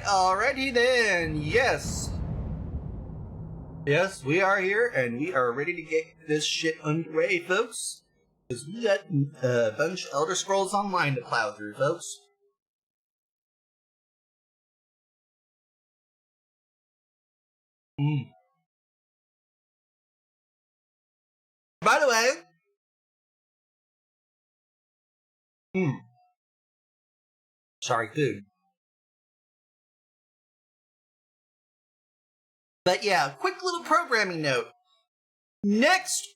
Alrighty then. Yes, we are here and we are ready to get this shit underway, folks. Because we got a bunch of Elder Scrolls Online to plow through, folks. By the way, sorry, food. But yeah, quick little programming note. Next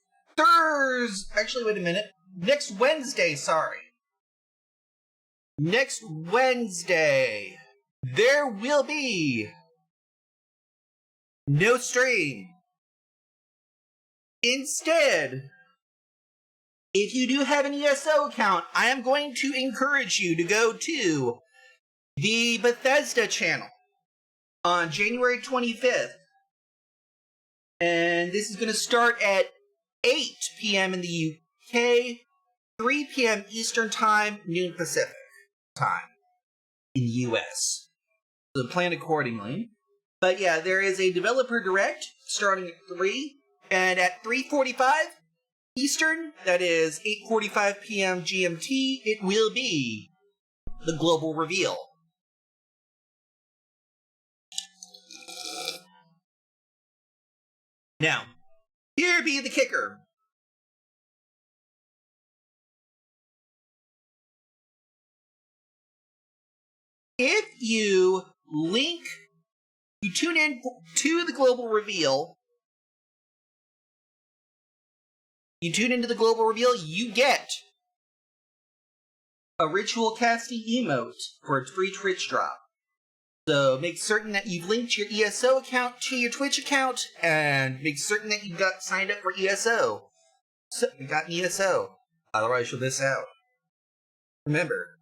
Wednesday, there will be no stream. Instead, if you do have an ESO account, I am going to encourage you to go to the Bethesda channel on January 25th. And this is going to start at 8 p.m. in the UK, 3 p.m. Eastern Time, noon Pacific Time in the US. So plan accordingly. But yeah, there is a developer direct starting at 3, and at 3:45 Eastern, that is 8:45 p.m. GMT, it will be the global reveal. Now, here be the kicker. If you tune in to the global reveal, you get a ritual casting emote for a free Twitch drop. So make certain that you've linked your ESO account to your Twitch account, and make certain that you got signed up for ESO. So you got an ESO. Otherwise you'll miss out. Remember,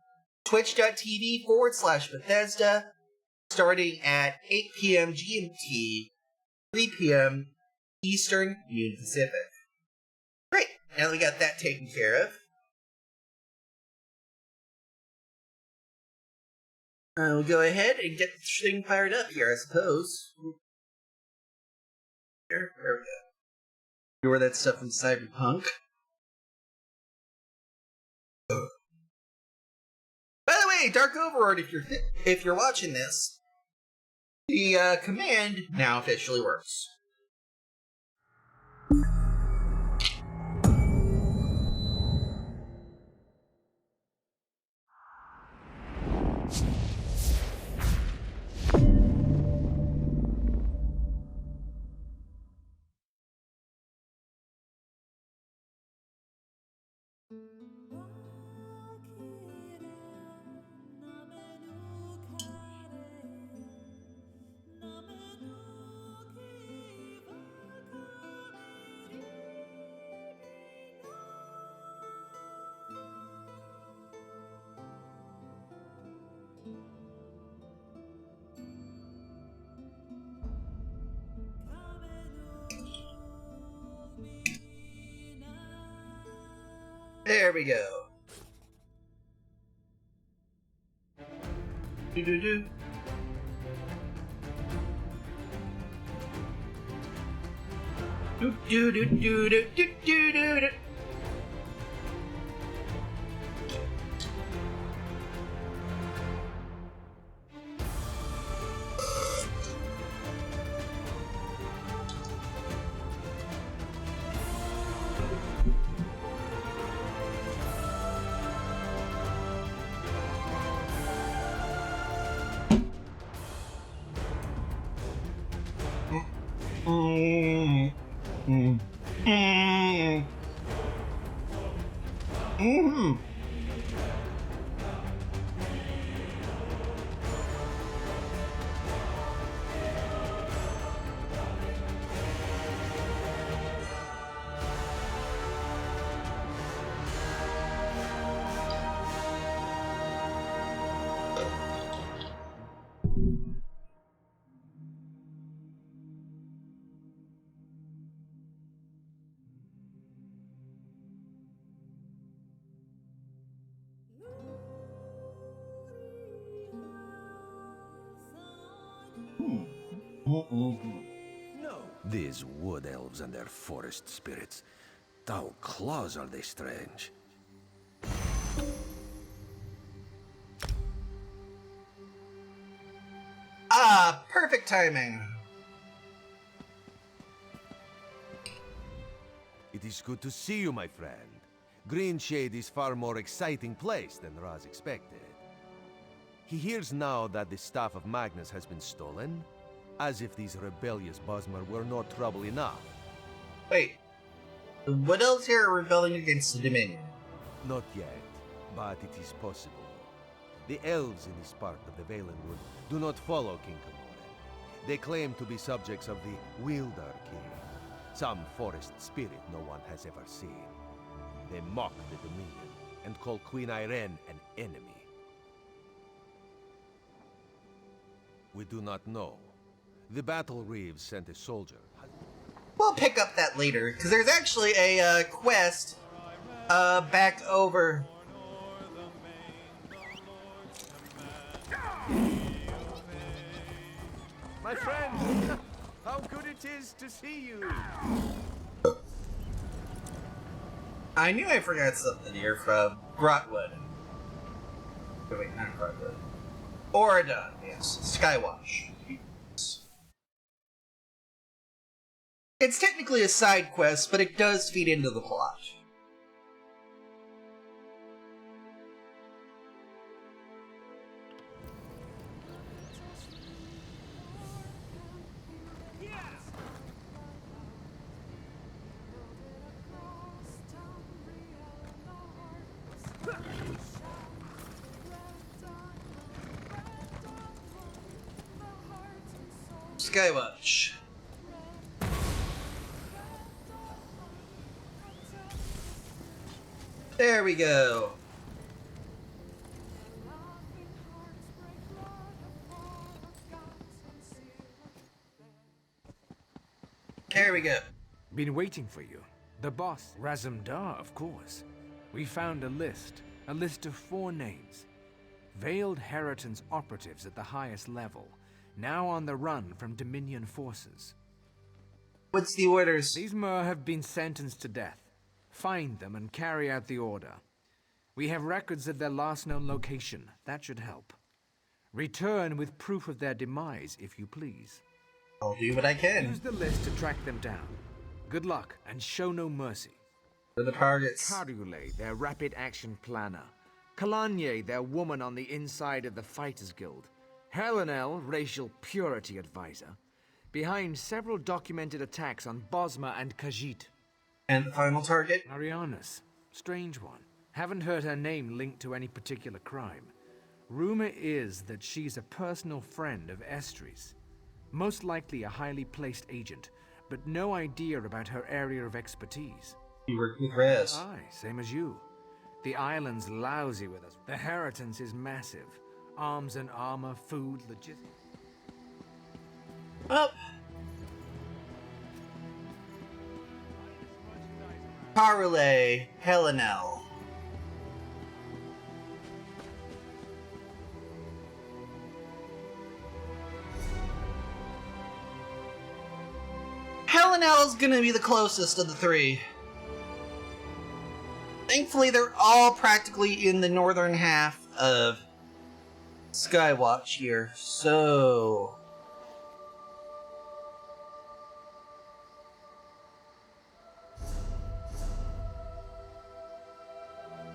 twitch.tv/Bethesda, starting at 8 p.m. GMT, 3 p.m. Eastern, noon Pacific. Great, now that we got that taken care of. We'll go ahead and get the thing fired up here, I suppose. There we go. Ignore that stuff in Cyberpunk. By the way, Dark Overlord, if you're watching this, the command now officially works. There we go. Do-do-do. Do-do-do-do-do-do-do-do. These wood elves and their forest spirits. Thou claws are they strange. Ah, perfect timing. It is good to see you, my friend. Greenshade is far more exciting place than Raz expected. He hears now that the staff of Magnus has been stolen, as if these rebellious Bosmer were not trouble enough. Wait, the Wood Elves here are rebelling against the Dominion. Not yet, but it is possible. The elves in this part of the Valenwood do not follow King Camoran. They claim to be subjects of the Wildar King, some forest spirit no one has ever seen. They mock the Dominion and call Queen Irene an enemy. We do not know. The Battle Reeves sent a soldier. We'll pick up that later, because there's actually a quest back over. My friend, how good it is to see you. I knew I forgot something here from Grotwood. Oh, wait, not Grotwood. Oradon, yes. Skywatch. It's technically a side quest, but it does feed into the plot. Skywatch. There we go. There we go. Been waiting for you. The boss, Razumdar, of course. We found a list of 4 names. Veiled Heritance operatives at the highest level, now on the run from Dominion forces. What's the orders? These Mer have been sentenced to death. Find them and carry out the order. We have records of their last known location. That should help. Return with proof of their demise, if you please. I'll do what I can. Use the list to track them down. Good luck, and show no mercy. For the targets. Karule, their rapid action planner. Kalanye, their woman on the inside of the Fighters Guild. Helenel, racial purity advisor. Behind several documented attacks on Bosma and Khajiit. And the final target? Arianas. Strange one. Haven't heard her name linked to any particular crime. Rumor is that she's a personal friend of Estris. Most likely a highly placed agent, but no idea about her area of expertise. You work with Rez. Aye, same as you. The island's lousy with us. The Heritance is massive. Arms and armor, food, logistics. Well. Karule, Helenel. Helenel's gonna be the closest of the 3. Thankfully, they're all practically in the northern half of Skywatch here, so...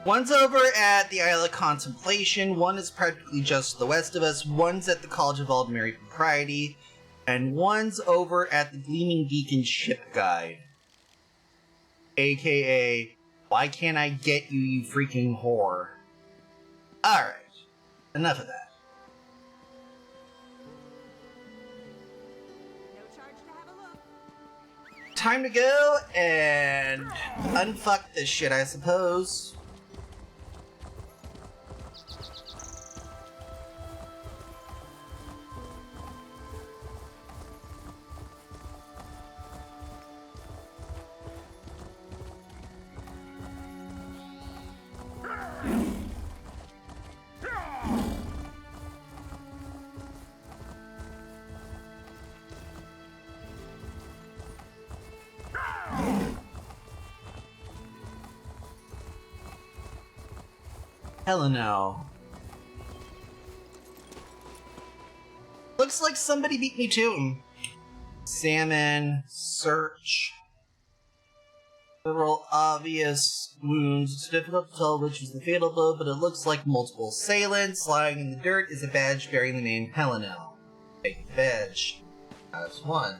One's over at the Isle of Contemplation, one is practically just to the west of us, one's at the College of Aldmeri Propriety, and one's over at the Gleaming Beacon Ship Guide. AKA, why can't I get you, you freaking whore? Alright, enough of that. Time to go and unfuck this shit, I suppose. Hella no. Looks like somebody beat me to him. Salmon, search. Several obvious wounds. It's difficult to tell which was the fatal blow, but it looks like multiple assailants. Lying in the dirt is a badge bearing the name Helenel. Take the badge. That's one.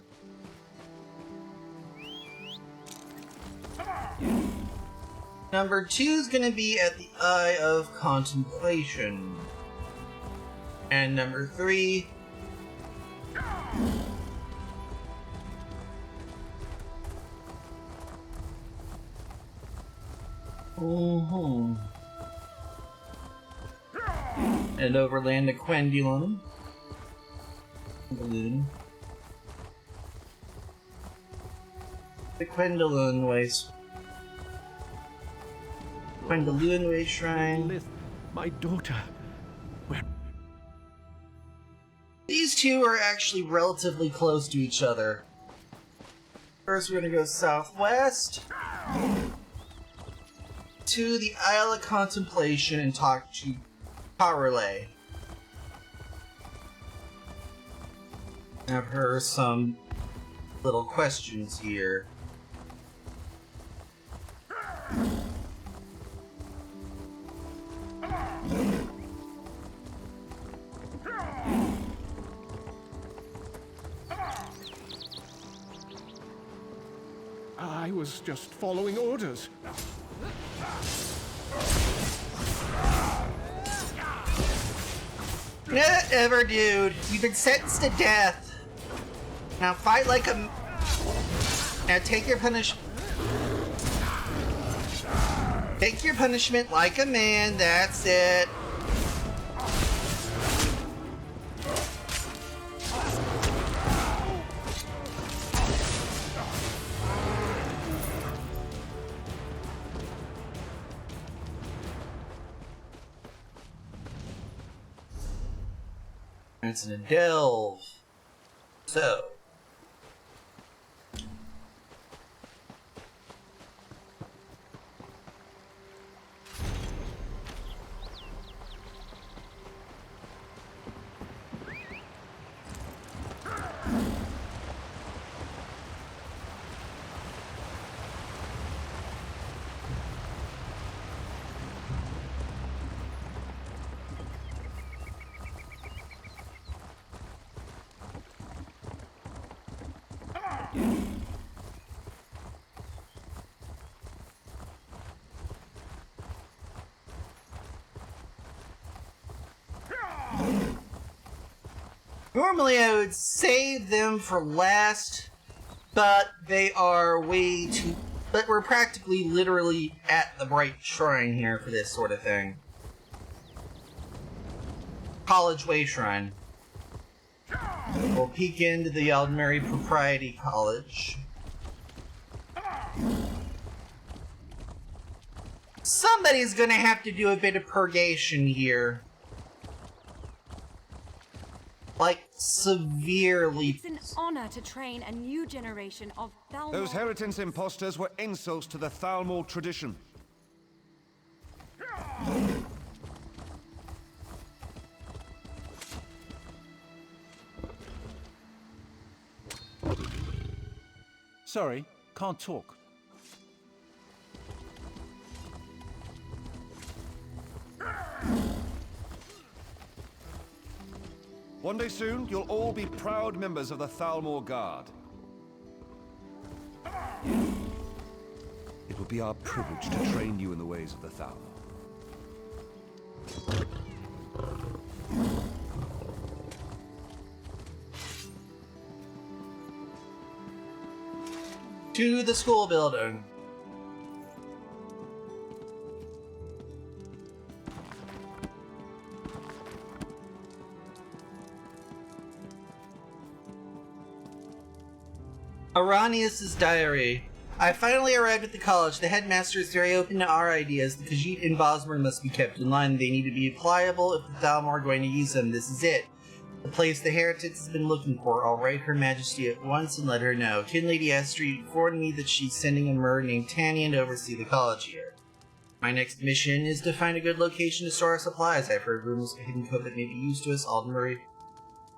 Number 2 is going to be at the Eye of Contemplation. And number 3... And overland to Quendulum. The Quendulum Waste. Quendulum Way Shrine. Lith, my daughter. Where? These two are actually relatively close to each other. First, we're gonna go southwest to the Isle of Contemplation and talk to Parole. Have her some little questions here. I was just following orders. Never, dude. You've been sentenced to death. Now fight like a... Now take your punishment. Take your punishment like a man, that's it. It's in a delve. So. Normally I would save them for last, but they are way too... But we're practically literally at the Bright Shrine here for this sort of thing. College Way Shrine. We'll peek into the Aldmeri Propriety College. Somebody's gonna have to do a bit of purgation here. Like, severely. It's an honor to train a new generation of Thalmor. Those Heritance imposters were insults to the Thalmor tradition. Sorry, can't talk. One day soon, you'll all be proud members of the Thalmor Guard. It will be our privilege to train you in the ways of the Thalmor. To the school building. Aranius' diary. I finally arrived at the college. The headmaster is very open to our ideas. The Khajiit and Bosmer must be kept in line. They need to be pliable if the Thalmor are going to use them. This is it. The place the heretics has been looking for. I'll write Her Majesty at once and let her know. Tin Lady Estrie informed me that she's sending a mer named Tanya to oversee the college here. My next mission is to find a good location to store our supplies. I've heard rumors of a hidden cove that may be used to us. Aldenbury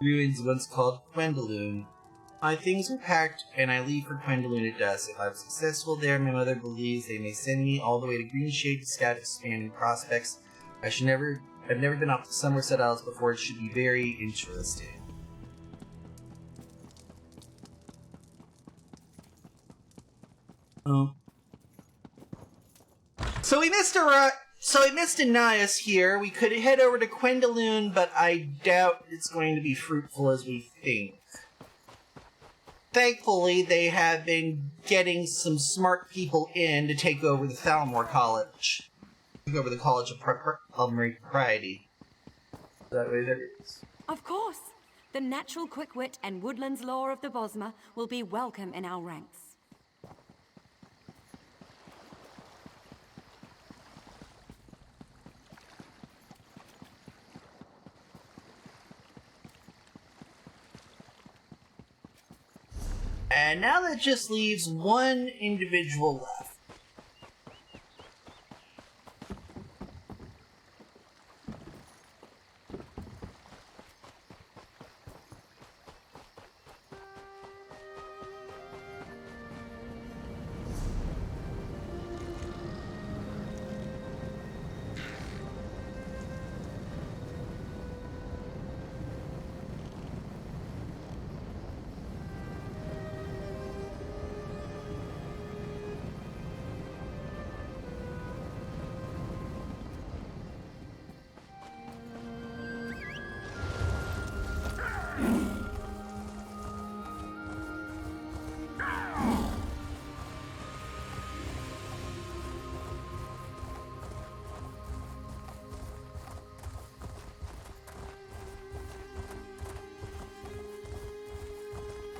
ruins once called Gwendolyn. My things are packed, and I leave for Gwendolyn at dusk. If I'm successful there, my mother believes they may send me all the way to Greenshade to scout expanding prospects. I've never been off the Somerset Isles before. It should be very interesting. Oh. So we missed Anais here. We could head over to Gwendolyn, but I doubt it's going to be fruitful as we think. Thankfully, they have been getting some smart people in to take over the Thalmor College. Take over the College of Culinary Propriety. Is that what it is? Of course. The natural quick wit and woodlands lore of the Bosma will be welcome in our ranks. And now that just leaves one individual left.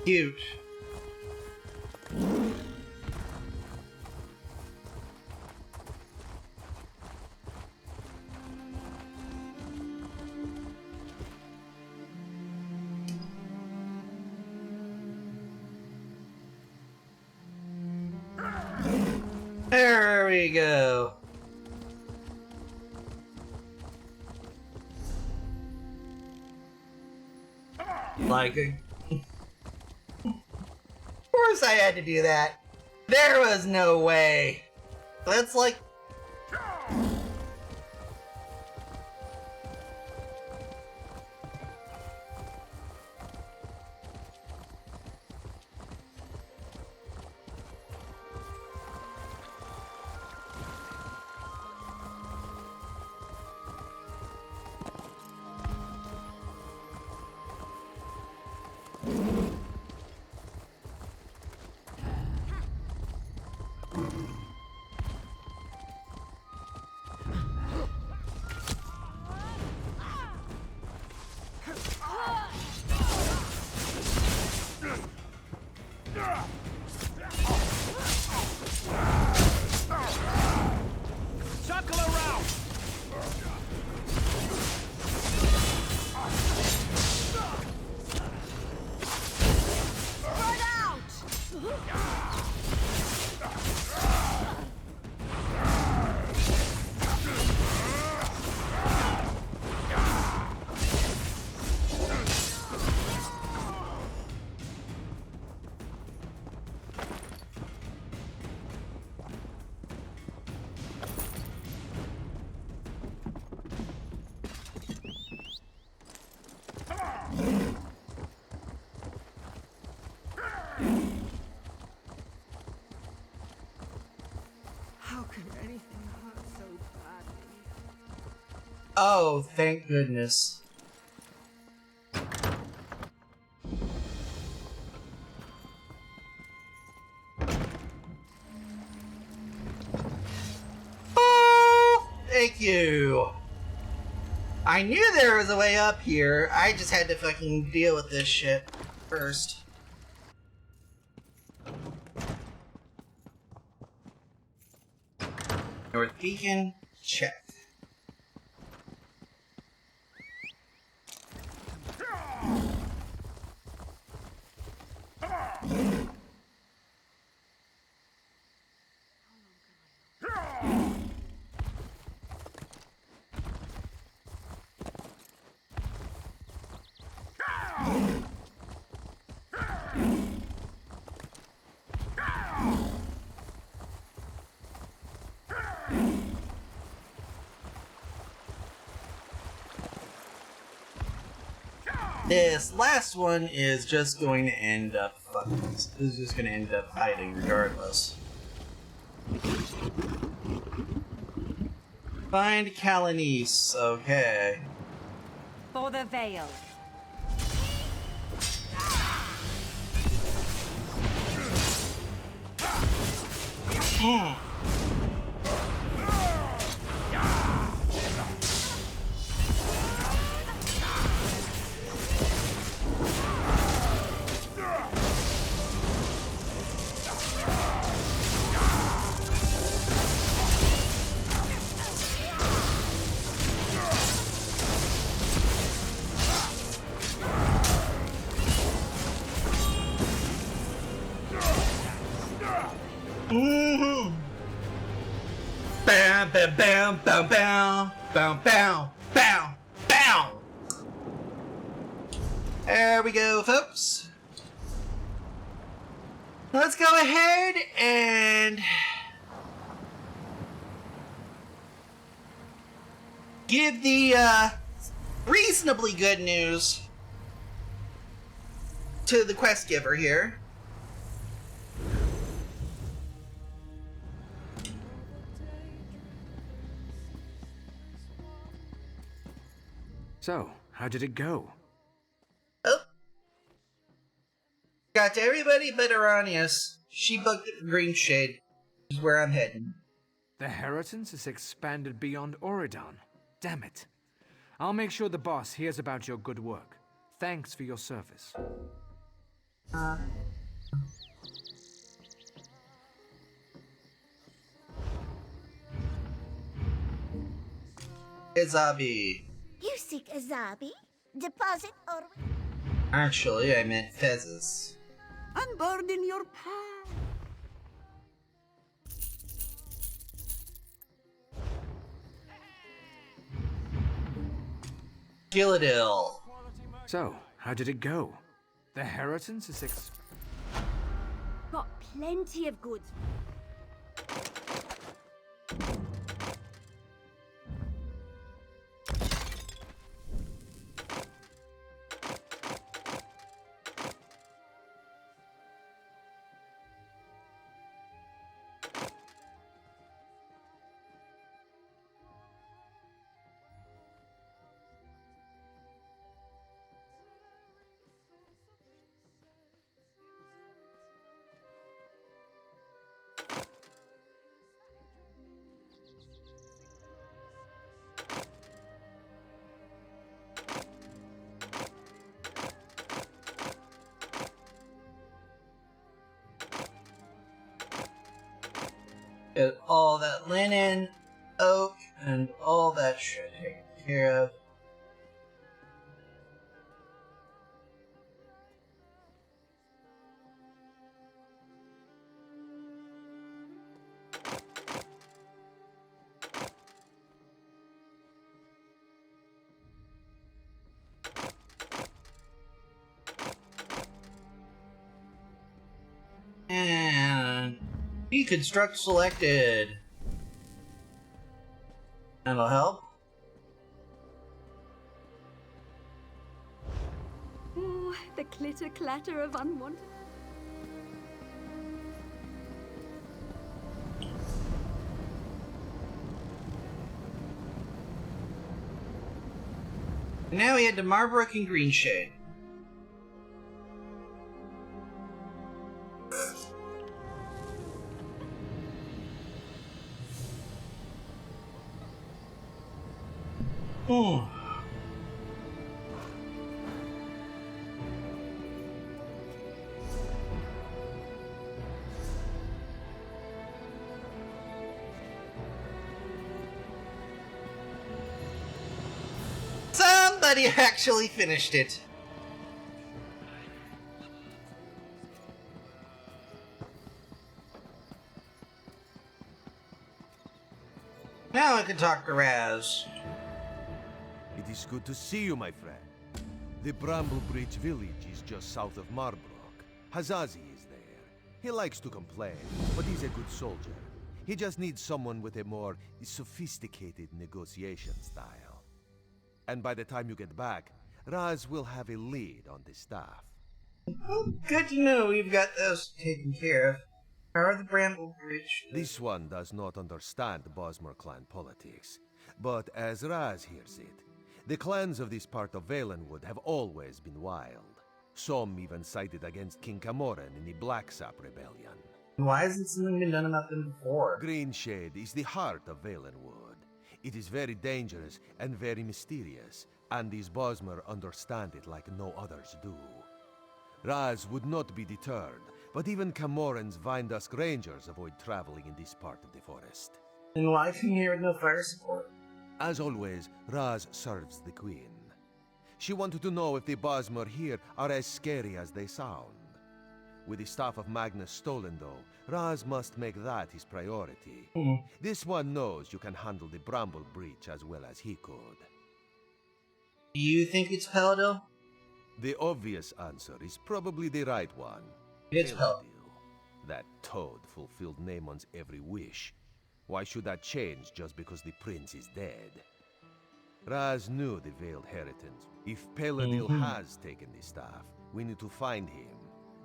Cute. There we go. Like a... Of course I had to do that. There was no way. That's like... Oh, thank goodness. Oh, thank you. I knew there was a way up here. I just had to fucking deal with this shit first. North Beacon, check. This last one is just going to end up this is just going to end up hiding regardless. Find Calanice. Okay. For the Veil. Bam, bam, bam, bam, bam, bam, bam, bam, bam. There we go, folks. Let's go ahead and give the reasonably good news to the quest giver here. So, how did it go? Oh. Got to everybody but Aranius. She booked it for Green Shade, which is where I'm heading. The Heritance has expanded beyond Oridon. Damn it. I'll make sure the boss hears about your good work. Thanks for your service. Izabi. You seek Azabi? Deposit or... Actually, I meant Fezes. Unburden your past. Gilladil. So, how did it go? The Heritance is Got plenty of goods. Get all that linen, oak, and all that shit taken care of. And deconstruct selected. That'll help. Ooh, the clitter-clatter of unwanted... Now we head to Marbrook and Greenshade. Oh. Somebody actually finished it. Now I can talk to Raz. It is good to see you, my friend. The Bramblebridge village is just south of Marbrook. Hazazi is there. He likes to complain, but he's a good soldier. He just needs someone with a more sophisticated negotiation style. And by the time you get back, Raz will have a lead on the staff. Well, good to know we've got those taken care of. How are the Bramble Bridge? This one does not understand Bosmer clan politics, but as Raz hears it, the clans of this part of Valenwood have always been wild. Some even sided against King Camoran in the Blacksap Rebellion. Why hasn't something been done about them before? Greenshade is the heart of Valenwood. It is very dangerous and very mysterious, and these Bosmer understand it like no others do. Raz would not be deterred, but even Camoran's Vindusk Rangers avoid traveling in this part of the forest. And why come here with no fire support? As always, Raz serves the Queen. She wanted to know if the Bosmer here are as scary as they sound. With the Staff of Magnus stolen, though, Raz must make that his priority. This one knows you can handle the Bramble Breach as well as he could. Do you think it's Paladil? The obvious answer is probably the right one. It's Paladil. That toad fulfilled Naamon's every wish. Why should that change just because the prince is dead? Raz knew the Veiled Heritance. If Paladil has taken the staff, we need to find him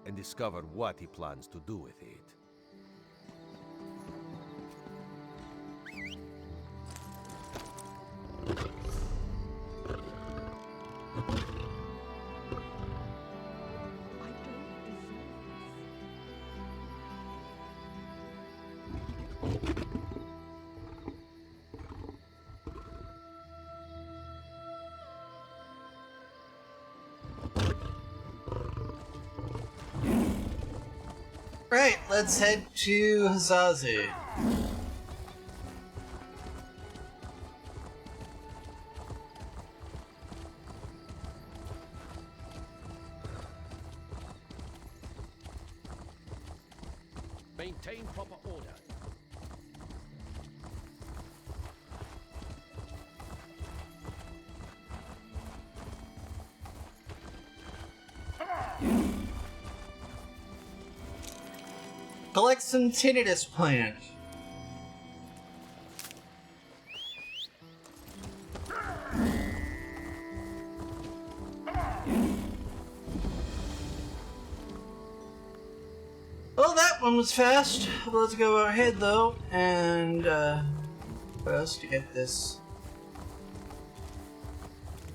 and discover what he plans to do with it. Right, let's head to Hazazu. Maintain proper order. Collect some tinnitus plant. Well, that one was fast. Let's go ahead though, and what else to get this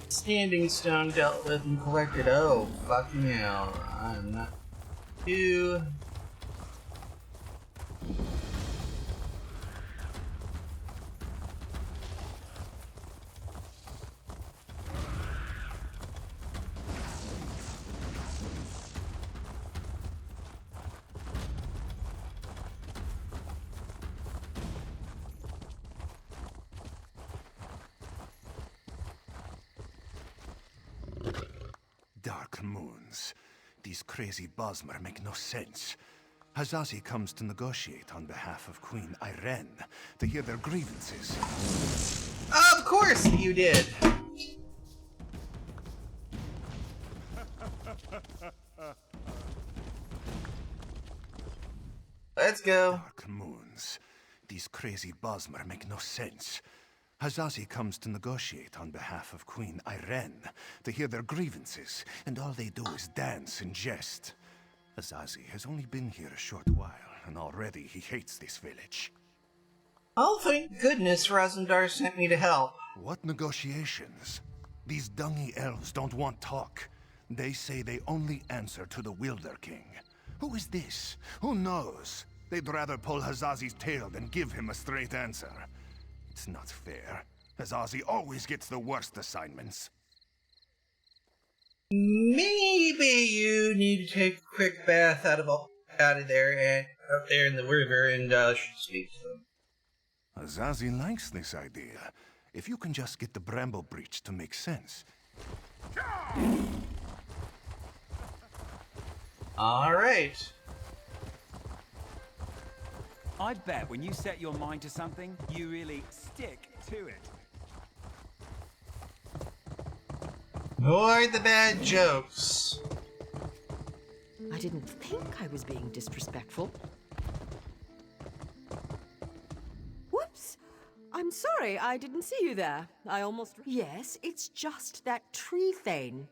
standing stone dealt with and collected? Oh, fucking hell! I'm not too. Dark moons. These crazy Bosmer make no sense. Hazazi comes to negotiate on behalf of Queen Irene to hear their grievances. Of course you did! Let's go. Dark moons. These crazy Bosmer make no sense. Hazazi comes to negotiate on behalf of Queen Irene to hear their grievances, and all they do is dance and jest. Hazazi has only been here a short while, and already he hates this village. Oh, thank goodness Razendar sent me to help. What negotiations? These dungy elves don't want talk. They say they only answer to the Wilder King. Who is this? Who knows? They'd rather pull Hazazi's tail than give him a straight answer. It's not fair. Hazazi always gets the worst assignments. Maybe you need to take a quick bath out of there and out there in the river and speak to them. Hazazi likes this idea. If you can just get the Bramble Breach to make sense. All right. I bet when you set your mind to something, you really stick to it. More the bad jokes. I didn't think I was being disrespectful. Whoops! I'm sorry. sorry, I didn't see you there. I almost... Yes, it's just that tree thane.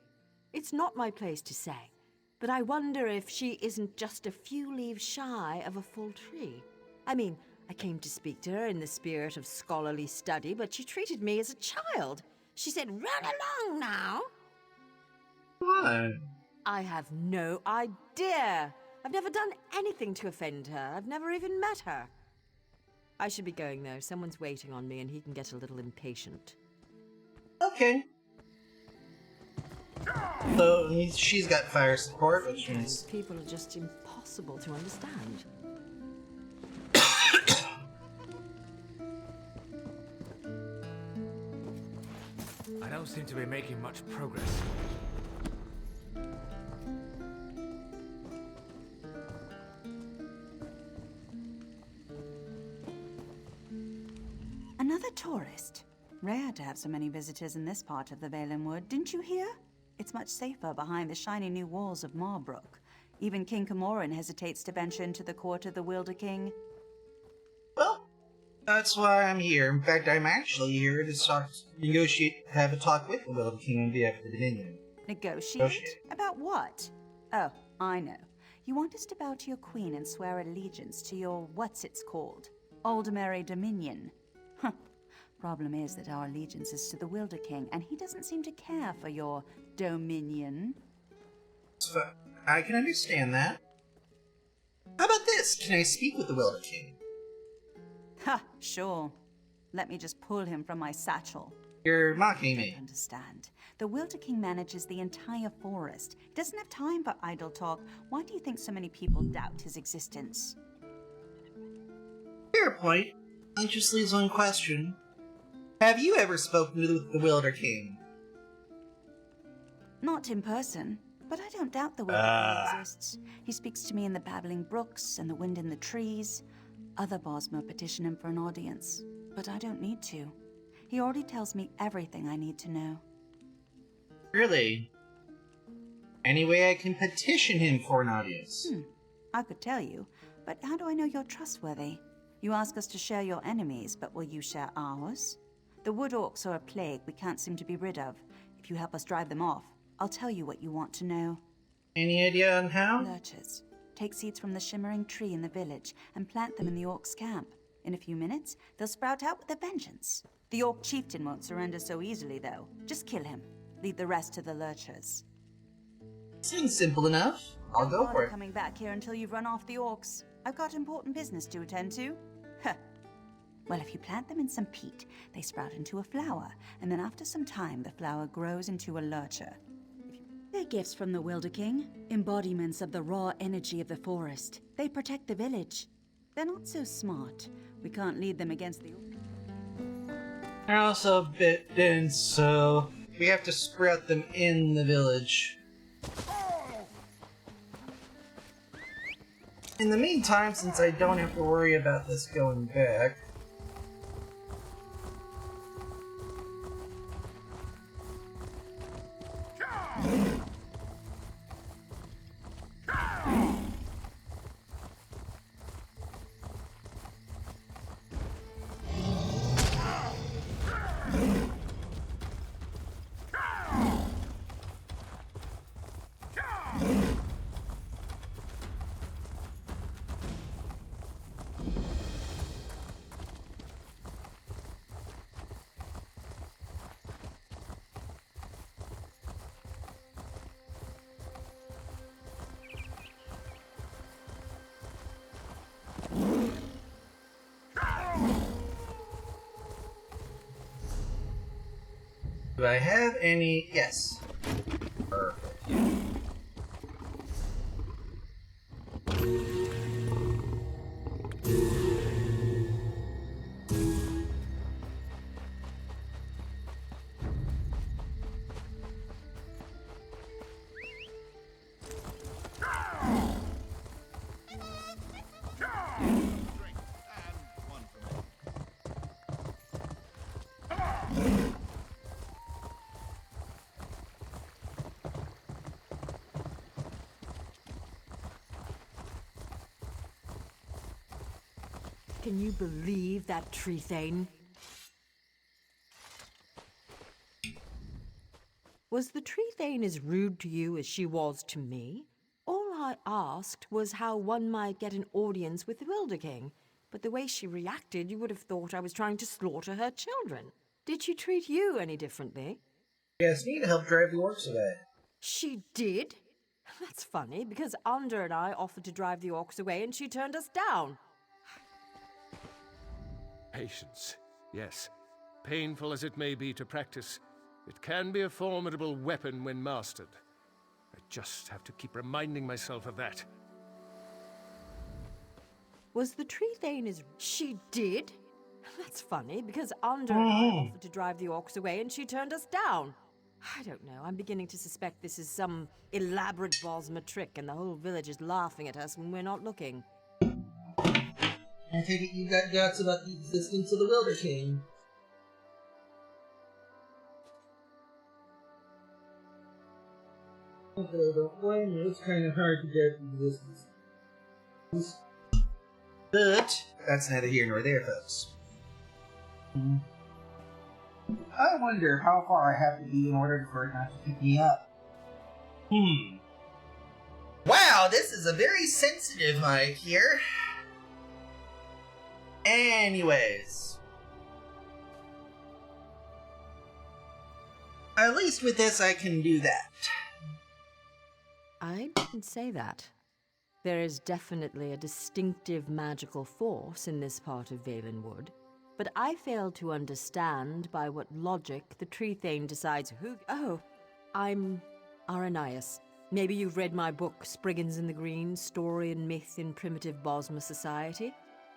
It's not my place to say, but I wonder if she isn't just a few leaves shy of a full tree. I mean, I came to speak to her in the spirit of scholarly study, but she treated me as a child. She said, "Run along now." What? I have no idea. I've never done anything to offend her. I've never even met her. I should be going, though. Someone's waiting on me, and he can get a little impatient. Okay. So she's got fire support, which means people are just impossible to understand. I don't seem to be making much progress. Another tourist. Rare to have so many visitors in this part of the Valen Wood, didn't you hear? It's much safer behind the shiny new walls of Marbrook. Even King Camoran hesitates to venture into the court of the Wilder King. well, that's why I'm here. In fact, I'm actually here to have a talk with the Wilder King on behalf of the Dominion. Negotiate? About what? Oh, I know. You want us to bow to your queen and swear allegiance to your what's-it's-called? Aldermary Dominion. Huh. Problem is that our allegiance is to the Wilder King, and he doesn't seem to care for your dominion. So, I can understand that. How about this? Can I speak with the Wilder King? Ha, sure. Let me just pull him from my satchel. You're mocking me. I don't understand. The Wilder King manages the entire forest. He doesn't have time for idle talk. Why do you think so many people doubt his existence? Fair point. That just leaves one question. Have you ever spoken with the Wilder King? Not in person, but I don't doubt the Wilder King exists. He speaks to me in the babbling brooks and the wind in the trees. Other Bosmer petition him for an audience, but I don't need to. He already tells me everything I need to know. Really? Any way I can petition him for an audience? I could tell you, but how do I know you're trustworthy? You ask us to share your enemies, but will you share ours? The wood orcs are a plague we can't seem to be rid of. If you help us drive them off, I'll tell you what you want to know. Any idea on how? Lurchers. Take seeds from the shimmering tree in the village and plant them in the orcs' camp. In a few minutes, they'll sprout out with a vengeance. The orc chieftain won't surrender so easily, though. Just kill him. Leave the rest to the lurchers. Seems simple enough. I'll go for it. Coming back here until you've run off the orcs. I've got important business to attend to. Huh. Well, if you plant them in some peat, they sprout into a flower, and then after some time, the flower grows into a lurcher. They're gifts from the Wilder King, embodiments of the raw energy of the forest. They protect the village. They're not so smart. We can't lead them against the... They're also a bit dense, so we have to sprout them in the village. In the meantime, since I don't have to worry about this going back... Do I have any? Yes. Perfect. Can you believe that tree thane? Was the tree thane as rude to you as she was to me? All I asked was how one might get an audience with the Wilder King, but the way she reacted, you would have thought I was trying to slaughter her children. Did she treat you any differently? Yes, me to help drive the orcs away. She did? That's funny, because Under and I offered to drive the orcs away and she turned us down. Patience, yes. Painful as it may be to practice, it can be a formidable weapon when mastered. I just have to keep reminding myself of that. Was the tree thane as... She did? That's funny, because Under and I offered to drive the orcs away and she turned us down. I don't know, I'm beginning to suspect this is some elaborate Bosma trick and the whole village is laughing at us when we're not looking. I take it you got guts about the existence of the Wilder King. Okay, don't blame me, it's kind of hard to get the existence. But that's neither here nor there, folks. I wonder how far I have to be in order for it not to pick me up. Wow, this is a very sensitive mic here. Anyways. At least with this I can do that. I didn't say that. There is definitely a distinctive magical force in this part of Valenwood, but I fail to understand by what logic the tree thane decides who... Oh, I'm Aranias. Maybe you've read my book, Spriggans in the Green, Story and Myth in Primitive Bosma Society?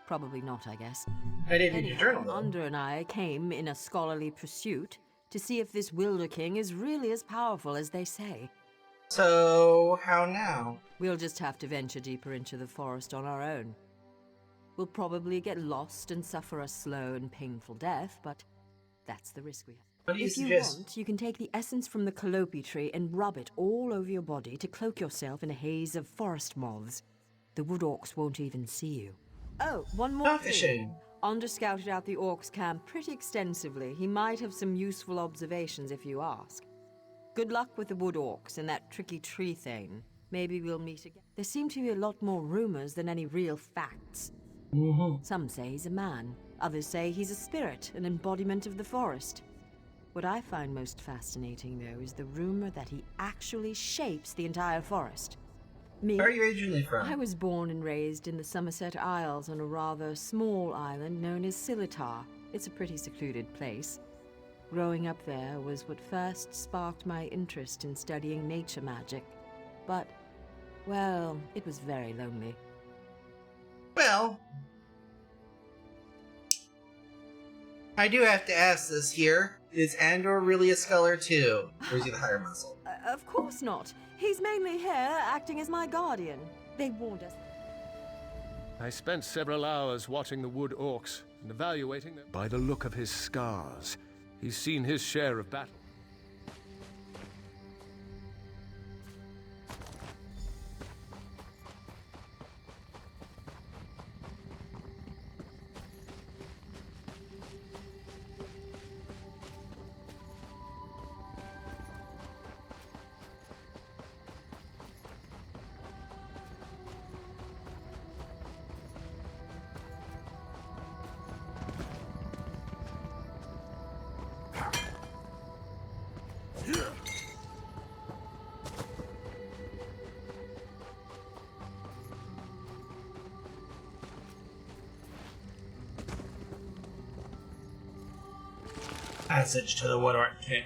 Probably not, I guess. I didn't read your journal, though. Under and I came in a scholarly pursuit to see if this Wilder King is really as powerful as they say. So, how now? We'll just have to venture deeper into the forest on our own. We'll probably get lost and suffer a slow and painful death, but that's the risk we have. What do you If you suggest? want, you can take the essence from the calope tree and rub it all over your body to cloak yourself in a haze of forest moths. The wood orcs won't even see you. Oh, one more Not a thing. shame. Onder scouted out the orcs' camp pretty extensively. He might have some useful observations if you ask. Good luck with the wood orcs and that tricky tree thane. Maybe we'll meet again. There seem to be a lot more rumors than any real facts. Some say he's a man. Others say he's a spirit, an embodiment of the forest. What I find most fascinating, though, is the rumor that he actually shapes the entire forest. Me? Where are you originally from? I was born and raised in the Somerset Isles on a rather small island known as Silitar. It's a pretty secluded place. Growing up there was what first sparked my interest in studying nature magic. But, well, it was very lonely. Well, I do have to ask this here. Is Andor really a scholar too? Or is he the higher muscle? Of course not. He's mainly here, acting as my guardian. They warned us. I spent several hours watching the wood orcs and evaluating them. By the look of his scars, he's seen his share of battle. Passage to the Wood Orc King.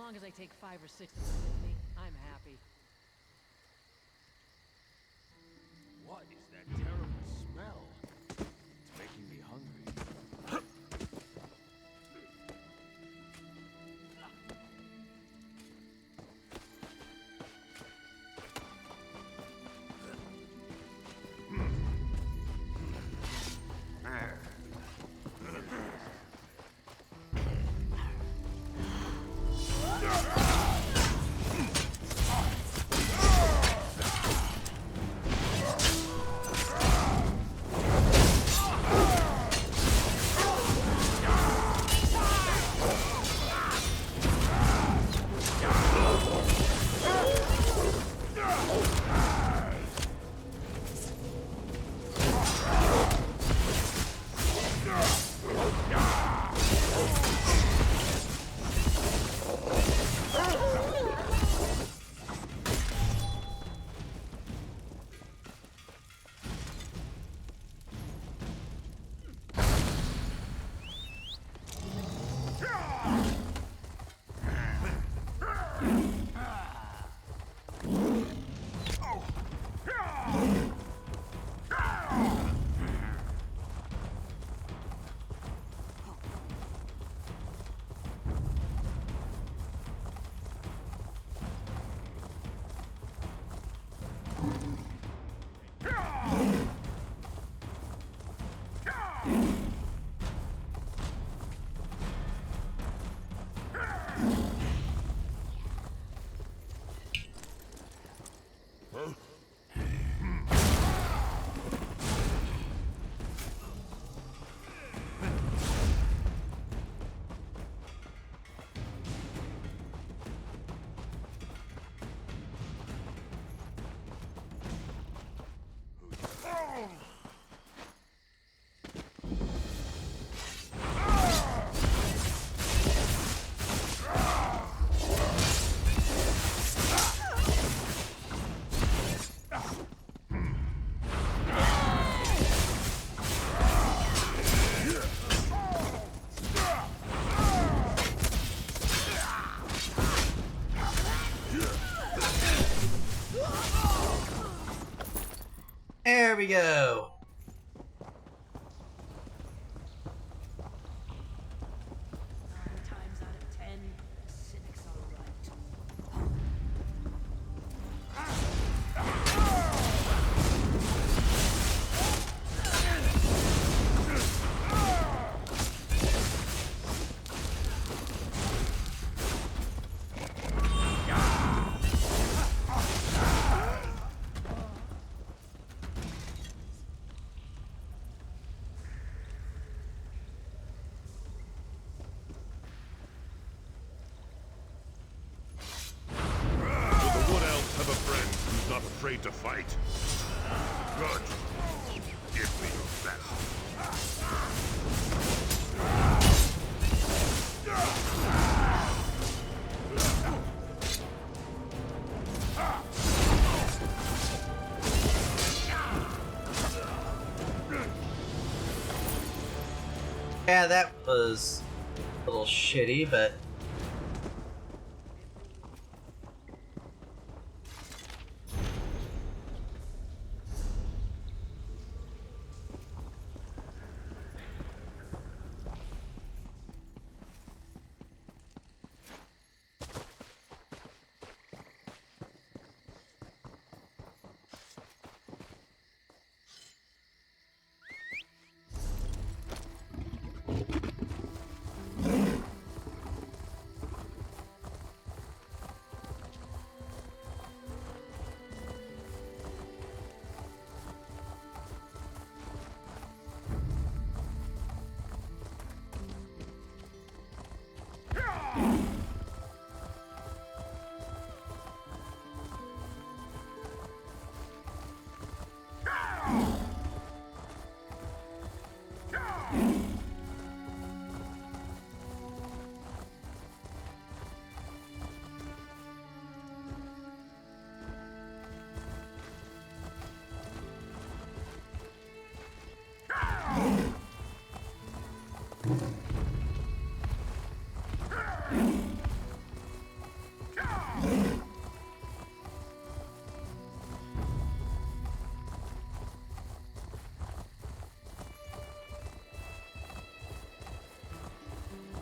long as I take 5 or 6 of them with me, I'm happy. What is that terrible smell? It's making me hungry. There we go. 9 times out of 10, cynics are right. Not afraid to fight? Good. Give me your best. Yeah, that was a little shitty, but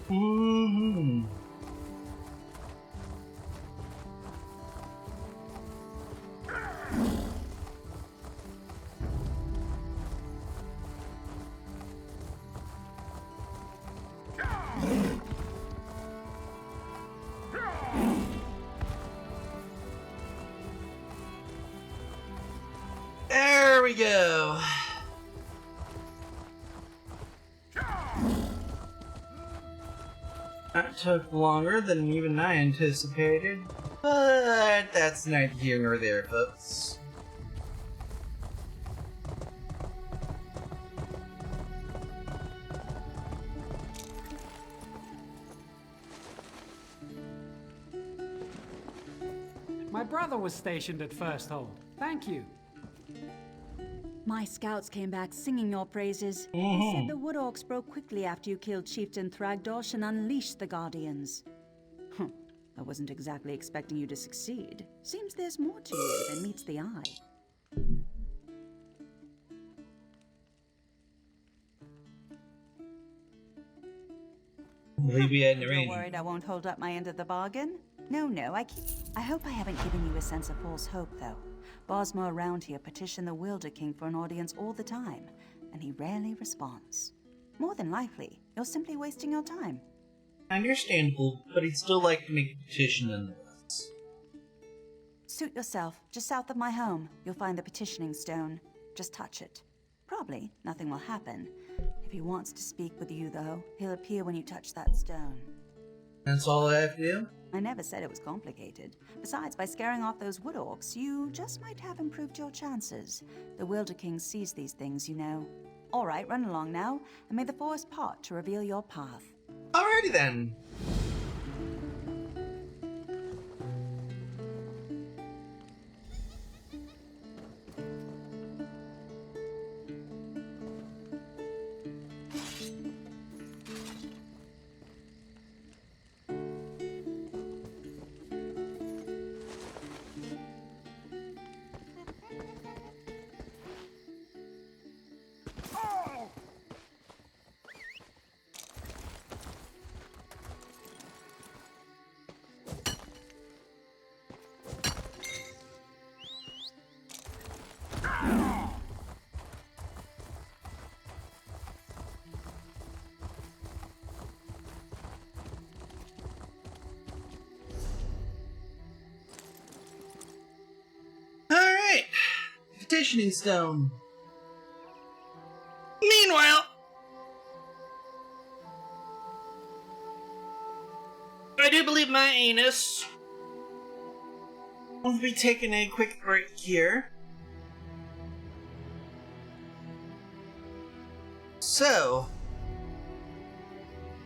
Mm-hmm. There we go. That took longer than even I anticipated, but that's neither here nor there, folks. My brother was stationed at First Hold. Thank you. My scouts came back singing your praises. They said the Wood Orcs broke quickly after you killed Chieftain Thragdosh and unleashed the Guardians. I wasn't exactly expecting you to succeed. Seems there's more to you than meets the eye. You're worried I won't hold up my end of the bargain? No, I hope I haven't given you a sense of false hope, though. Bosma around here petition the Wilder King for an audience all the time, and he rarely responds. More than likely, you're simply wasting your time. Understandable, but he'd still like to make a petition nonetheless. Suit yourself. Just south of my home, you'll find the petitioning stone. Just touch it. Probably nothing will happen. If he wants to speak with you, though, he'll appear when you touch that stone. That's all I have to do? I never said it was complicated. Besides, by scaring off those Wood Orcs, you just might have improved your chances. The Wilder King sees these things, you know. All right, run along now, and may the forest part to reveal your path. Alrighty then. Alright. Petitioning stone. Meanwhile, I do believe my anus will be taking a quick break here. So,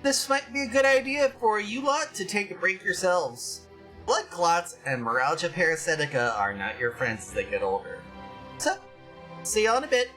this might be a good idea for you lot to take a break yourselves. Blood clots and neuralgia parasitica are not your friends as they get older. So, see y'all in a bit.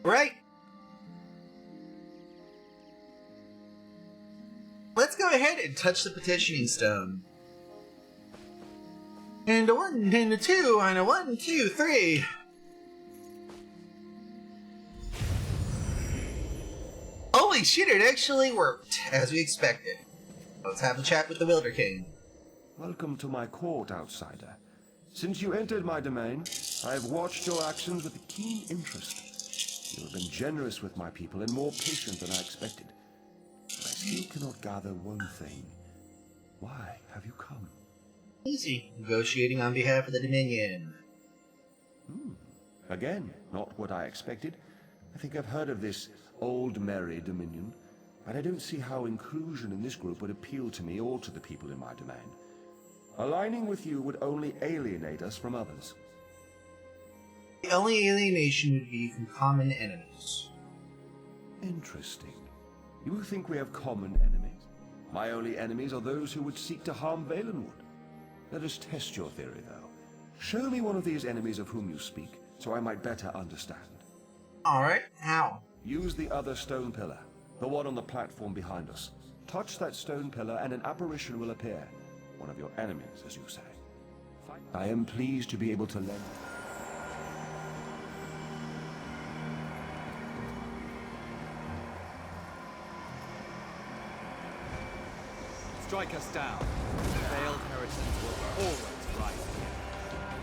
Right. Let's go ahead and touch the petitioning stone. And a 1 and a 2 and a 1, 2, 3. Holy shit, it actually worked, as we expected. Let's have a chat with the Wilder King. Welcome to my court, outsider. Since you entered my domain, I have watched your actions with keen interest. You have been generous with my people and more patient than I expected. But I still cannot gather one thing. Why have you come? Easy. Negotiating on behalf of the Dominion. Again, not what I expected. I think I've heard of this old merry Dominion, but I don't see how inclusion in this group would appeal to me or to the people in my domain. Aligning with you would only alienate us from others. The only alienation would be from common enemies. Interesting. You think we have common enemies? My only enemies are those who would seek to harm Valenwood. Let us test your theory, though. Show me one of these enemies of whom you speak, so I might better understand. Alright, how? Use the other stone pillar, the one on the platform behind us. Touch that stone pillar and an apparition will appear. One of your enemies, as you say. I am pleased to be able to lend... Strike us down. The veiled Heritans will always rise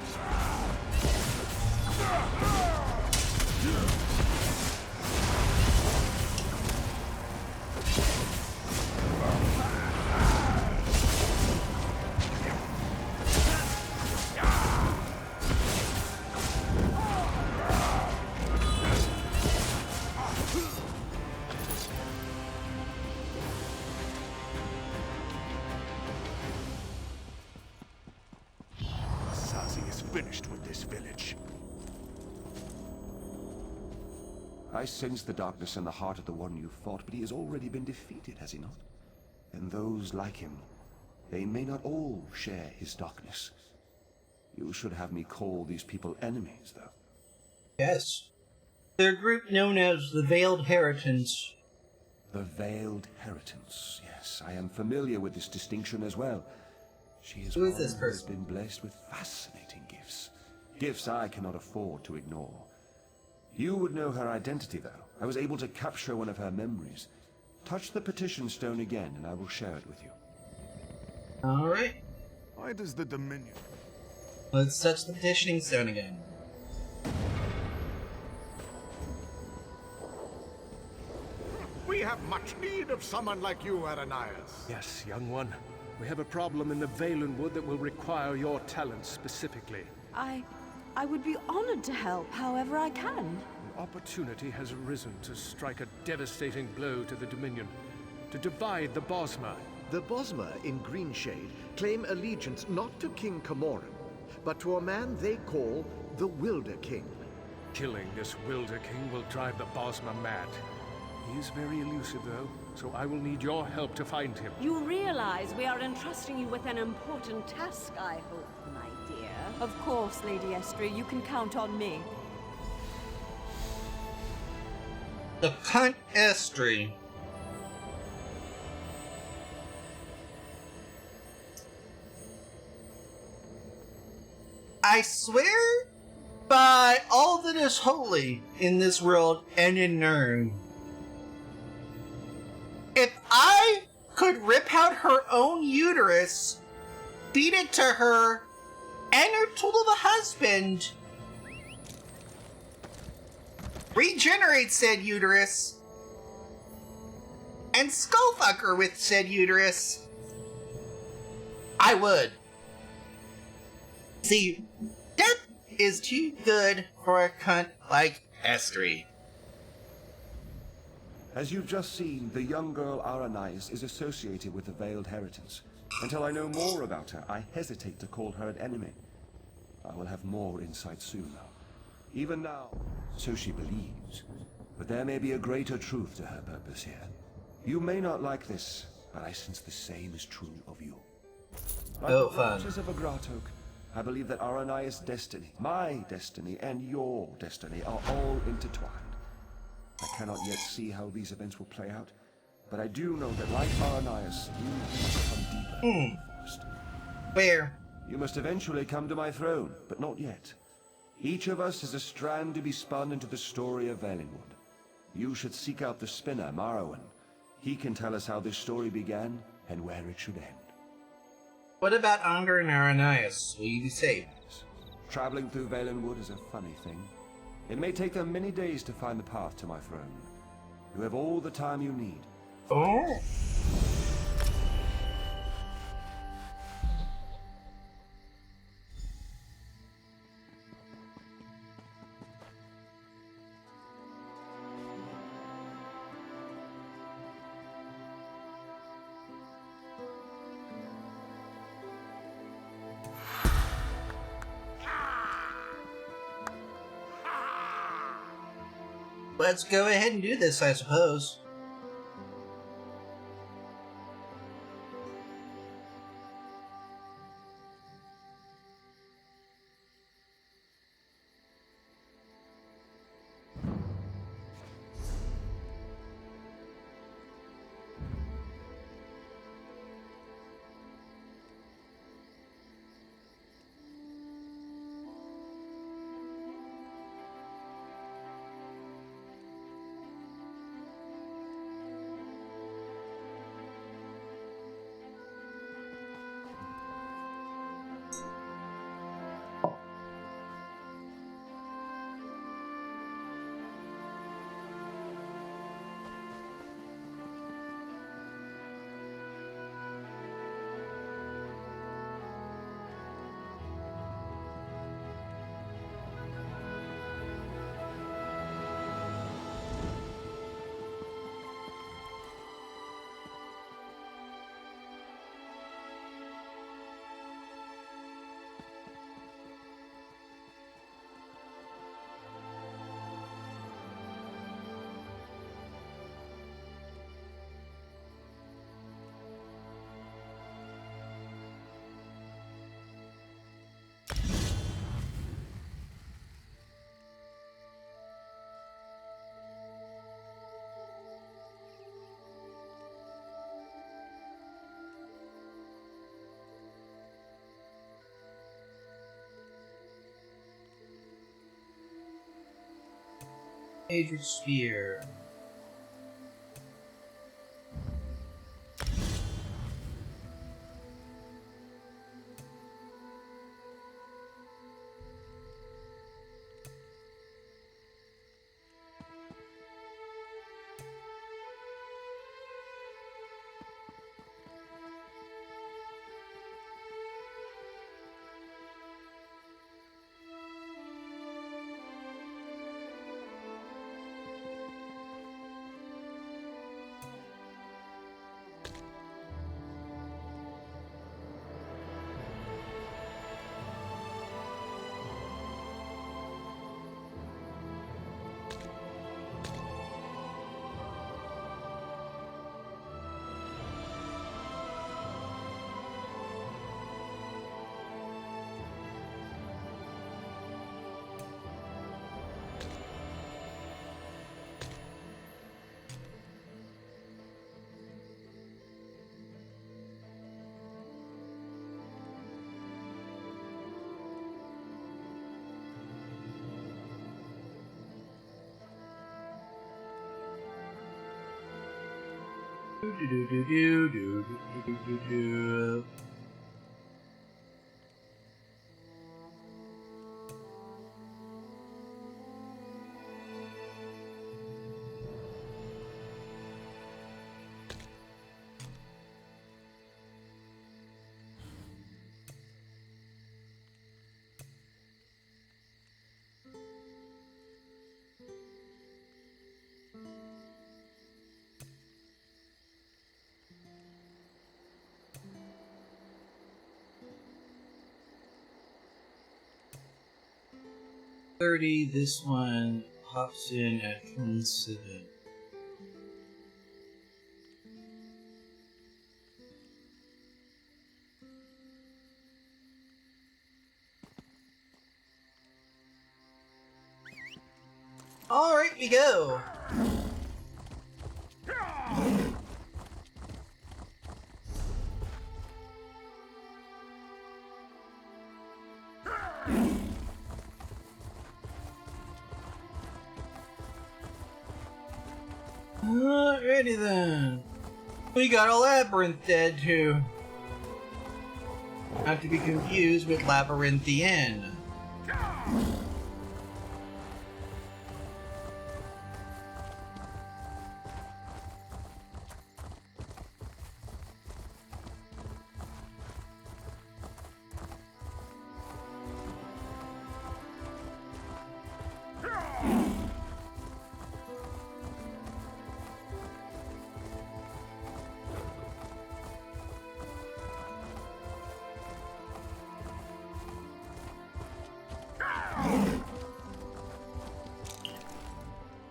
Finished with this village. I sense the darkness in the heart of the one you fought, but he has already been defeated, has he not? And those like him, they may not all share his darkness. You should have me call these people enemies, though. Yes. They're a group known as the Veiled Heritans. The Veiled Heritans, yes. I am familiar with this distinction as well. She is Who is one this who has person? been blessed with fascinating gifts. Gifts I cannot afford to ignore. You would know her identity, though. I was able to capture one of her memories. Touch the petition stone again, and I will share it with you. Alright. Why does the Dominion... Let's touch the petitioning stone again. We have much need of someone like you, Aranias. Yes, young one. We have a problem in the Valenwood that will require your talents specifically. I would be honored to help however I can. An opportunity has arisen to strike a devastating blow to the Dominion, to divide the Bosma. The Bosma in Greenshade claim allegiance not to King Camoran, but to a man they call the Wilder King. Killing this Wilder King will drive the Bosma mad. He is very elusive, though, so I will need your help to find him. You realize we are entrusting you with an important task, I hope, my dear. Of course, Lady Estrie, you can count on me. The cunt Estrie. I swear by all that is holy in this world and in Nirn, if I could rip out her own uterus, feed it to her, and her tool of a husband, regenerate said uterus, and skullfuck her with said uterus, I would. See, death is too good for a cunt like Estrie. As you've just seen, the young girl Aranias is associated with the Veiled Heritance. Until I know more about her, I hesitate to call her an enemy. I will have more insight soon, though. Even now, so she believes. But there may be a greater truth to her purpose here. You may not like this, but I sense the same is true of you. Like Oh, the fun. branches of a Gratok, I believe that Aranias' destiny, my destiny, and your destiny are all intertwined. I cannot yet see how these events will play out, but I do know that like Aranias, you must come deeper into the forest. Where? You must eventually come to my throne, but not yet. Each of us is a strand to be spun into the story of Valenwood. You should seek out the spinner, Marrowan. He can tell us how this story began and where it should end. What about Unger and Aranias? Will you be safe? Traveling through Valenwood is a funny thing. It may take them many days to find the path to my throne. You have all the time you need. Oh. Let's go ahead and do this, I suppose. Major Sphere. This one pops in at 27. Alright, we go. Alrighty then. We got a labyrinth dead too. Not to be confused with labyrinthian.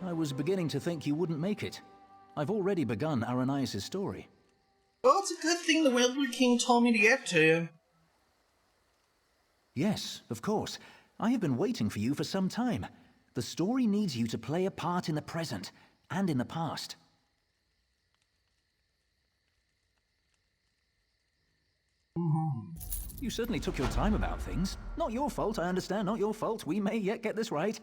I was beginning to think you wouldn't make it. I've already begun Aranias' story. Well, it's a good thing the Wilder King told me to get to. Yes, of course. I have been waiting for you for some time. The story needs you to play a part in the present and in the past. You certainly took your time about things. Not your fault, I understand, not your fault. We may yet get this right.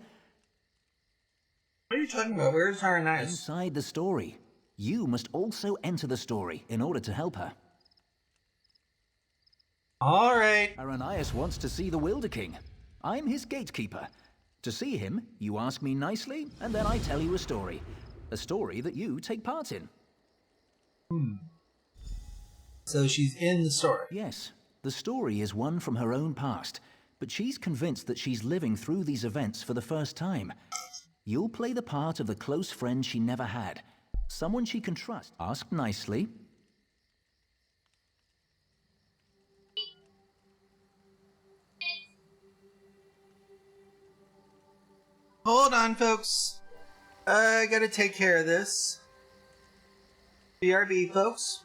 What are you talking about? Where's Aranias? Inside the story. You must also enter the story in order to help her. Alright. Aranias wants to see the Wilder King. I'm his gatekeeper. To see him, you ask me nicely, and then I tell you a story. A story that you take part in. So she's in the story. Yes. The story is one from her own past, but she's convinced that she's living through these events for the first time. You'll play the part of the close friend she never had. Someone she can trust. Ask nicely. Hold on, folks. I gotta take care of this. BRB, folks.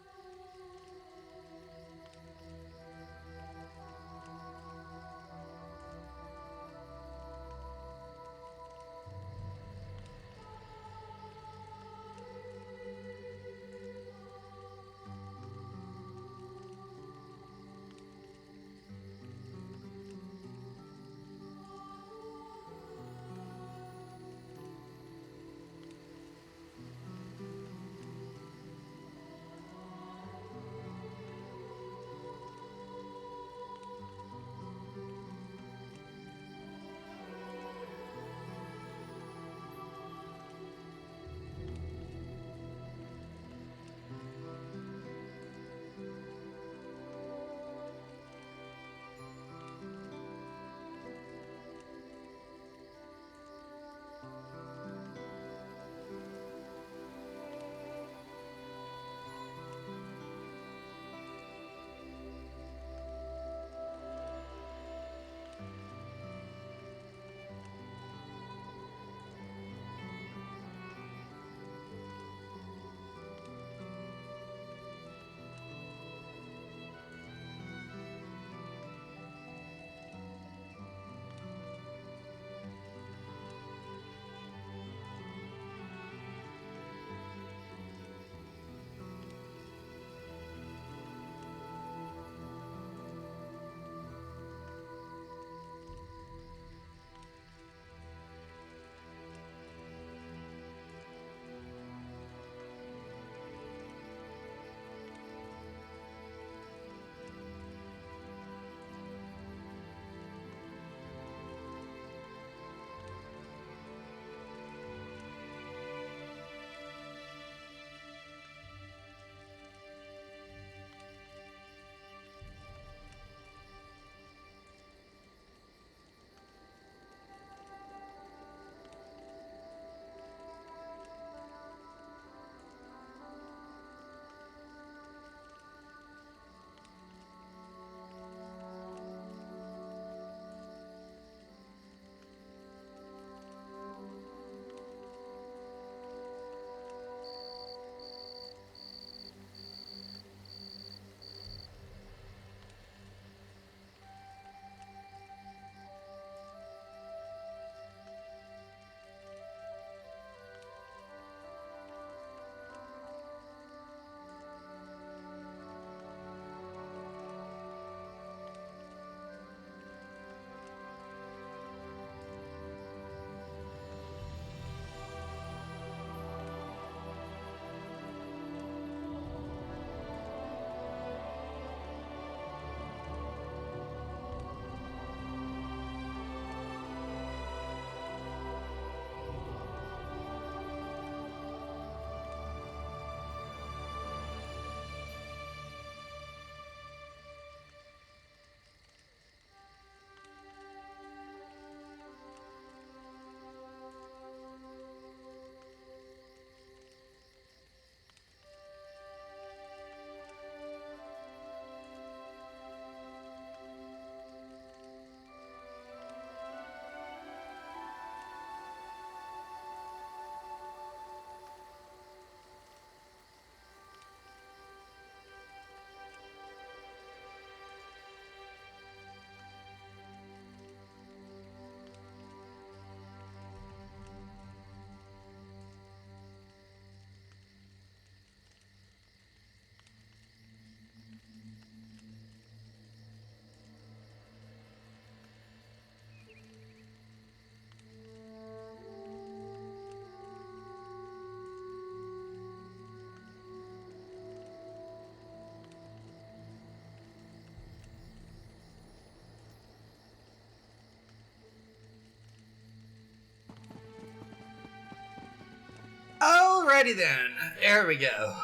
Alrighty then. There we go.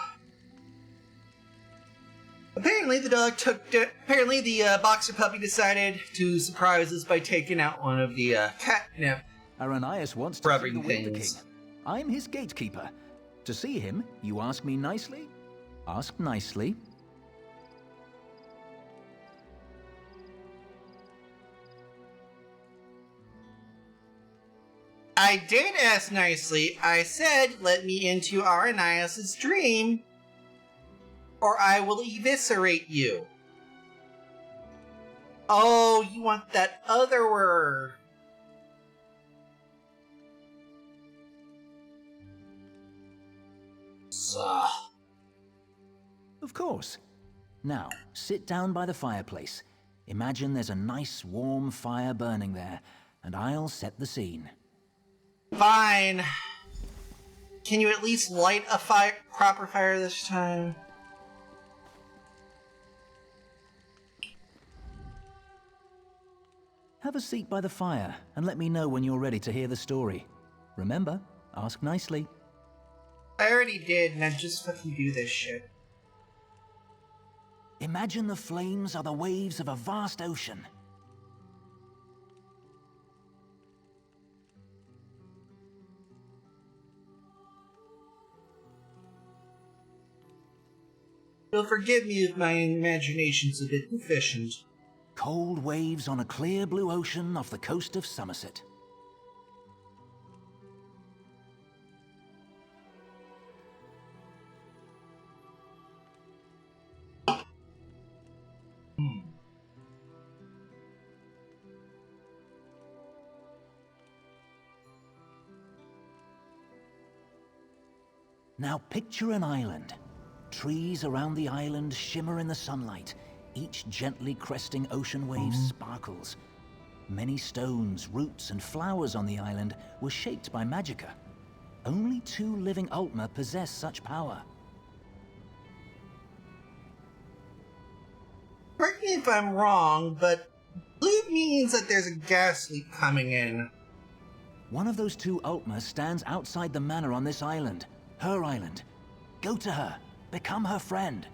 Apparently the boxer puppy decided to surprise us by taking out one of the catnip Aranias wants to see rubbing the Wilder King. things. I'm his gatekeeper. To see him, you ask me nicely? Ask nicely. I did ask nicely. I said, let me into Aranias' dream, or I will eviscerate you. Oh, you want that other word. Of course. Now, sit down by the fireplace. Imagine there's a nice warm fire burning there, and I'll set the scene. Fine. Can you at least light a proper fire this time? Have a seat by the fire, and let me know when you're ready to hear the story. Remember, ask nicely. I already did, and I just fucking do this shit. Imagine the flames are the waves of a vast ocean. You'll forgive me if my imagination's a bit deficient. Cold waves on a clear blue ocean off the coast of Somerset. Now picture an island. Trees around the island shimmer in the sunlight. Each gently cresting ocean wave sparkles. Many stones, roots, and flowers on the island were shaped by Magicka. Only 2 living Ultima possess such power. Correct me if I'm wrong, but blue means that there's a gas leak coming in. One of those 2 Ultima stands outside the manor on this island. Her island. Go to her. Become her friend.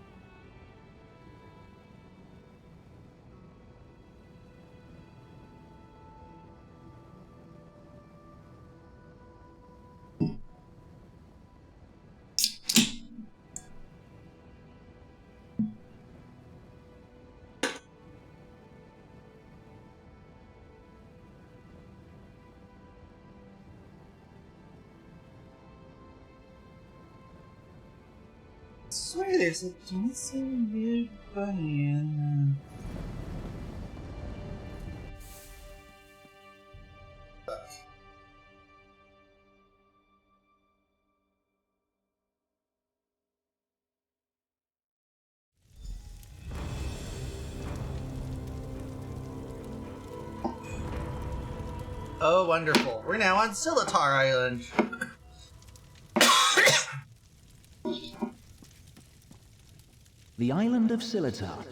I swear there's a dancing weird bunny in Oh, wonderful. We're now on Silitar Island. The island of Silitar.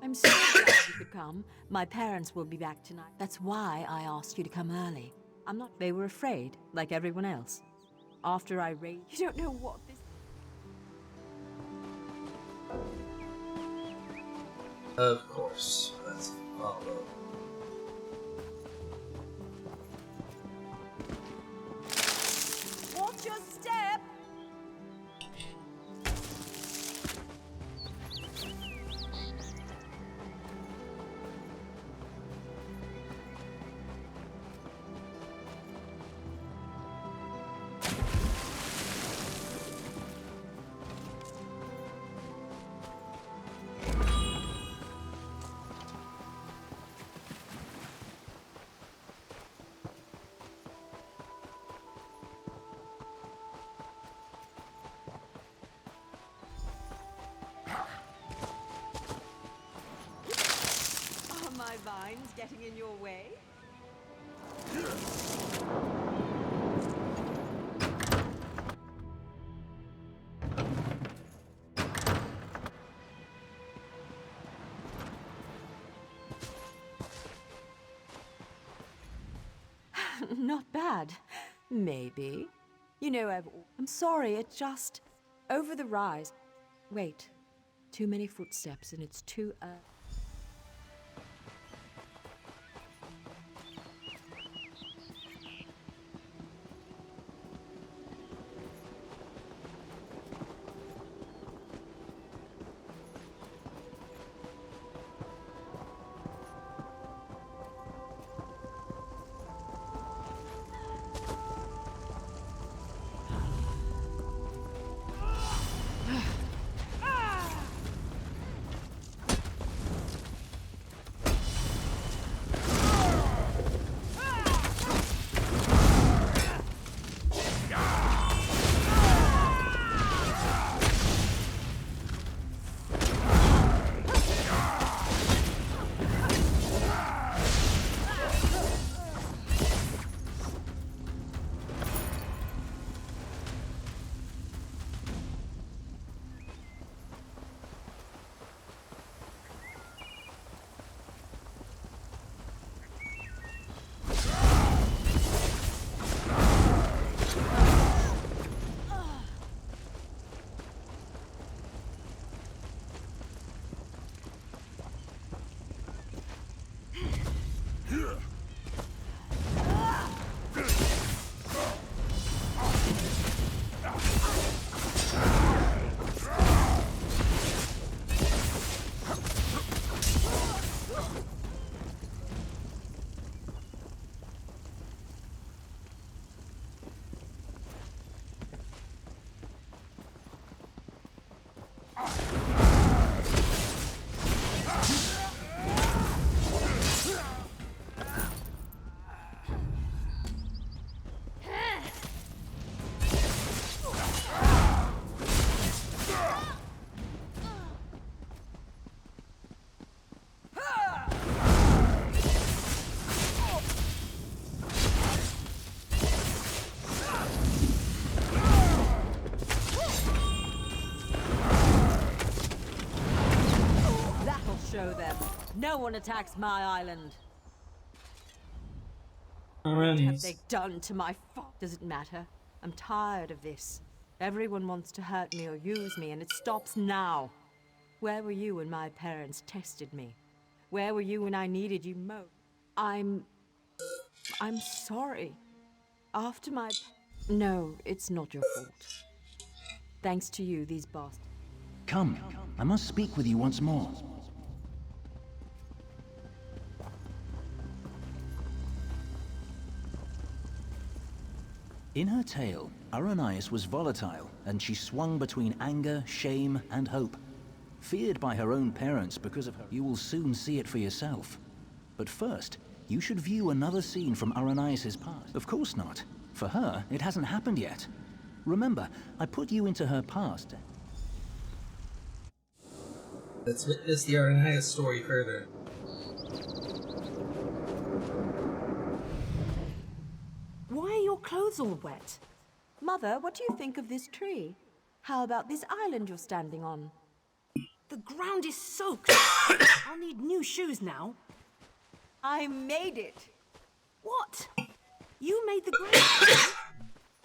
I'm so glad you could come. My parents will be back tonight. That's why I asked you to come early. I'm not. They were afraid, like everyone else. After I raised. You don't know what this. Of course. Let's follow. Watch your step! getting in your way? Not bad. Maybe. You know, I'm sorry, it's just... over the rise. Wait. Too many footsteps and it's too show them. No one attacks my island. What have they done to my Does it matter? I'm tired of this. Everyone wants to hurt me or use me, and it stops now. Where were you when my parents tested me? Where were you when I needed you most? I'm sorry. After my... No, it's not your fault. Thanks to you, these bastards... Come, I must speak with you once more. In her tale, Aranias was volatile, and she swung between anger, shame, and hope. Feared by her own parents because of her, you will soon see it for yourself. But first, you should view another scene from Aranias' past. Of course not. For her, it hasn't happened yet. Remember, I put you into her past. Let's witness the Aranias story further. Why are your clothes all wet? Mother, what do you think of this tree? How about this island you're standing on? The ground is soaked. I'll need new shoes now. I made it. What? You made the ground?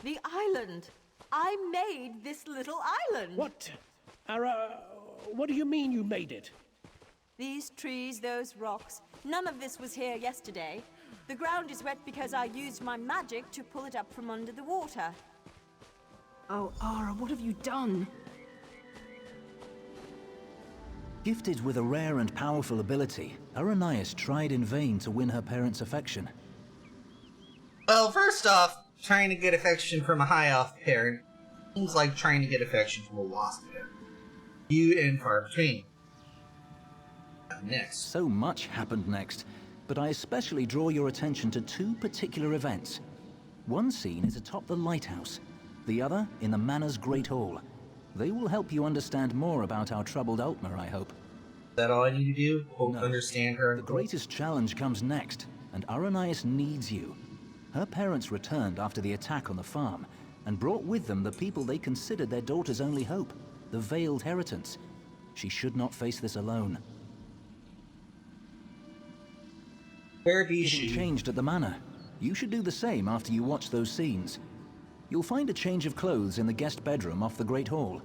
The island. I made this little island. What? What do you mean you made it? These trees, those rocks. None of this was here yesterday. The ground is wet because I used my magic to pull it up from under the water. Oh, Ara, what have you done? Gifted with a rare and powerful ability, Aranias tried in vain to win her parents' affection. Well, first off, trying to get affection from a high-elf parent seems like trying to get affection from a wasp parent. Few and far between. Next. So much happened next, but I especially draw your attention to two particular events. One scene is atop the lighthouse, the other in the Manor's Great Hall. They will help you understand more about our troubled Altmer, I hope. that all I need to do? Quote, No. understand her? The greatest challenge comes next, and Aranias needs you. Her parents returned after the attack on the farm, and brought with them the people they considered their daughter's only hope, the Veiled Heritance. She should not face this alone. Where be Getting changed at the manor. You should do the same after you watch those scenes. You'll find a change of clothes in the guest bedroom off the Great Hall.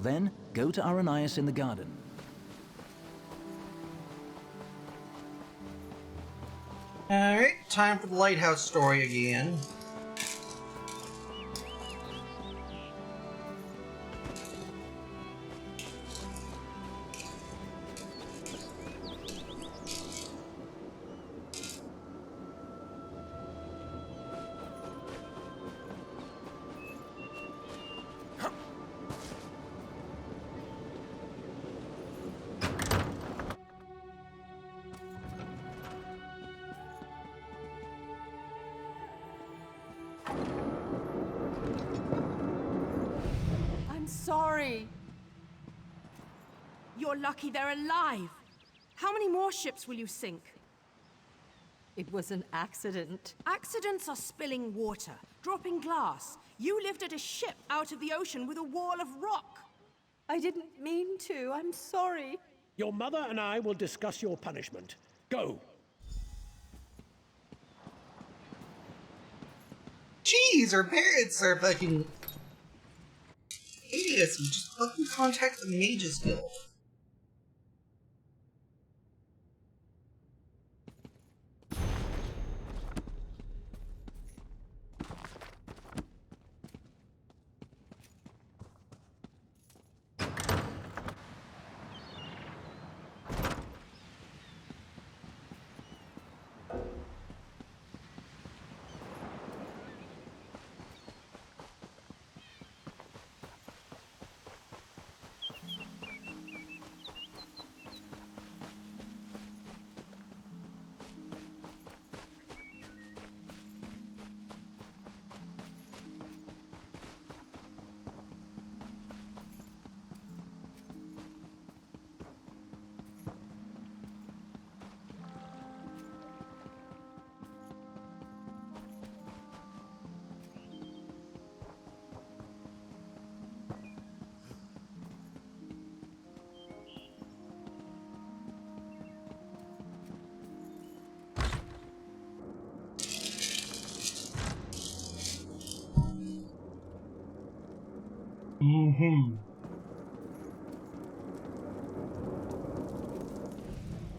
Then, go to Aranias in the garden. Alright, time for the lighthouse story again. I'm sorry. You're lucky they're alive. How many more ships will you sink? It was an accident. Accidents are spilling water, dropping glass. You lifted a ship out of the ocean with a wall of rock. I didn't mean to. I'm sorry. Your mother and I will discuss your punishment. Go. Jeez, her parents are fucking idiots. Just fucking contact the Mages Guild.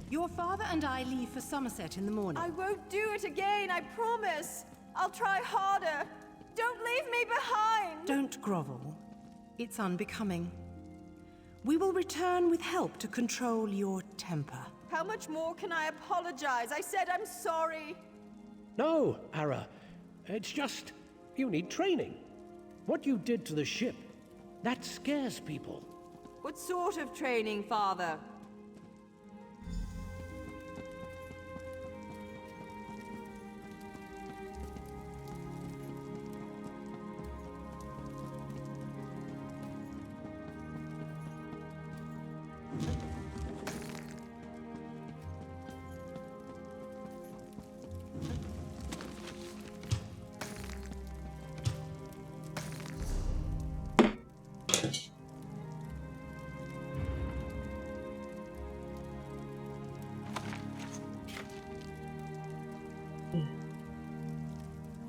Your father and I leave for Somerset in the morning. I won't do it again, I promise. I'll try harder. Don't leave me behind. Don't grovel. It's unbecoming. We will return with help to control your temper. How much more can I apologize? I said I'm sorry. No, Ara. It's just you need training. What you did to the ship, that scares people. What sort of training, Father?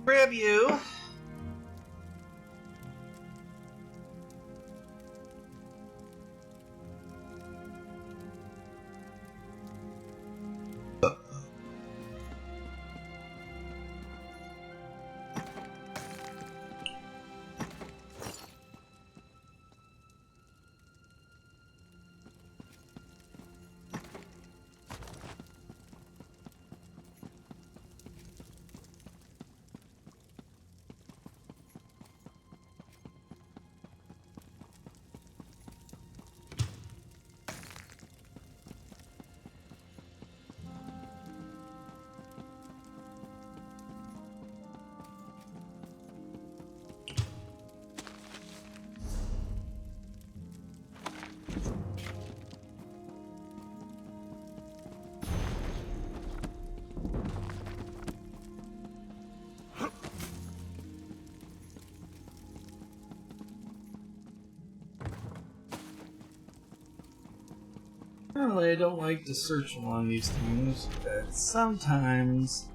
Grab you. Normally, I don't like to search along these things, but sometimes.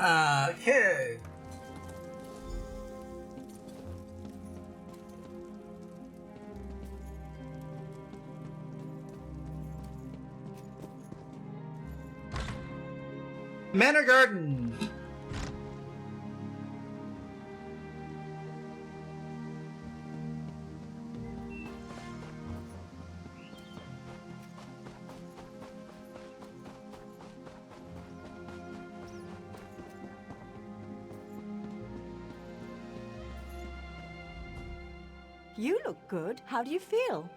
Okay. Manor Garden. You look good. How do you feel?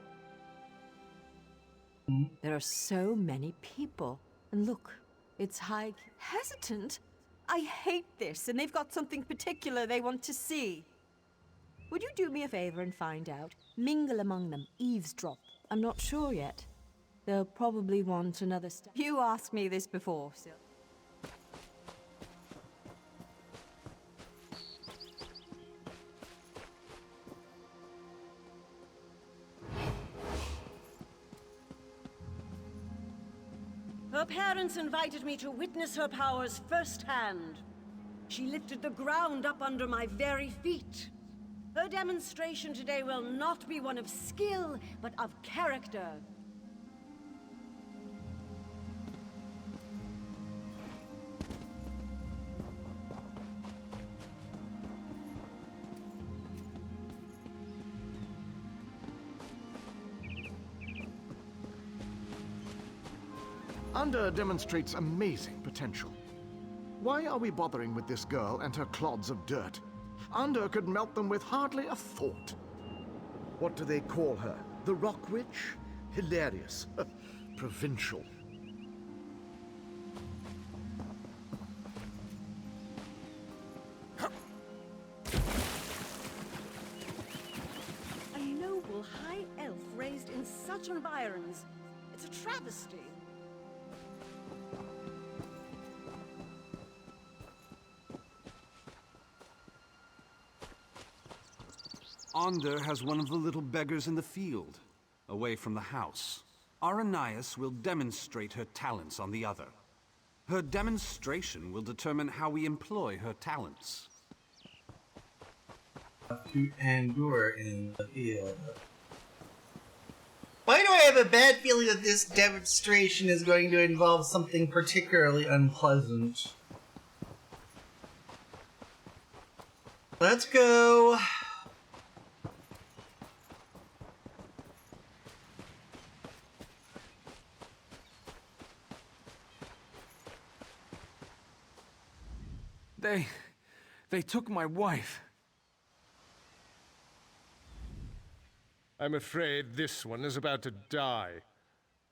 There are so many people. And look, it's high... Hesitant? I hate this, and they've got something particular they want to see. Would you do me a favor and find out? Mingle among them. Eavesdrop. I'm not sure yet. They'll probably want another step. You asked me this before, Sil. Her parents invited me to witness her powers firsthand. She lifted the ground up under my very feet. Her demonstration today will not be one of skill, but of character. Under demonstrates amazing potential. Why are we bothering with this girl and her clods of dirt? Under could melt them with hardly a thought. What do they call her? The Rock Witch? Hilarious. Provincial. A noble high elf raised in such environs. It's a travesty. Ander has one of the little beggars in the field, away from the house. Aranias will demonstrate her talents on the other. Her demonstration will determine how we employ her talents. To endure in the field. Why do I have a bad feeling that this demonstration is going to involve something particularly unpleasant? Let's go. They took my wife. I'm afraid this one is about to die.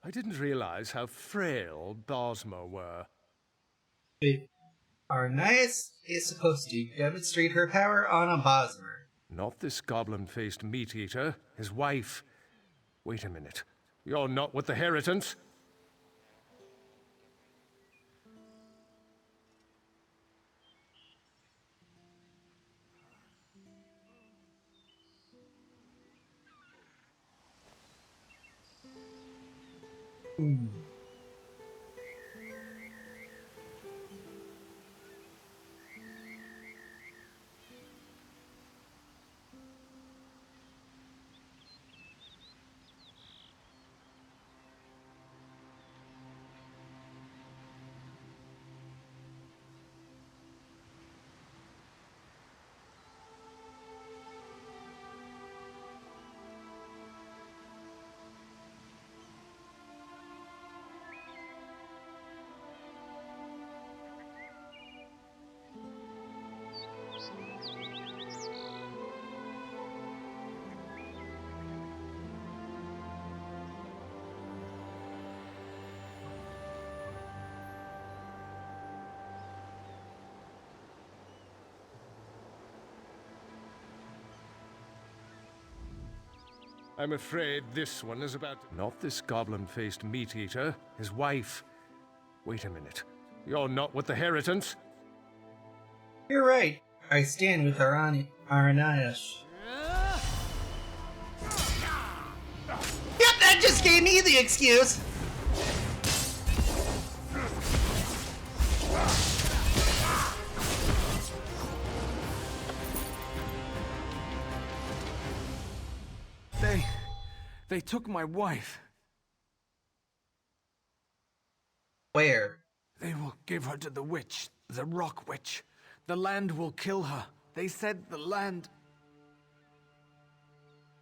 I didn't realize how frail Bosmo were. Wait, Aranias is supposed to demonstrate her power on a Bosmer. Not this goblin-faced meat-eater, his wife. Wait a minute. You're not with the Heritants? I'm afraid this one is about... Not this goblin-faced meat-eater, his wife. Wait a minute. You're not with the Heritants? You're right. I stand with Aranias. Yep, that just gave me the excuse! They took my wife. Where? They will give her to the witch, the rock witch. The land will kill her. They said the land...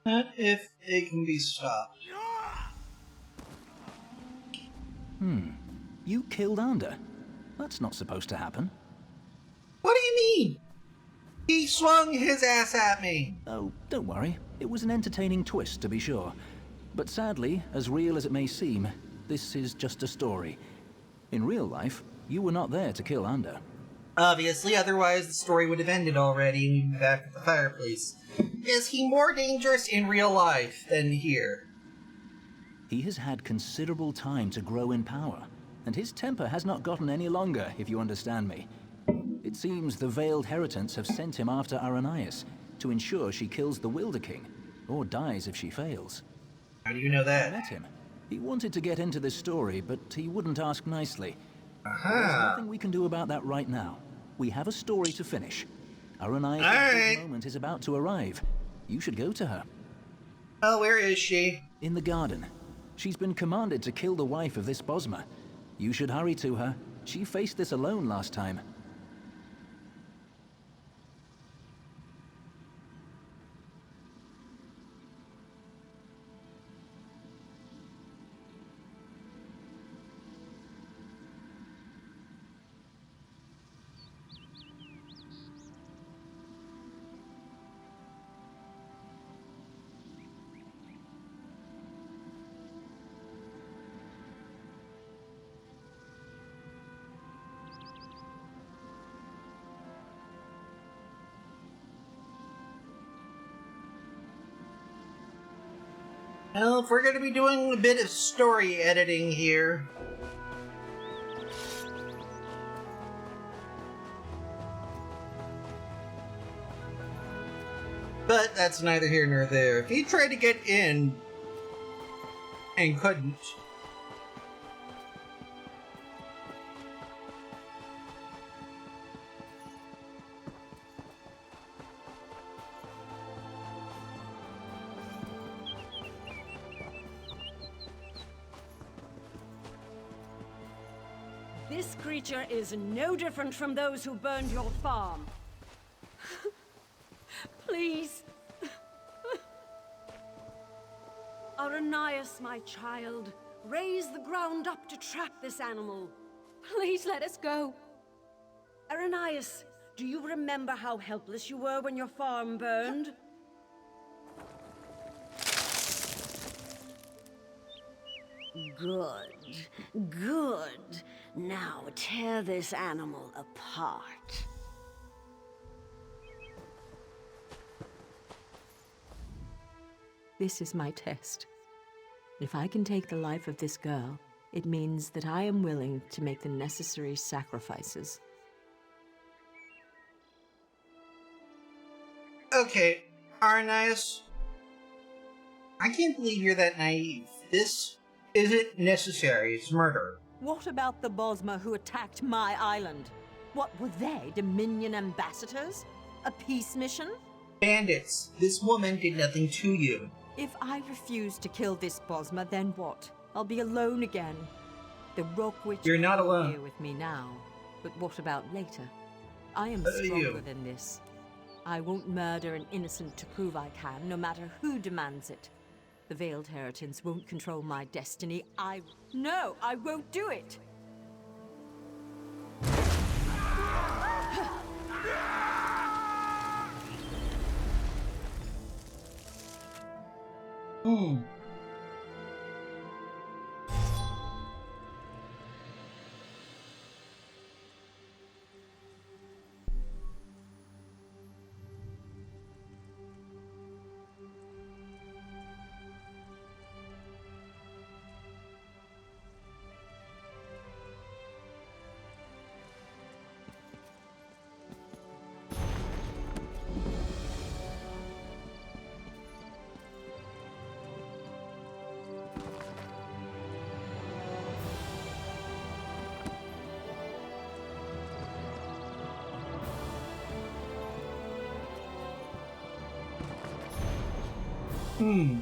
Not if it can be stopped. You killed Ander. That's not supposed to happen. What do you mean? He swung his ass at me. Oh, don't worry. It was an entertaining twist, to be sure. But sadly, as real as it may seem, this is just a story. In real life, you were not there to kill Ander. Obviously, otherwise the story would have ended already and we'd be back at the fireplace. Is he more dangerous in real life than here? He has had considerable time to grow in power, and his temper has not gotten any longer, if you understand me. It seems the Veiled Heritants have sent him after Aranias to ensure she kills the Wilder King, or dies if she fails. How do you know that? I met him. He wanted to get into this story, but he wouldn't ask nicely. Aha! There's nothing we can do about that right now. We have a story to finish. Aranias' big moment is about to arrive. You should go to her. Oh, where is she? In the garden. She's been commanded to kill the wife of this Bosma. You should hurry to her. She faced this alone last time. Well, if we're going to be doing a bit of story editing here... But that's neither here nor there. If he tried to get in and couldn't... This creature is no different from those who burned your farm. Please. Aranias, my child, raise the ground up to trap this animal. Please let us go. Aranias, do you remember how helpless you were when your farm burned? Good. Good. Now tear this animal apart. This is my test. If I can take the life of this girl, it means that I am willing to make the necessary sacrifices. Okay, Aranias. I can't believe you're that naive. This isn't necessary. It's murder. What about the Bosma who attacked my island? What were they, Dominion ambassadors? A peace mission? Bandits. This woman did nothing to you. If I refuse to kill this Bosma, then what? I'll be alone again. The Rock Witch You're not is alone. here with me now. But what about later? I am What are stronger you? than this. I won't murder an innocent to prove I can, no matter who demands it. The Veiled Heritants won't control my destiny. No, I won't do it! Oh. Mm-hmm.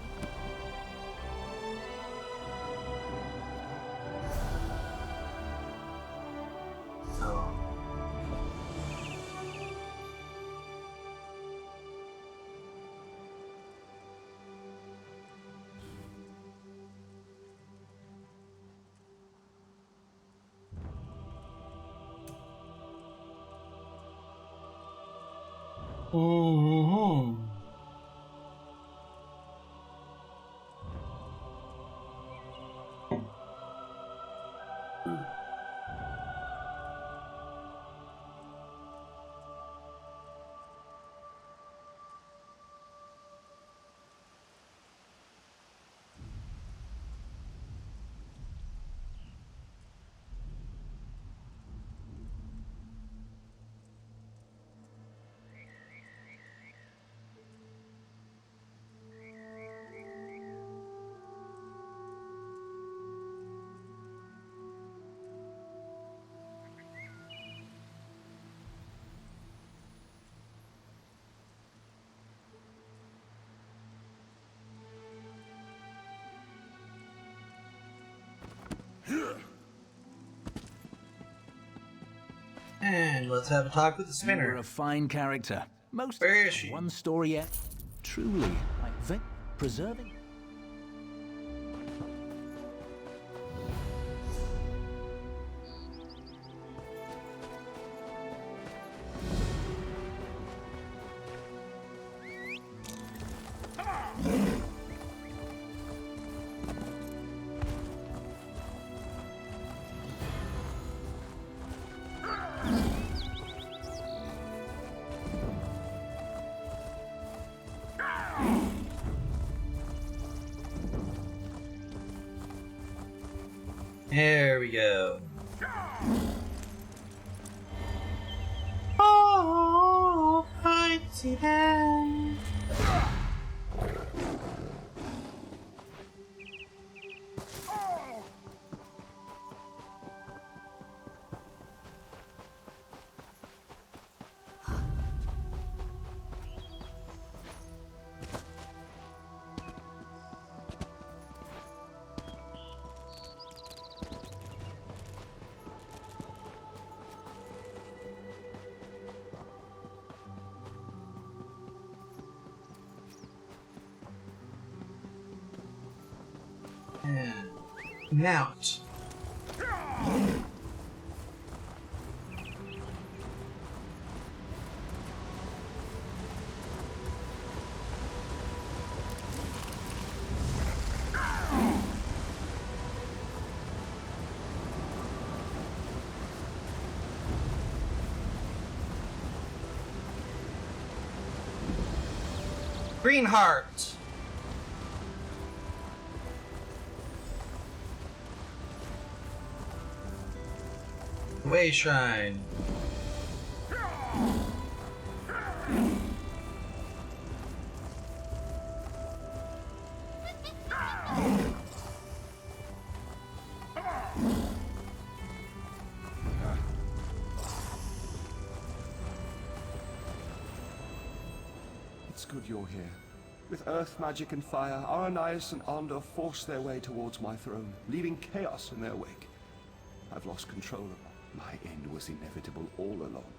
And let's have a talk with the spinner. You're a fine character. Most Where is she? one story yet. Truly, like preserving. There we go. Oh, I see that. And mount. Greenheart. Way Shrine. It's good you're here. With earth magic and fire, Aranias and Andor forced their way towards my throne, leaving chaos in their wake. I've lost control of it. My end was inevitable all along.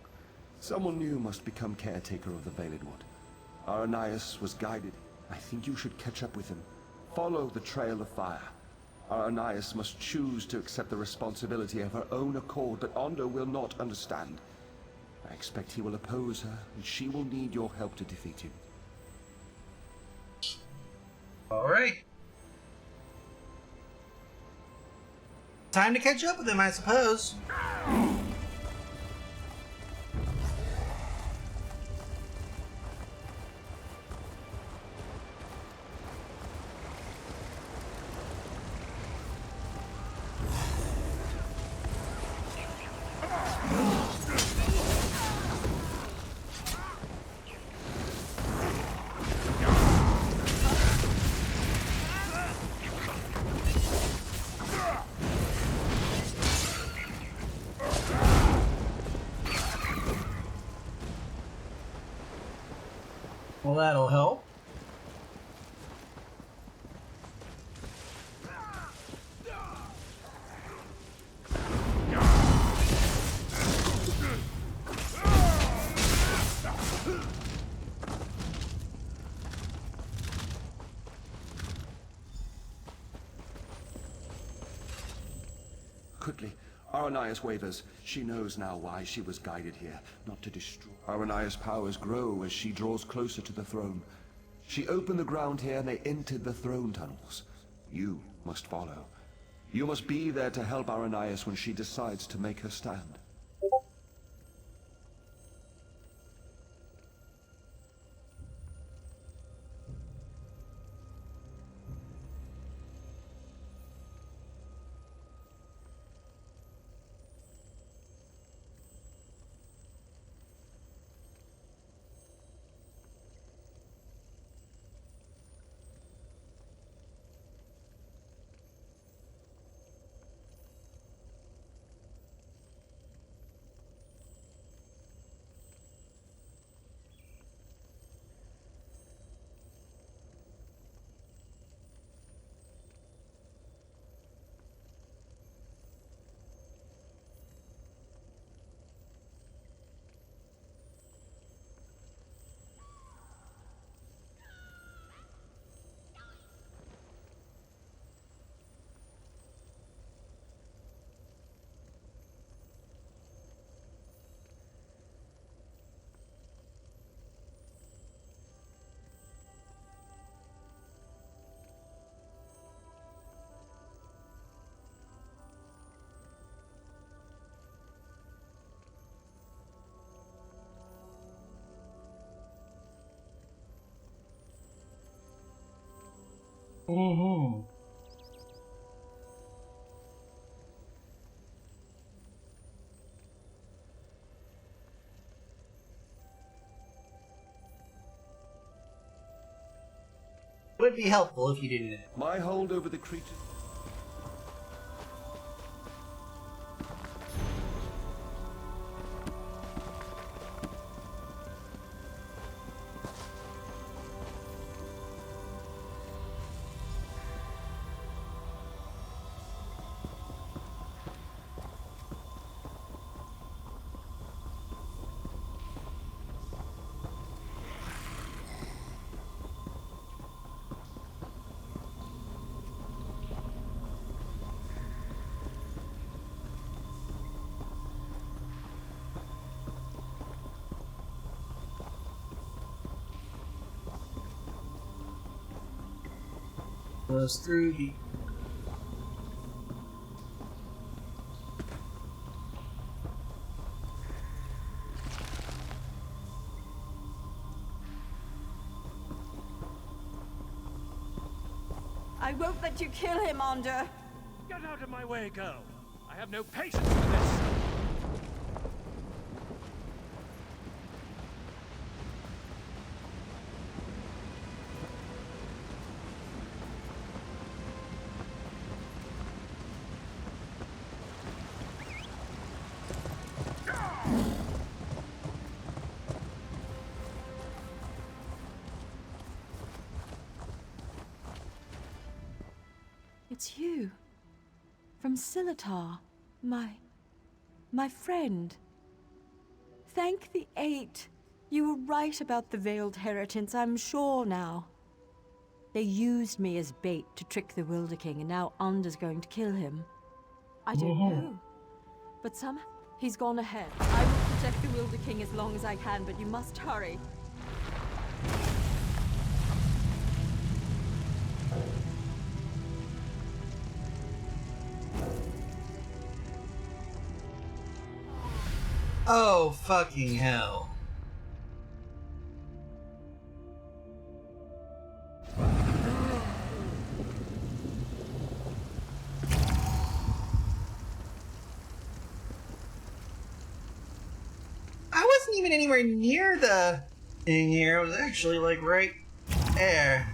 Someone new must become caretaker of the Veiled Wood. Aranias was guided. I think you should catch up with him. Follow the trail of fire. Aranias must choose to accept the responsibility of her own accord, but Andor will not understand. I expect he will oppose her, and she will need your help to defeat him. Alright. Time to catch up with him, I suppose. Well, that'll help. quickly. Aranias wavers. She knows now why she was guided here, not to destroy. Aranias' powers grow as she draws closer to the throne. She opened the ground here and they entered the throne tunnels. You must follow. You must be there to help Aranias when she decides to make her stand. Mm-hmm. It would be helpful if you did it. My hold over the creature... Goes through the... I won't let you kill him, Onder. Get out of my way, girl. I have no patience for this. It's you. From Silitar. My friend. Thank the Eight. You were right about the Veiled Heritance, I'm sure now. They used me as bait to trick the Wilder King, and now Under's going to kill him. I don't know. But somehow, he's gone ahead. I will protect the Wilder King as long as I can, but you must hurry. Oh, fucking hell. I wasn't even anywhere near the thing here. I was actually, like, right there.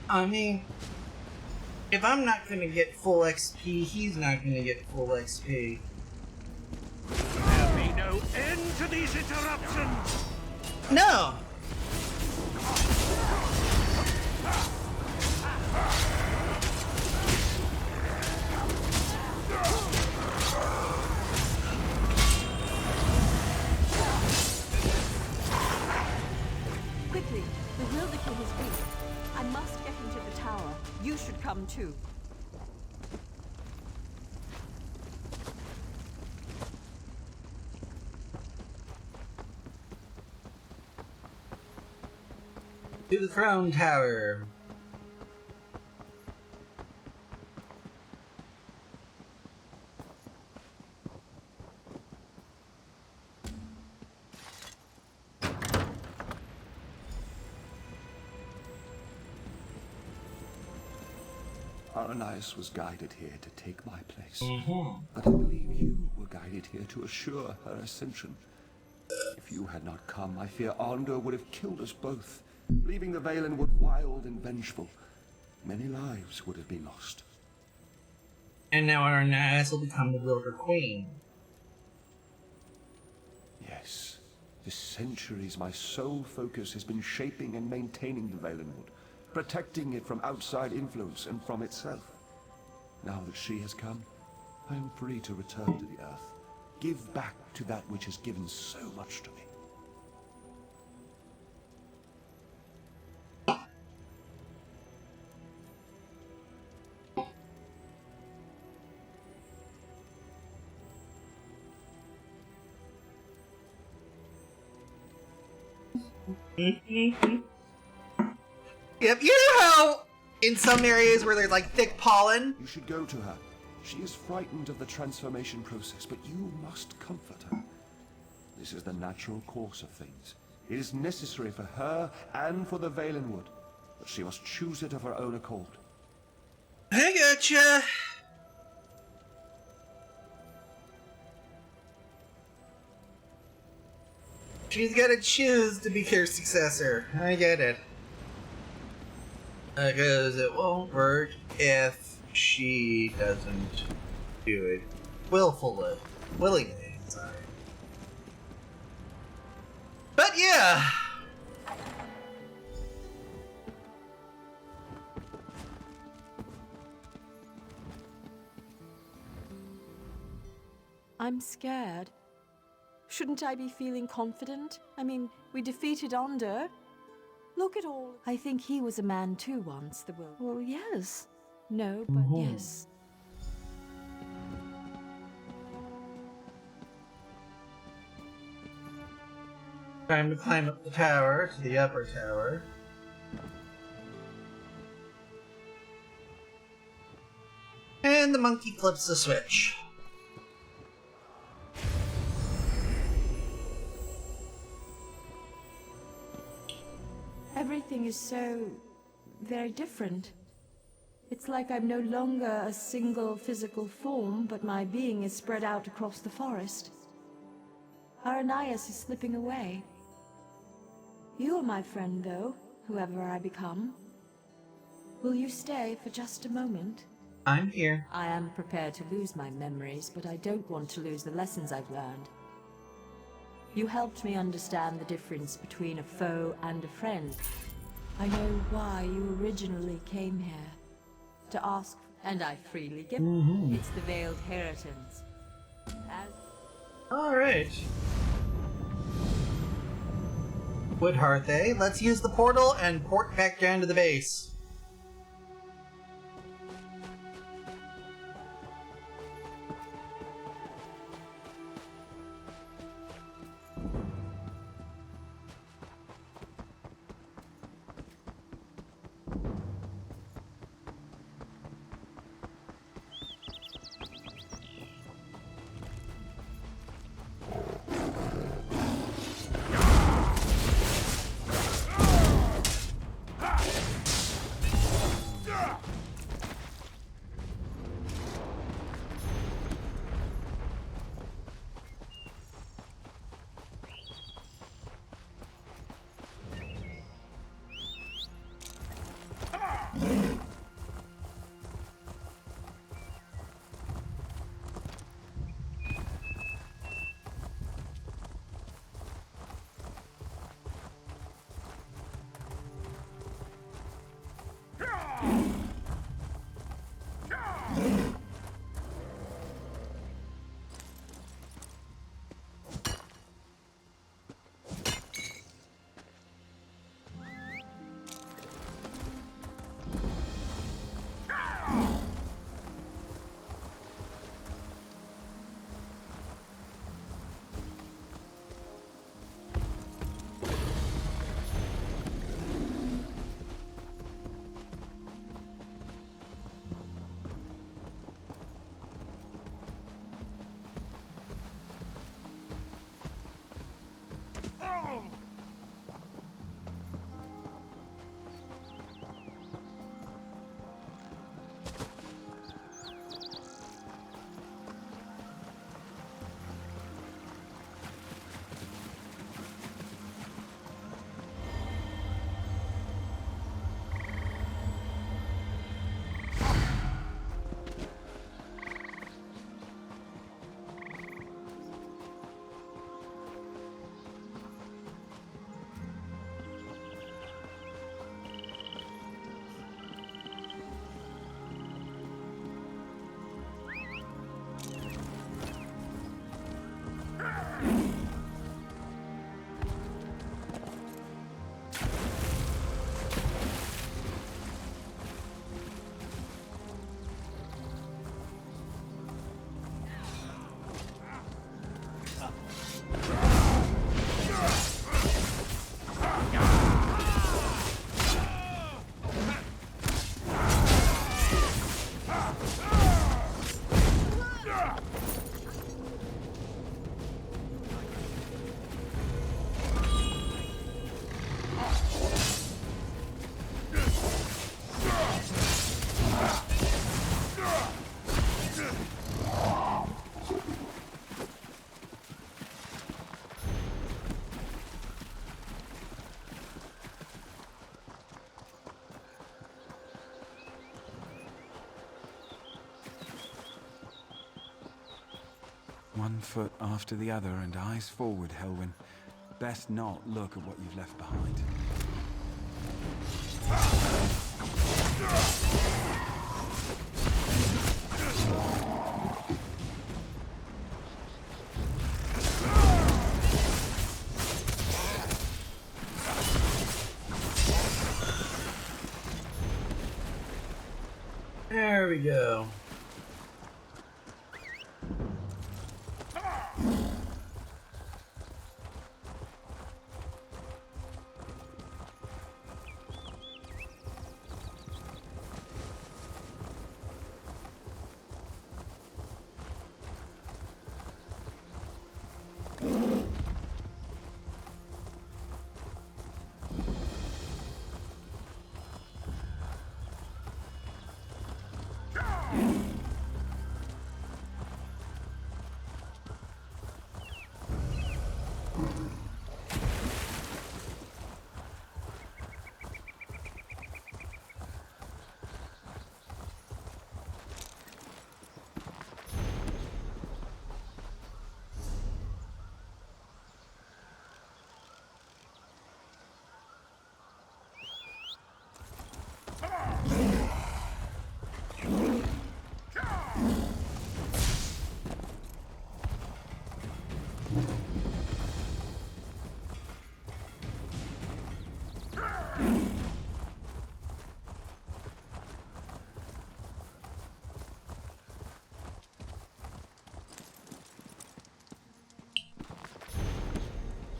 I mean, if I'm not gonna get full XP, he's not gonna get full XP. There'll be no end to these interruptions! No! Quickly, the Wilder King is weak. I must get him to the tower. You should come too. To the throne tower. Aranias was guided here to take my place. Mm-hmm. But I believe you were guided here to assure her ascension. If you had not come, I fear Arndor would have killed us both, leaving the Valenwood wild and vengeful. Many lives would have been lost. And now Aranias will become the Wilder Queen. Yes. For centuries, my sole focus has been shaping and maintaining the Valenwood, protecting it from outside influence and from itself. Now that she has come, I am free to return to the Earth, give back to that which has given so much to me. Yep, you know how in some areas where there's like thick pollen? You should go to her. She is frightened of the transformation process, but you must comfort her. This is the natural course of things. It is necessary for her and for the Valenwood, but she must choose it of her own accord. I gotcha. She's gotta choose to be her successor. I get it. Because it won't work if she doesn't do it willingly. Sorry. But yeah. I'm scared. Shouldn't I be feeling confident? I mean, we defeated Onder. Look at all. I think he was a man too once, the will. Well, yes. No, but yes. Time to climb up the tower to the upper tower. And the monkey flips the switch. Everything is so very different. It's like I'm no longer a single physical form, but my being is spread out across the forest. Aranias is slipping away. You are my friend, though, whoever I become. Will you stay for just a moment? I'm here. I am prepared to lose my memories, but I don't want to lose the lessons I've learned. You helped me understand the difference between a foe and a friend. I know why you originally came here. To ask, and I freely give. It's the Veiled Heritance. Alright. Woodhearthe, let's use the portal and port back down to the base. One foot after the other and eyes forward, Helwyn. Best not look at what you've left behind. There we go.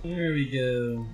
There we go.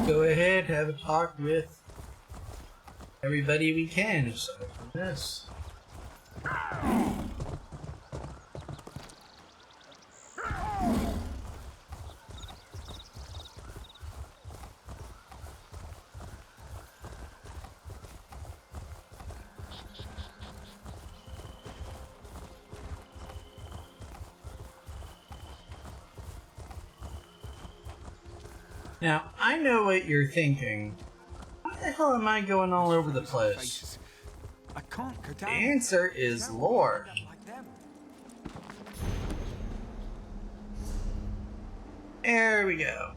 Go ahead, have a talk with everybody we can aside from this. Now, I know what you're thinking. Why the hell am I going all over the place? I can't go The down. answer is lore. There we go.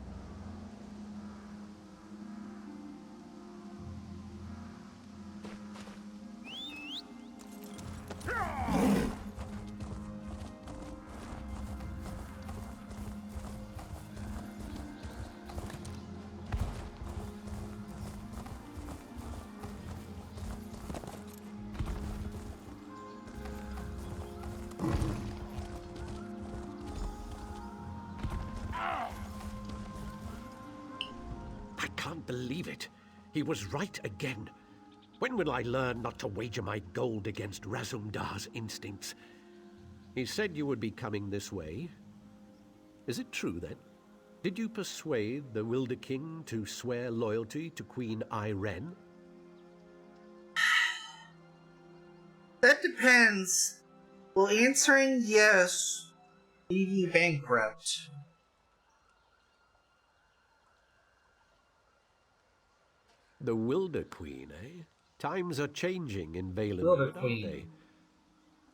I can't believe it. He was right again. When will I learn not to wager my gold against Razumdar's instincts? He said you would be coming this way. Is it true, then? Did you persuade the Wilder King to swear loyalty to Queen Irene? That depends. Will answering yes leave you bankrupt? The Wilder Queen, eh? Times are changing in Wilder Valenwood, aren't Queen. they?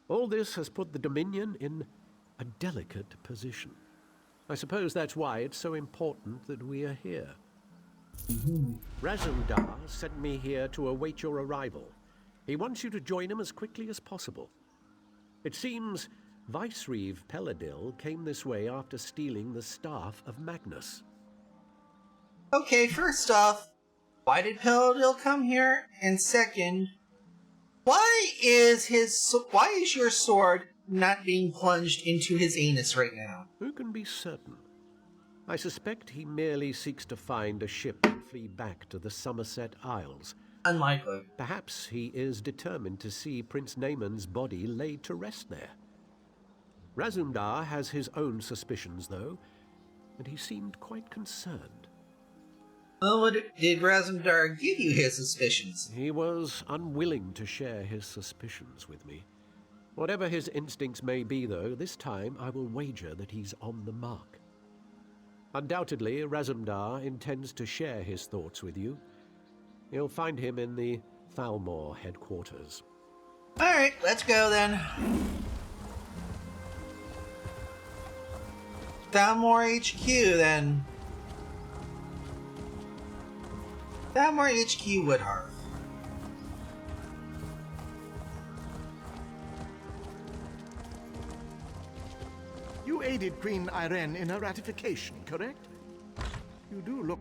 All this has put the Dominion in a delicate position. I suppose that's why it's so important that we are here. Razumdar sent me here to await your arrival. He wants you to join him as quickly as possible. It seems Vicereeve Peladil came this way after stealing the Staff of Magnus. Okay, first off, why did Peladil come here? And second, why is your sword not being plunged into his anus right now? Who can be certain? I suspect he merely seeks to find a ship and flee back to the Somerset Isles. Unlikely. Perhaps he is determined to see Prince Naaman's body laid to rest there. Razumdar has his own suspicions, though, and he seemed quite concerned. Well, what did Razumdar give you his suspicions? He was unwilling to share his suspicions with me. Whatever his instincts may be, though, this time I will wager that he's on the mark. Undoubtedly, Razumdar intends to share his thoughts with you. You'll find him in the Thalmor headquarters. Alright, let's go then. Thalmor HQ then. Thalmor HQ Woodhearth. You aided Queen Irene in her ratification, correct? You do look...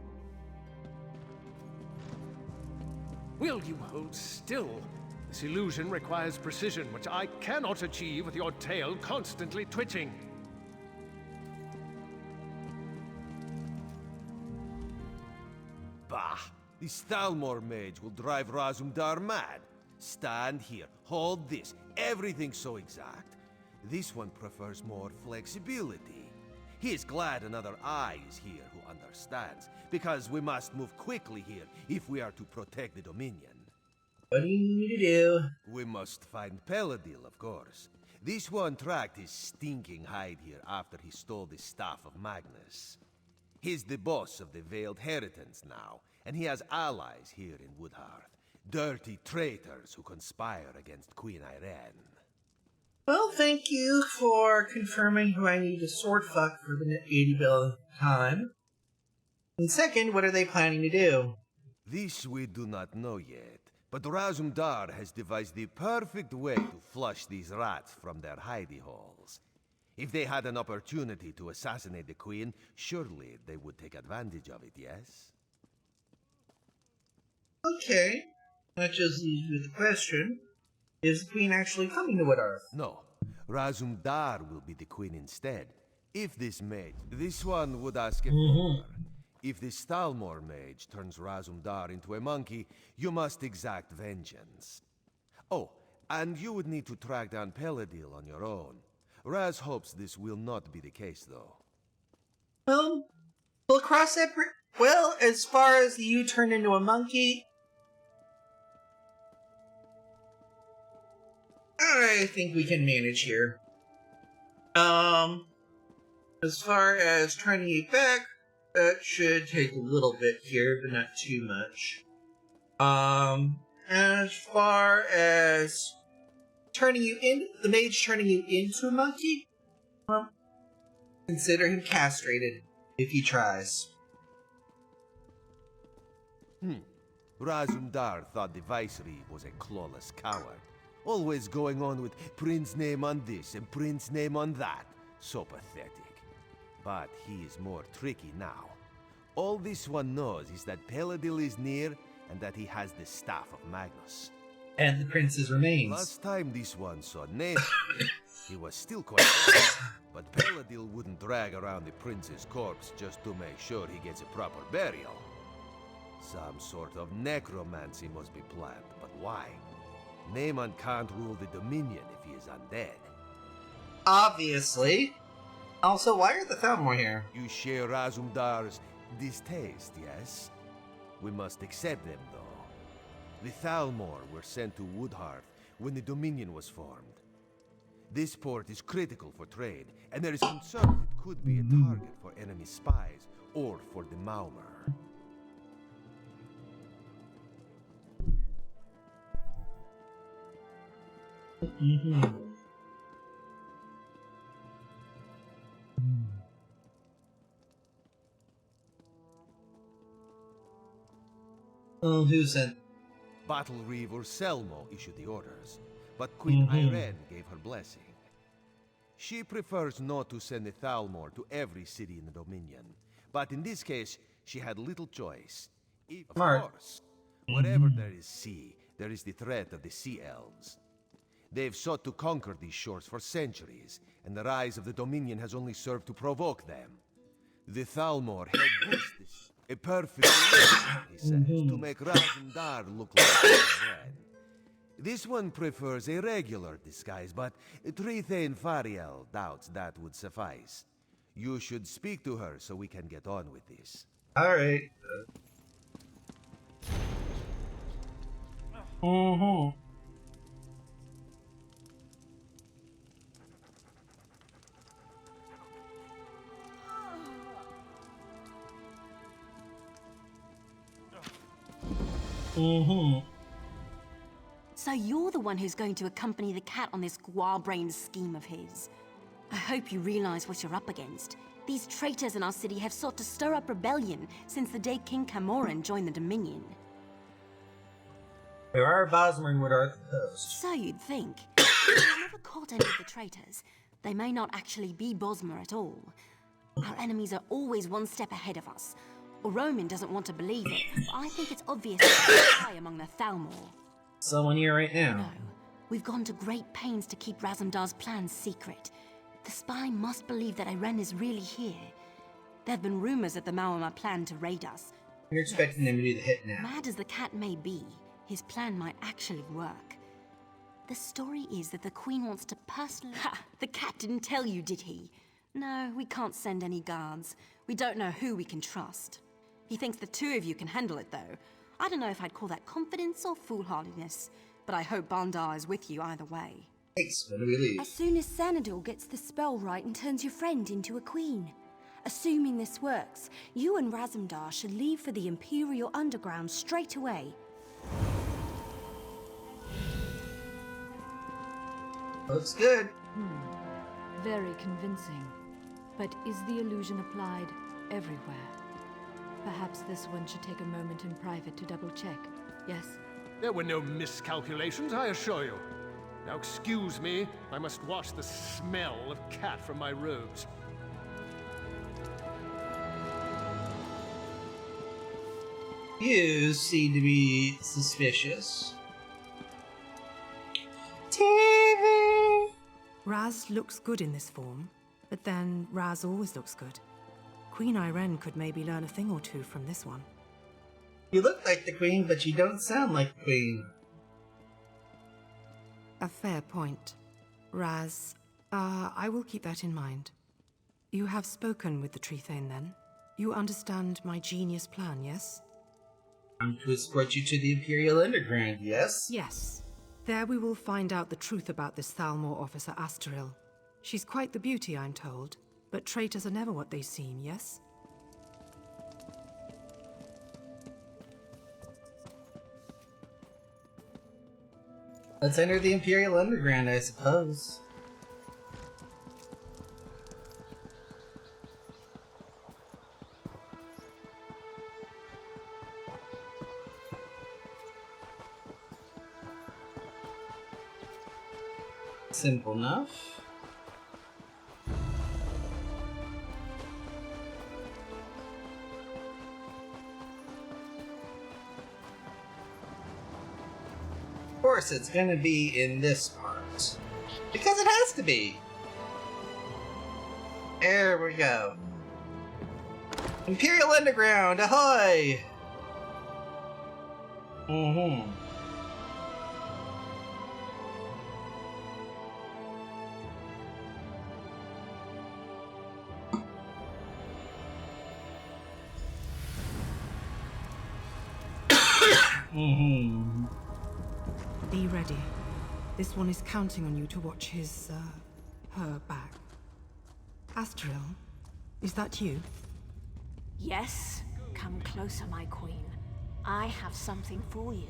Will you hold still? This illusion requires precision, which I cannot achieve with your tail constantly twitching. Bah! This Thalmor mage will drive Razumdar mad. Stand here, hold this, everything's so exact. This one prefers more flexibility. He is glad another eye is here who understands, because we must move quickly here if we are to protect the Dominion. What do you need to do? We must find Peladil, of course. This one tracked his stinking hide here after he stole the Staff of Magnus. He's the boss of the Veiled Heritance now, and he has allies here in Woodhearth. Dirty traitors who conspire against Queen Irene. Well, thank you for confirming who I need to sword fuck for the 80 bill time. And second, what are they planning to do? This we do not know yet, but Razumdar has devised the perfect way to flush these rats from their hidey holes. If they had an opportunity to assassinate the Queen, surely they would take advantage of it, yes? Okay. That just leaves me with the question. Is the Queen actually coming to Woodhearth? No. Razumdar will be the Queen instead. If this mage... This one would ask a favor. If the Thalmor mage turns Razumdar into a monkey, you must exact vengeance. Oh, and you would need to track down Peladil on your own. Raz hopes this will not be the case, though. Well, we'll cross that well, as far as you turn into a monkey... I think we can manage here. As far as trying to get back, that should take a little bit here, but not too much. As far as turning you in, the mage turning you into a monkey, well, consider him castrated if he tries. Razumdar thought the Vicereeve was a clawless coward. Always going on with Prince name on this and Prince name on that. So pathetic. But he is more tricky now. All this one knows is that Peladil is near and that he has the Staff of Magnus. And the prince's remains. Last time this one saw Naaman, he was still quite but Peladil wouldn't drag around the prince's corpse just to make sure he gets a proper burial. Some sort of necromancy must be planned, but why? Naaman can't rule the Dominion if he is undead. Obviously. Also, why are the Thalmor here? You share Razumdar's distaste, yes? We must accept them, though. The Thalmor were sent to Woodhearth when the Dominion was formed. This port is critical for trade, and there is concern it could be a target for enemy spies or for the Maumur. Oh, who sent? Battlereeve or Selmo issued the orders, but Queen Irene gave her blessing. She prefers not to send a Thalmor to every city in the Dominion. But in this case, she had little choice. Of course, wherever there is sea, there is the threat of the Sea Elves. They've sought to conquer these shores for centuries, and the rise of the Dominion has only served to provoke them. The Thalmor help boost this. A perfect solution, he says, to make Razendar look like a red. This one prefers a regular disguise, but Trithane Fariel doubts that would suffice. You should speak to her so we can get on with this. Alright. So you're the one who's going to accompany the cat on this square-brained scheme of his. I hope you realize what you're up against. These traitors in our city have sought to stir up rebellion since the day King Camoran joined the Dominion. There are Bosmer would are opposed. So you'd think. If we never caught any of the traitors, they may not actually be Bosmer at all. Our enemies are always one step ahead of us. Or Roman doesn't want to believe it, but I think it's obvious that there's a spy among the Thalmor. Someone here right now. No. We've gone to great pains to keep Razumdar's plans secret. The spy must believe that Iren is really here. There have been rumors that the Maorma plan to raid us. You're expecting them to do the hit now. Mad as the cat may be, his plan might actually work. The story is that the Queen wants to personally... Ha! The cat didn't tell you, did he? No, we can't send any guards. We don't know who we can trust. He thinks the two of you can handle it, though. I don't know if I'd call that confidence or foolhardiness, but I hope Bandar is with you either way. Thanks, when do we leave? As soon as Xanador gets the spell right and turns your friend into a queen. Assuming this works, you and Razumdar should leave for the Imperial Underground straight away. Looks good. Very convincing. But is the illusion applied everywhere? Perhaps this one should take a moment in private to double-check, yes? There were no miscalculations, I assure you. Now excuse me, I must wash the smell of cat from my robes. You seem to be suspicious. TV! Raz looks good in this form, but then Raz always looks good. Queen Iren could maybe learn a thing or two from this one. You look like the Queen, but you don't sound like the Queen. A fair point. Raz, I will keep that in mind. You have spoken with the Trethane, then? You understand my genius plan, yes? I'm to escort you to the Imperial Underground, yes? Yes. There we will find out the truth about this Thalmor officer Astaril. She's quite the beauty, I'm told. But traitors are never what they seem, yes? Let's enter the Imperial Underground, I suppose. Simple enough. Of course, it's gonna be in this part. Because it has to be! There we go. Imperial Underground, ahoy! Be ready. This one is counting on you to watch his, her back. Astaril, is that you? Yes. Come closer, my queen. I have something for you.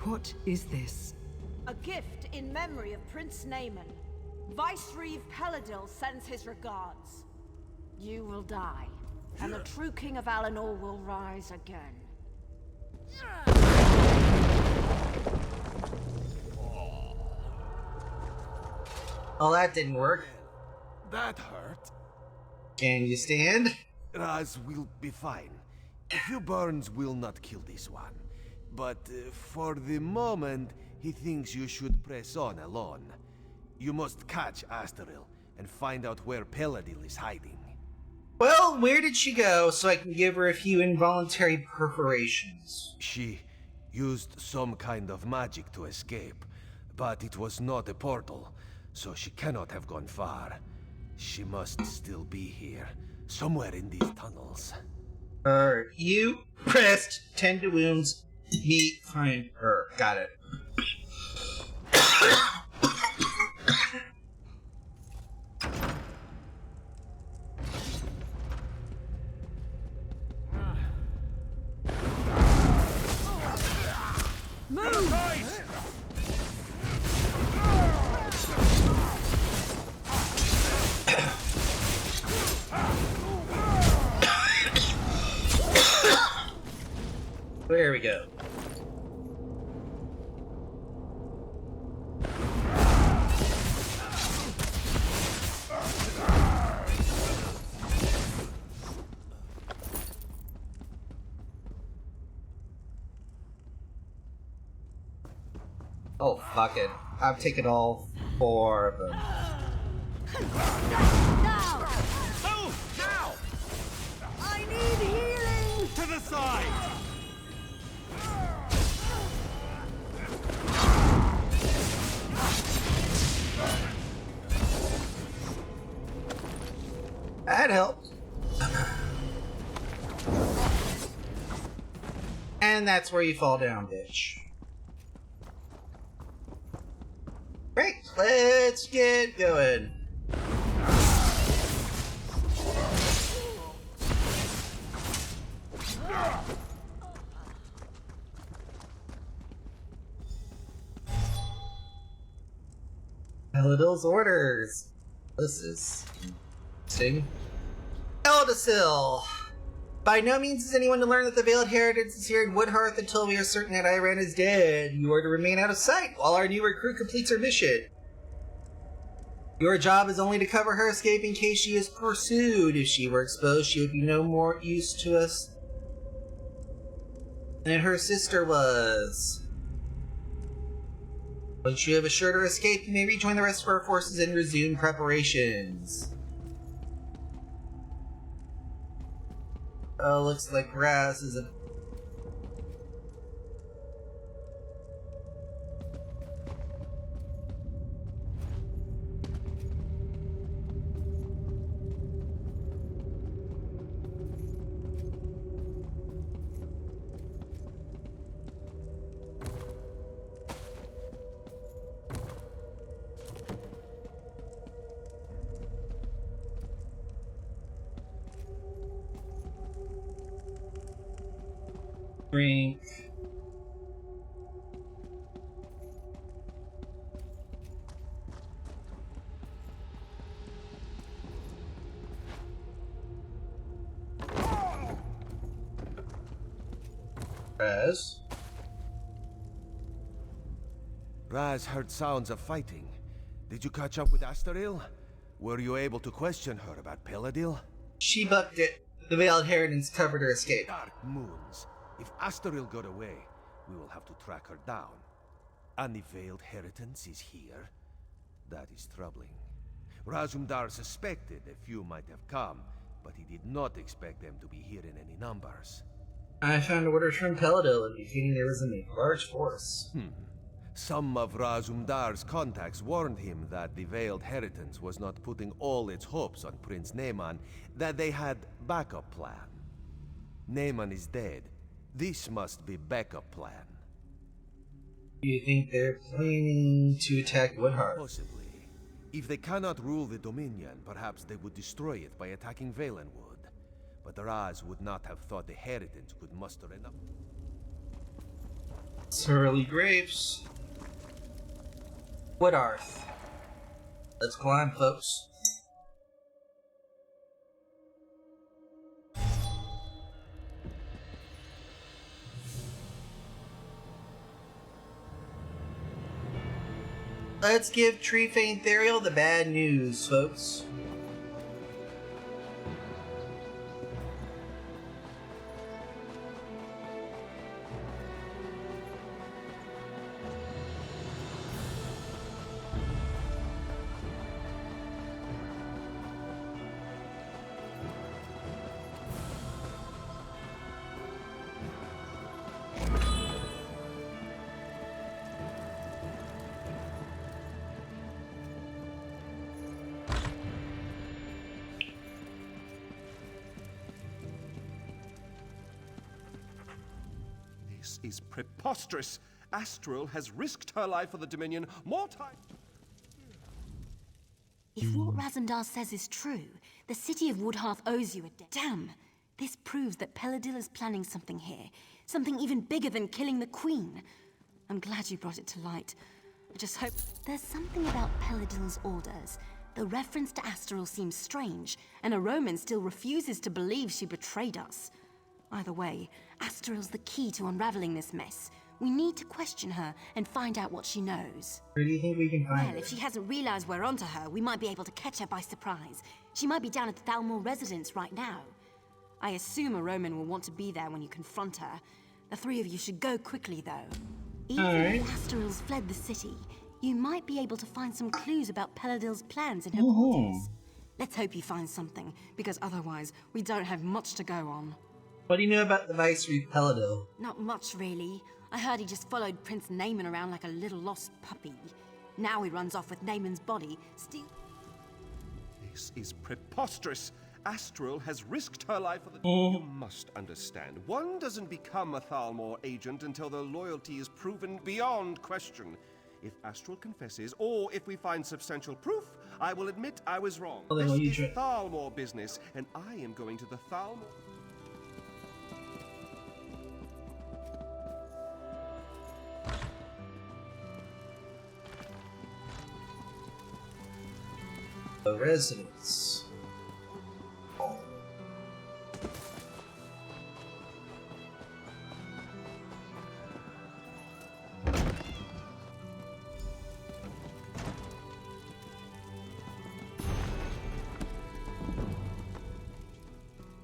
What is this? A gift in memory of Prince Naaman. Vicereeve Peladil sends his regards. You will die, and the true King of Alinor will rise again. Oh, that didn't work. That hurt. Can you stand? Raz will be fine. A few burns will not kill this one. But for the moment, he thinks you should press on alone. You must catch Astaril and find out where Peladil is hiding. Well, where did she go so I can give her a few involuntary perforations? She used some kind of magic to escape, but it was not a portal, so she cannot have gone far. She must still be here, somewhere in these tunnels. You pressed, tend to wounds, me find her. Got it. There we go. Oh, fuck it. I've taken all 4 of them. Now! Move! Now! I need healing! To the side! That helped. And that's where you fall down, bitch. Great, let's get going. Peladil's orders. This is interesting. Eldesil! By no means is anyone to learn that the Veiled Heritage is here in Woodhearth until we are certain that Iran is dead. You are to remain out of sight while our new recruit completes her mission. Your job is only to cover her escape in case she is pursued. If she were exposed, she would be no more use to us than her sister was. Once you have assured her escape, you may rejoin the rest of our forces and resume preparations. Oh, looks like Raz is a... drink. Raz? Raz heard sounds of fighting. Did you catch up with Astaril? Were you able to question her about Peladil? She bucked it. The Veiled Heritage covered her escape. Dark moons. If Astaril got away, we will have to track her down. And the Veiled Heritage is here? That is troubling. Razumdar suspected a few might have come, but he did not expect them to be here in any numbers. I found orders from Peladil indicating there was a large force. Some of Razumdar's contacts warned him that the Veiled Heritage was not putting all its hopes on Prince Naaman, that they had backup plan. Naaman is dead. This must be backup plan. Do you think they're planning to attack Woodhearth? Possibly. If they cannot rule the Dominion, perhaps they would destroy it by attacking Valenwood. But Raz would not have thought the Heritage could muster enough. Surly grapes. Woodhearth. Let's climb, folks. Let's give Treefane Therial the bad news, folks. This is preposterous. Astral has risked her life for the Dominion more times. If what Razumdar says is true, the city of Woodhearth owes you a debt. Damn! This proves that Peladil is planning something here. Something even bigger than killing the Queen. I'm glad you brought it to light. I just hope... There's something about Peladil's orders. The reference to Astral seems strange, and a Roman still refuses to believe she betrayed us. Either way, Astral's the key to unraveling this mess. We need to question her and find out what she knows. Where do you think we can find her? Well, if she hasn't realized we're onto her, we might be able to catch her by surprise. She might be down at the Thalmor residence right now. I assume a Roman will want to be there when you confront her. The three of you should go quickly, though. Even if Astral's fled the city, you might be able to find some clues about Peladil's plans in her quarters. Let's hope you find something, because otherwise, we don't have much to go on. What do you know about the Viceroy Peladil? Not much, really. I heard he just followed Prince Naaman around like a little lost puppy. Now he runs off with Naaman's body, still... This is preposterous. Astral has risked her life for the... You must understand, one doesn't become a Thalmor agent until their loyalty is proven beyond question. If Astral confesses, or if we find substantial proof, I will admit I was wrong. Well, this is Thalmor business, and I am going to the Thalmor... The residence.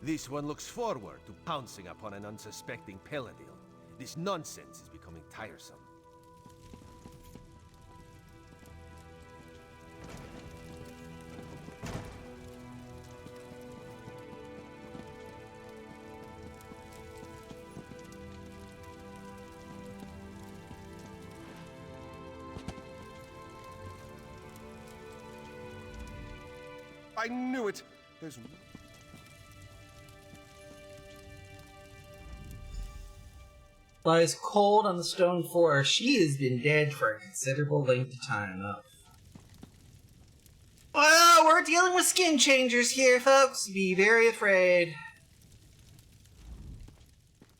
This one looks forward to pouncing upon an unsuspecting Peladil. This nonsense is becoming tiresome. I knew it! There's... Lies cold on the stone floor. She has been dead for a considerable length of time. Well, we're dealing with skin changers here, folks. Be very afraid.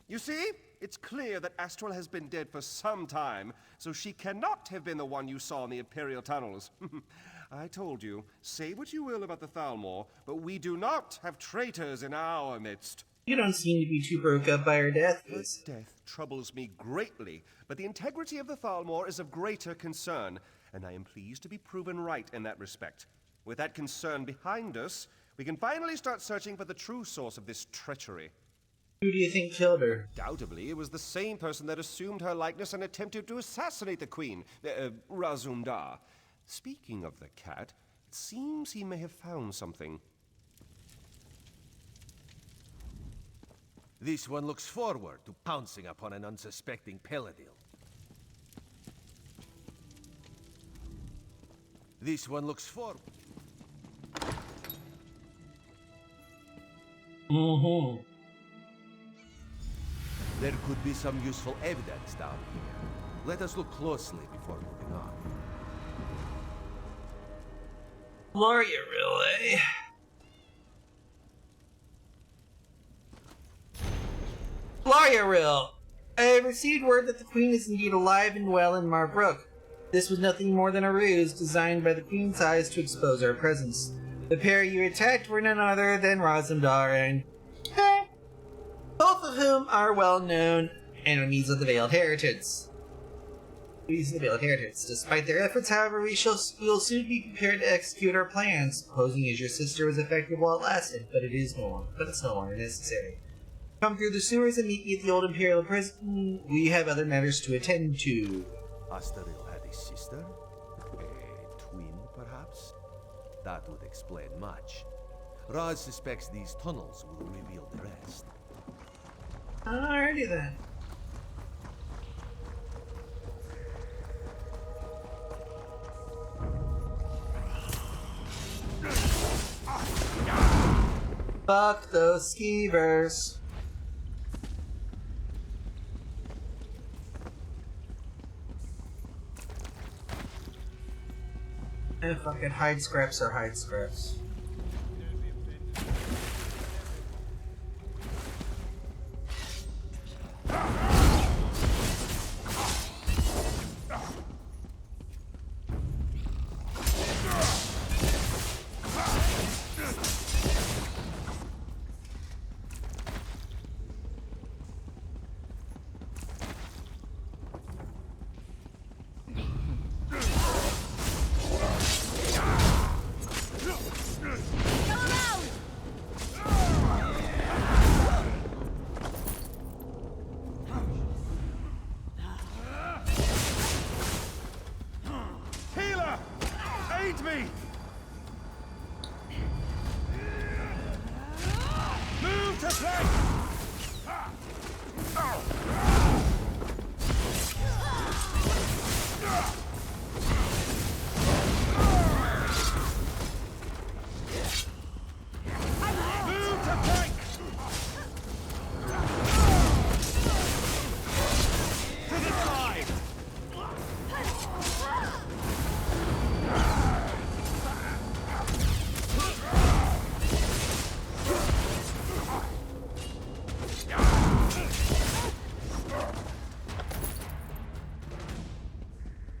You see? It's clear that Astral has been dead for some time, so she cannot have been the one you saw in the Imperial tunnels. I told you, say what you will about the Thalmor, but we do not have traitors in our midst. You don't seem to be too broke up by her death. Her death troubles me greatly, but the integrity of the Thalmor is of greater concern, and I am pleased to be proven right in that respect. With that concern behind us, we can finally start searching for the true source of this treachery. Who do you think killed her? Undoubtedly, it was the same person that assumed her likeness and attempted to assassinate the Queen, Razumdar. Speaking of the cat, it seems he may have found something. This one looks forward to pouncing upon an unsuspecting Peladil. This one looks forward. There could be some useful evidence down here. Let us look closely before moving on. Gloriaril, eh? Gloriaril! I have received word that the Queen is indeed alive and well in Marbrook. This was nothing more than a ruse designed by the Queen's eyes to expose our presence. The pair you attacked were none other than Razumdar and... both of whom are well-known enemies of the Veiled Heritage. These are the veiled heretics. Despite their efforts, however, we will soon be prepared to execute our plans. Posing as your sister was effective while it lasted, but it's no longer necessary. Come through the sewers and meet me at the old Imperial prison. We have other matters to attend to. Astaril had a sister? A twin, perhaps? That would explain much. Raz suspects these tunnels will reveal the rest. Alrighty then. Fuck those skeevers. Fucking hide scraps are hide scraps.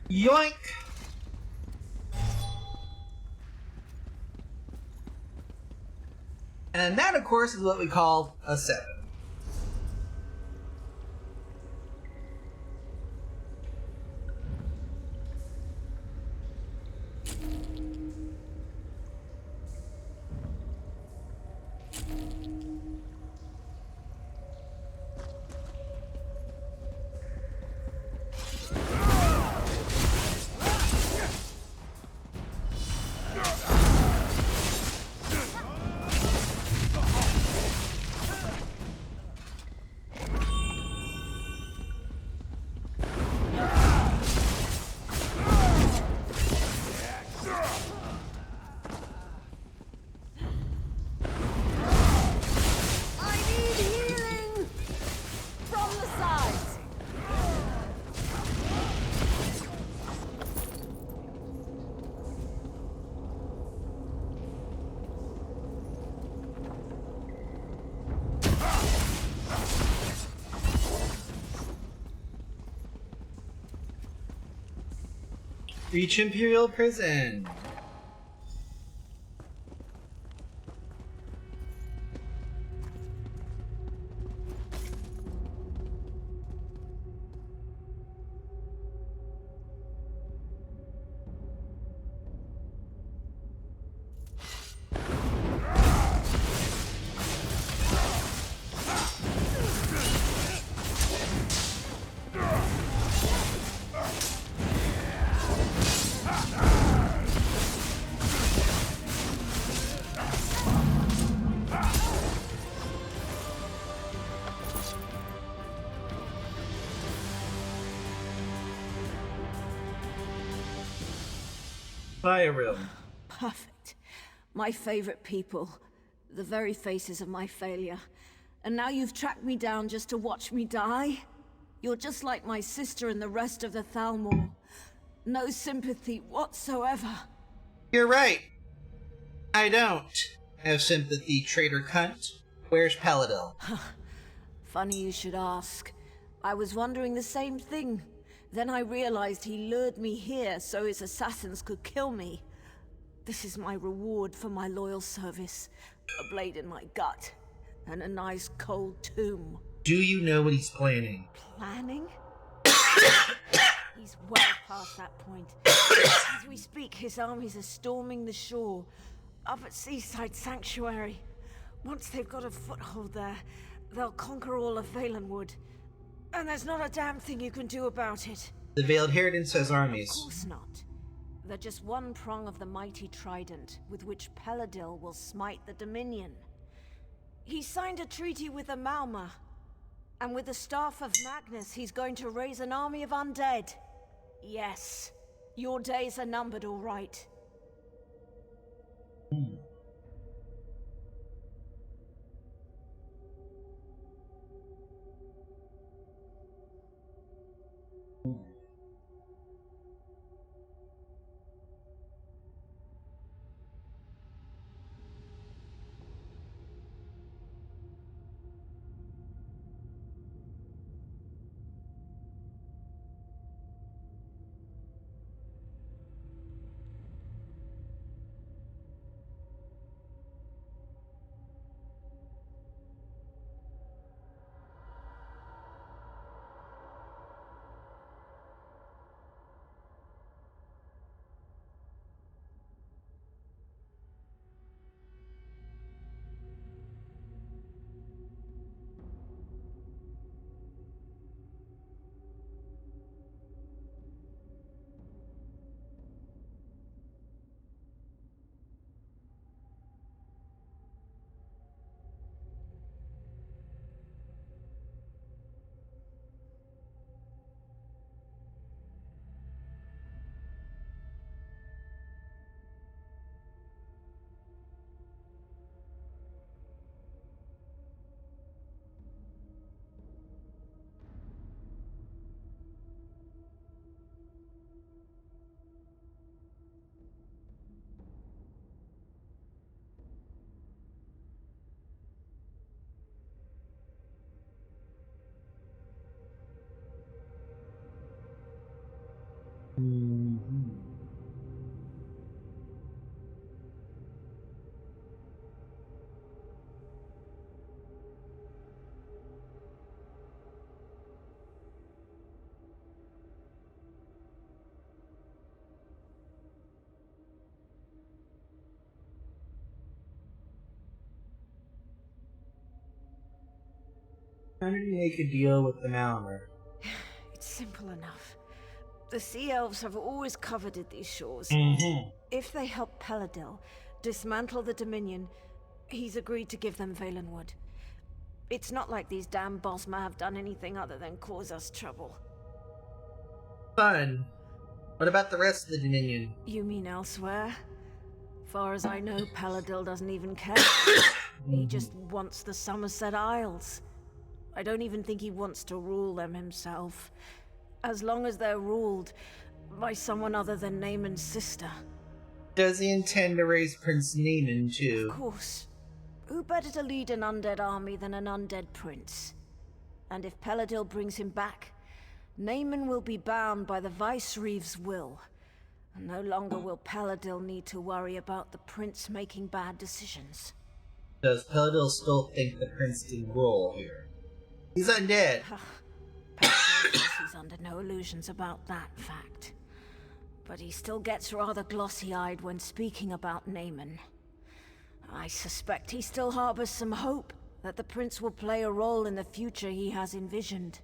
Yoink! And that, of course, is what we call a 7. Reach Imperial Prison. Fire room. Perfect. My favorite people. The very faces of my failure. And now you've tracked me down just to watch me die? You're just like my sister and the rest of the Thalmor. No sympathy whatsoever. You're right. I don't have sympathy, traitor cunt. Where's Paladil? Funny you should ask. I was wondering the same thing. Then I realized he lured me here so his assassins could kill me. This is my reward for my loyal service. A blade in my gut. And a nice cold tomb. Do you know what he's planning? Planning? He He's well past that point. As we speak, his armies are storming the shore, up at Seaside Sanctuary. Once they've got a foothold there, they'll conquer all of Valenwood. And there's not a damn thing you can do about it. The Veiled Inheritance has armies. Of course not. They're just one prong of the mighty trident with which Peladil will smite the Dominion. He signed a treaty with the Malma, and with the Staff of Magnus, he's going to raise an army of undead. Yes, your days are numbered, all right. How did you make a deal with the Malmer? It's simple enough. The Sea Elves have always coveted these shores. If they help Peladil dismantle the Dominion, he's agreed to give them Valenwood. It's not like these damn Bosma have done anything other than cause us trouble. Fun. What about the rest of the Dominion? You mean elsewhere? Far as I know, Peladil doesn't even care. He just wants the Somerset Isles. I don't even think he wants to rule them himself. As long as they're ruled by someone other than Naaman's sister. Does he intend to raise Prince Naaman too? Of course. Who better to lead an undead army than an undead prince? And if Peladil brings him back, Naaman will be bound by the Vicereeve's will. And no longer will Peladil need to worry about the prince making bad decisions. Does Peladil still think the prince can rule here? He's undead. He's under no illusions about that fact. But he still gets rather glossy-eyed when speaking about Naaman. I suspect he still harbors some hope that the prince will play a role in the future he has envisioned.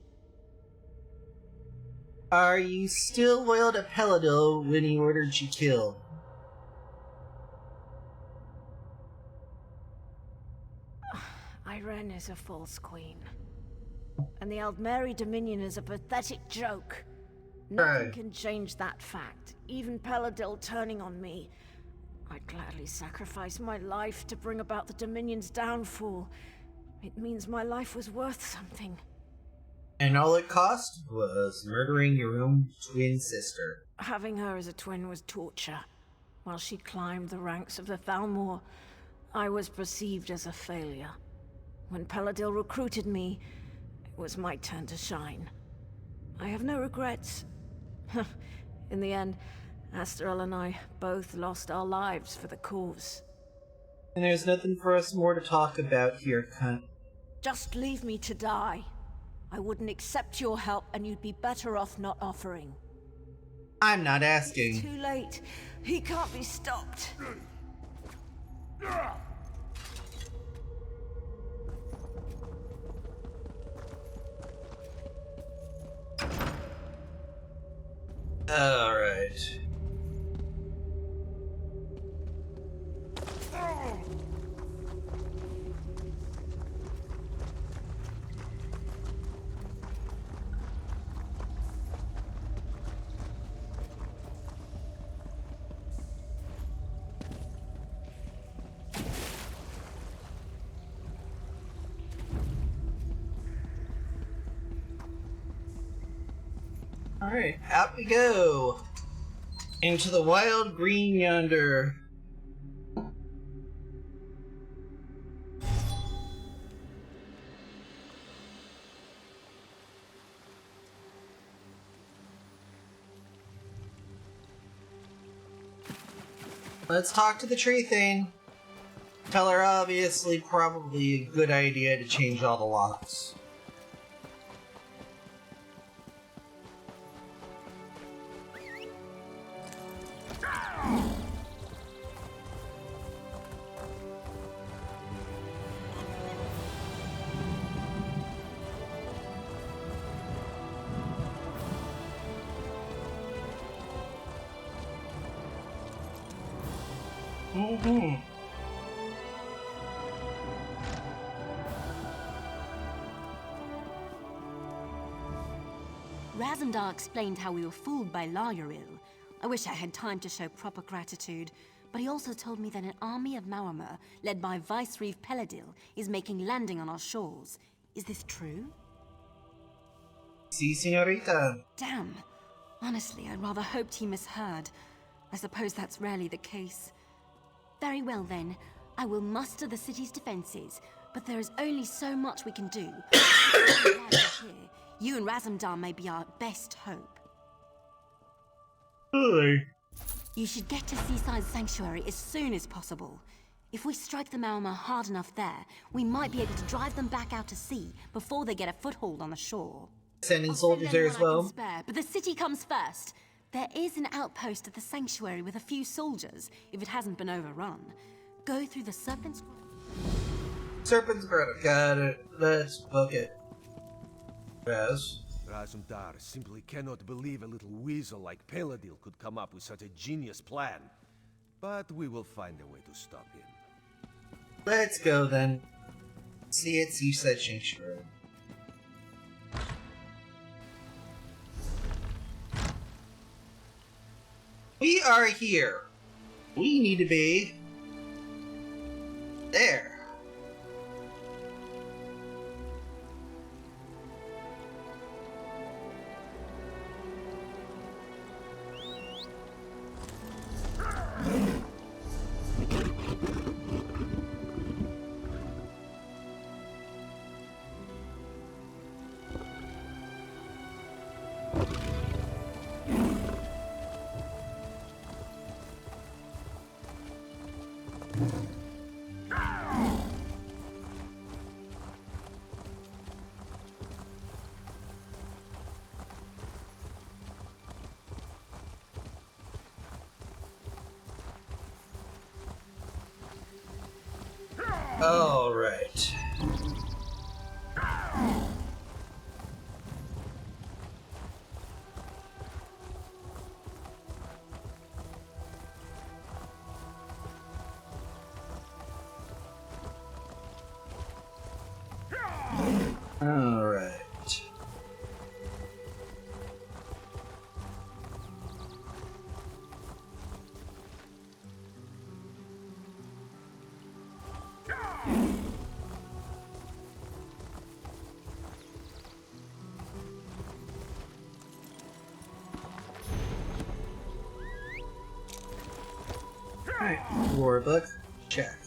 Are you still loyal to Peladil when he ordered you killed? Irene is a false queen. And the Aldmeri Dominion is a pathetic joke. Nothing can change that fact. Even Peladil turning on me. I'd gladly sacrifice my life to bring about the Dominion's downfall. It means my life was worth something. And all it cost was murdering your own twin sister. Having her as a twin was torture. While she climbed the ranks of the Thalmor, I was perceived as a failure. When Peladil recruited me, it was my turn to shine. I have no regrets. In the end, Asterel and I both lost our lives for the cause. And there's nothing for us more to talk about here, cunt. Just leave me to die. I wouldn't accept your help, and you'd be better off not offering. I'm not asking. Too late. He can't be stopped. Alright. Alright, out we go. Into the wild green yonder. Let's talk to the tree thing. Tell her obviously probably a good idea to change all the locks. Mm-hmm. Razumdar explained how we were fooled by Lauril. I wish I had time to show proper gratitude, but he also told me that an army of Maramur, led by Vicereeve Peladil, is making landing on our shores. Is this true? Si, señorita. Damn. Honestly, I rather hoped he misheard. I suppose that's rarely the case. Very well then. I will muster the city's defenses, but there is only so much we can do. You and Razumdar may be our best hope. Really? You should get to Seaside Sanctuary as soon as possible. If we strike the Maramur hard enough there, we might be able to drive them back out to sea before they get a foothold on the shore. Sending soldiers there as well. Spare, but the city comes first. There is an outpost at the sanctuary with a few soldiers, if it hasn't been overrun. Go through the Serpent's... Serpent's Grotto. Got it. Let's book it. Yes. Razumdar simply cannot believe a little weasel like Peladil could come up with such a genius plan. But we will find a way to stop him. Let's go then. See it, Seaside Sanctuary. We are here. We need to be there. All right. All right. Alright, war book, check.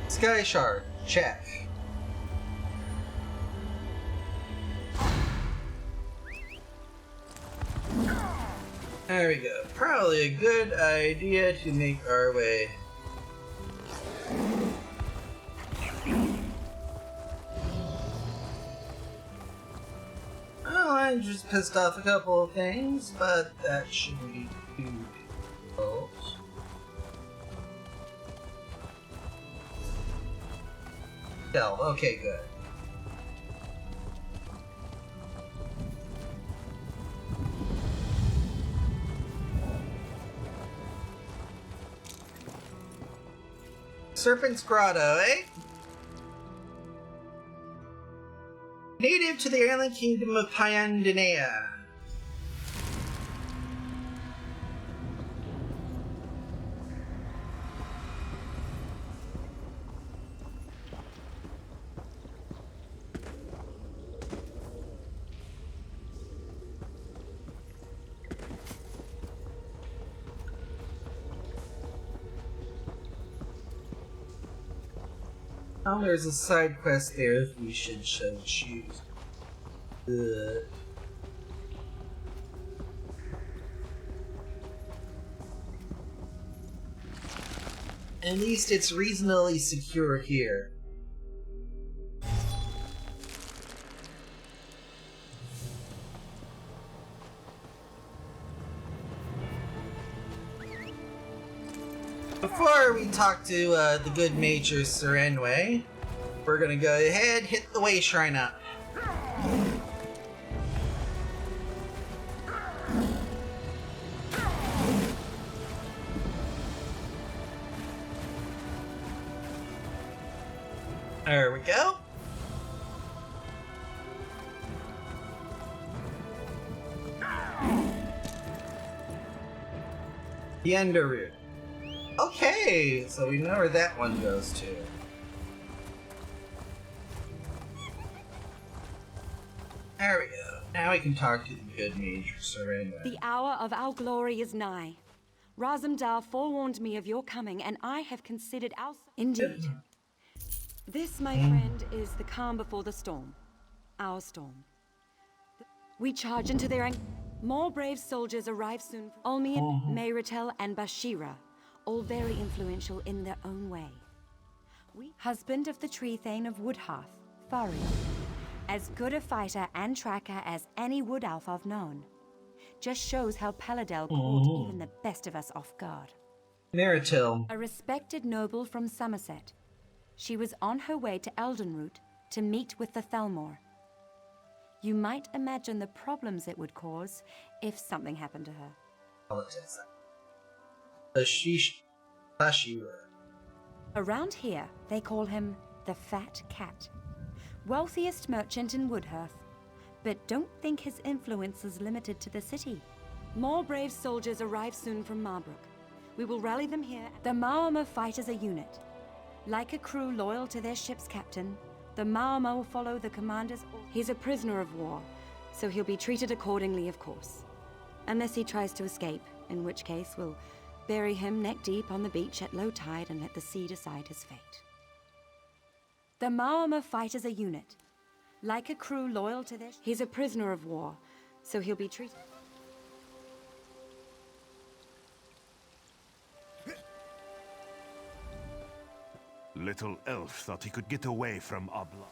Sky Shard, check. There we go. Probably a good idea to make our way and just pissed off a couple of things, but that shouldn't be too difficult. Okay, good. Serpent's Grotto, eh? Native to the island kingdom of Pyandinea. Oh, there's a side quest there if we should choose. At least it's reasonably secure here. Before we talk to the good Major Serenway, we're gonna go ahead, hit the way shrine up. There we go. The Ender Root. Okay, so we know where that one goes to. There we go. Now we can talk to the good Major Surrender. The hour of our glory is nigh. Razumdar forewarned me of your coming, and I have considered our... Indeed. This, my friend, is the calm before the storm. Our storm. We charge into their... More brave soldiers arrive soon. Olmian, Mayratel, and Bashira, all very influential in their own way. Husband of the Tree Thane of Woodhearth, Fariel. As good a fighter and tracker as any Wood Elf I've known. Just shows how Paladel caught even the best of us off guard. Mayratel. A respected noble from Somerset. She was on her way to Eldenroot to meet with the Thelmore. You might imagine the problems it would cause if something happened to her. Bashira. Around here, they call him the Fat Cat. Wealthiest merchant in Woodhearth. But don't think his influence is limited to the city. More brave soldiers arrive soon from Marbrook. We will rally them here. The Maormer fight as a unit. Like a crew loyal to their ship's captain, the Maormer will follow the commander's orders. He's a prisoner of war, so he'll be treated accordingly, of course. Unless he tries to escape, in which case we'll bury him neck deep on the beach at low tide and let the sea decide his fate. The Maormer fight as a unit. Like a crew loyal to their... He's a prisoner of war, so he'll be treated... Little elf thought he could get away from Abla.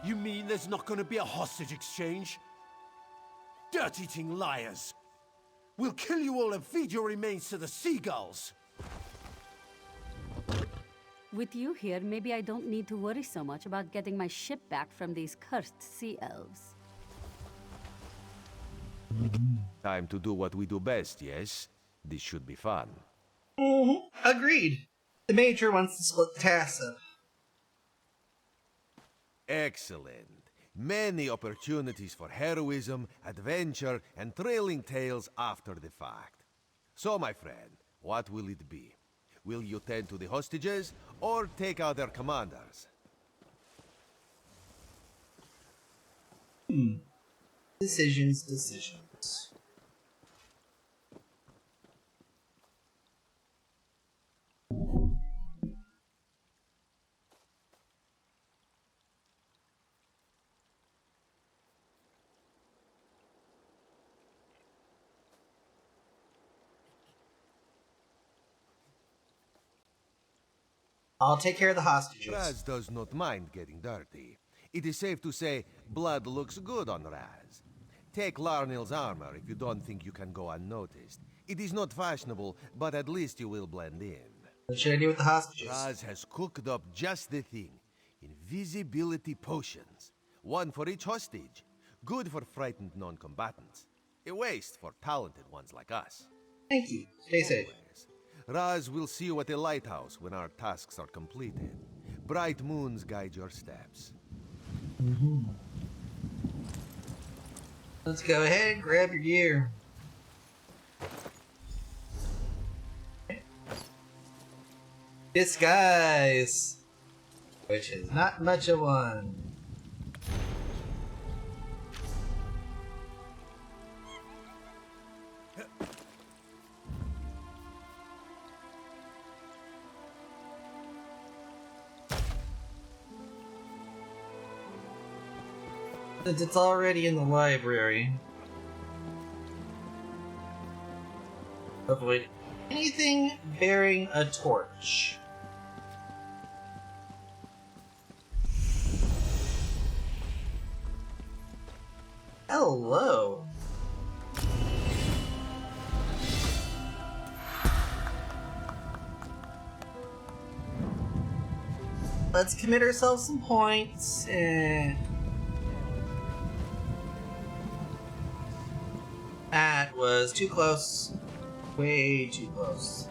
You mean there's not gonna be a hostage exchange? Dirt-eating liars! We'll kill you all and feed your remains to the seagulls! With you here, maybe I don't need to worry so much about getting my ship back from these cursed sea elves. Time to do what we do best, yes? This should be fun. Agreed. The Major wants to split the task up. Excellent. Many opportunities for heroism, adventure, and thrilling tales after the fact. So, my friend, what will it be? Will you tend to the hostages, or take out their commanders? Decisions. I'll take care of the hostages. Raz does not mind getting dirty. It is safe to say blood looks good on Raz. Take Larnill's armor if you don't think you can go unnoticed. It is not fashionable, but at least you will blend in. What should I do with the hostages? Raz has cooked up just the thing. Invisibility potions. One for each hostage. Good for frightened non-combatants. A waste for talented ones like us. Thank you. Stay safe. Raz will see you at the lighthouse when our tasks are completed. Bright moons guide your steps. Let's go ahead and grab your gear. Disguise, which is not much of one. Since it's already in the library, avoid anything bearing a torch. Hello. Let's commit ourselves some points and that was too close. Way too close.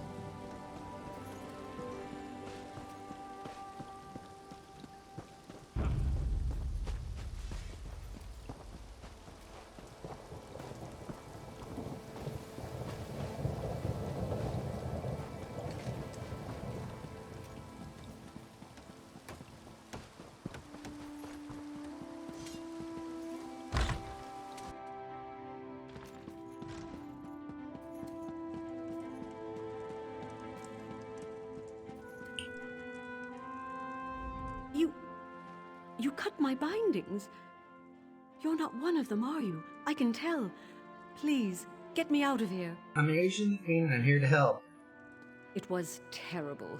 You cut my bindings. You're not one of them, are you? I can tell. Please, get me out of here. I'm an Asian Queen and I'm here to help. It was terrible.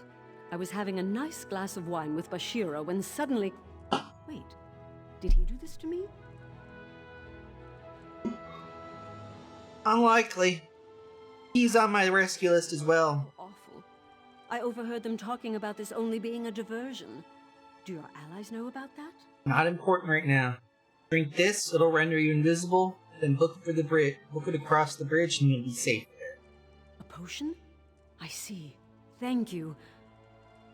I was having a nice glass of wine with Bashira when suddenly... Wait, did he do this to me? Unlikely. He's on my rescue list as well. Awful. I overheard them talking about this only being a diversion. Do your allies know about that? Not important right now. Drink this, it'll render you invisible, then book it for the bridge. Book it across the bridge and you'll be safe there. A potion? I see. Thank you.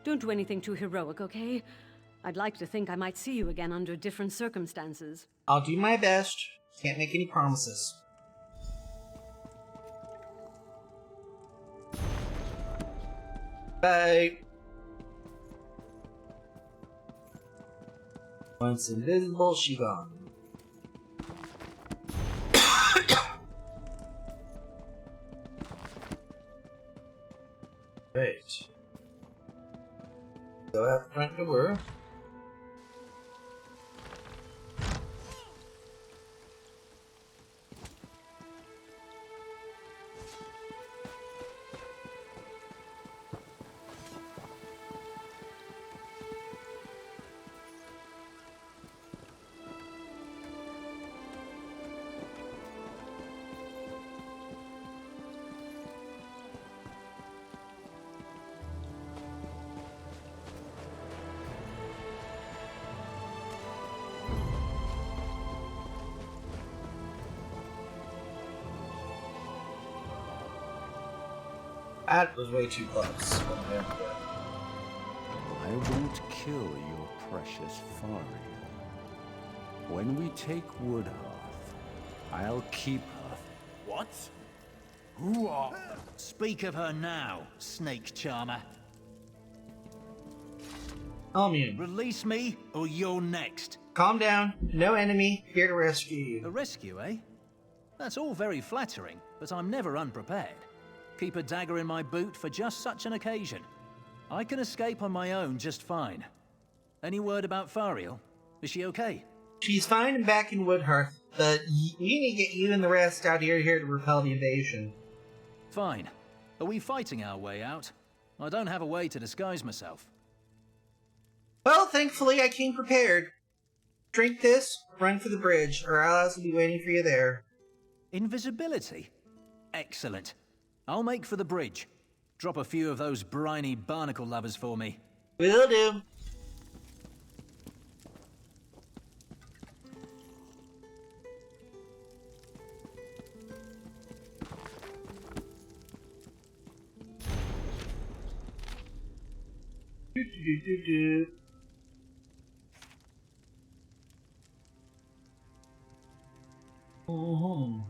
Don't do anything too heroic, okay? I'd like to think I might see you again under different circumstances. I'll do my best. Can't make any promises. Bye. Once invisible, she gone. Right. Go out the front door. That was way too close. I won't kill your precious Faria. When we take Woodhearth, I'll keep her. What? Who are... Speak of her now, snake charmer. Immune. Release me, or you're next. Calm down. No enemy. Here to rescue you. A rescue, eh? That's all very flattering, but I'm never unprepared. Keep a dagger in my boot for just such an occasion. I can escape on my own just fine. Any word about Fariel? Is she okay? She's fine and back in Woodhearth, but we need to get you and the rest out here to repel the invasion. Fine. Are we fighting our way out? I don't have a way to disguise myself. Well, thankfully I came prepared. Drink this, run for the bridge. Our allies will be waiting for you there. Invisibility? Excellent. I'll make for the bridge. Drop a few of those briny barnacle lovers for me. Will do. Oh.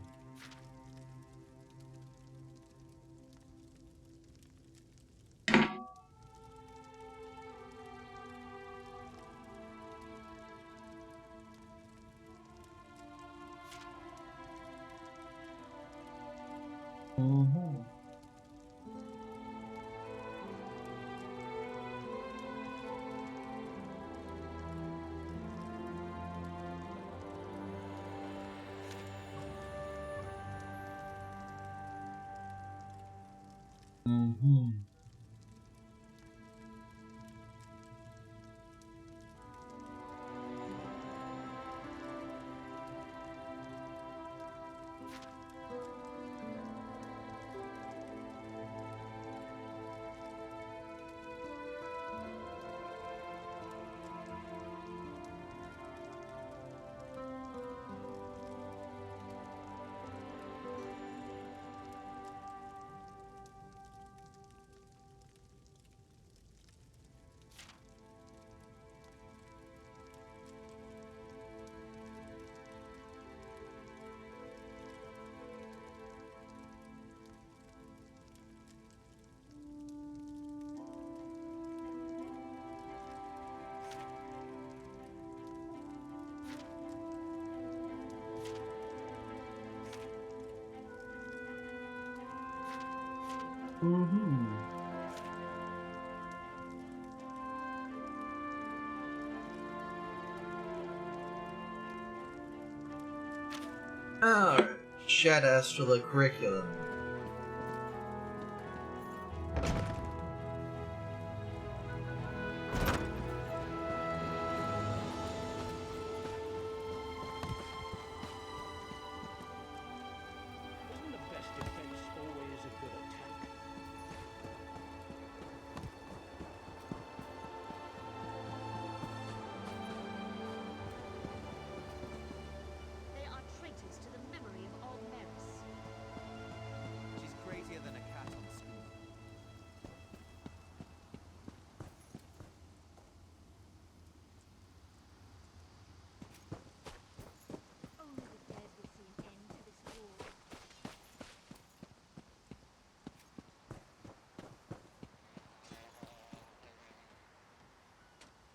Alright, Shed Astral Curriculum.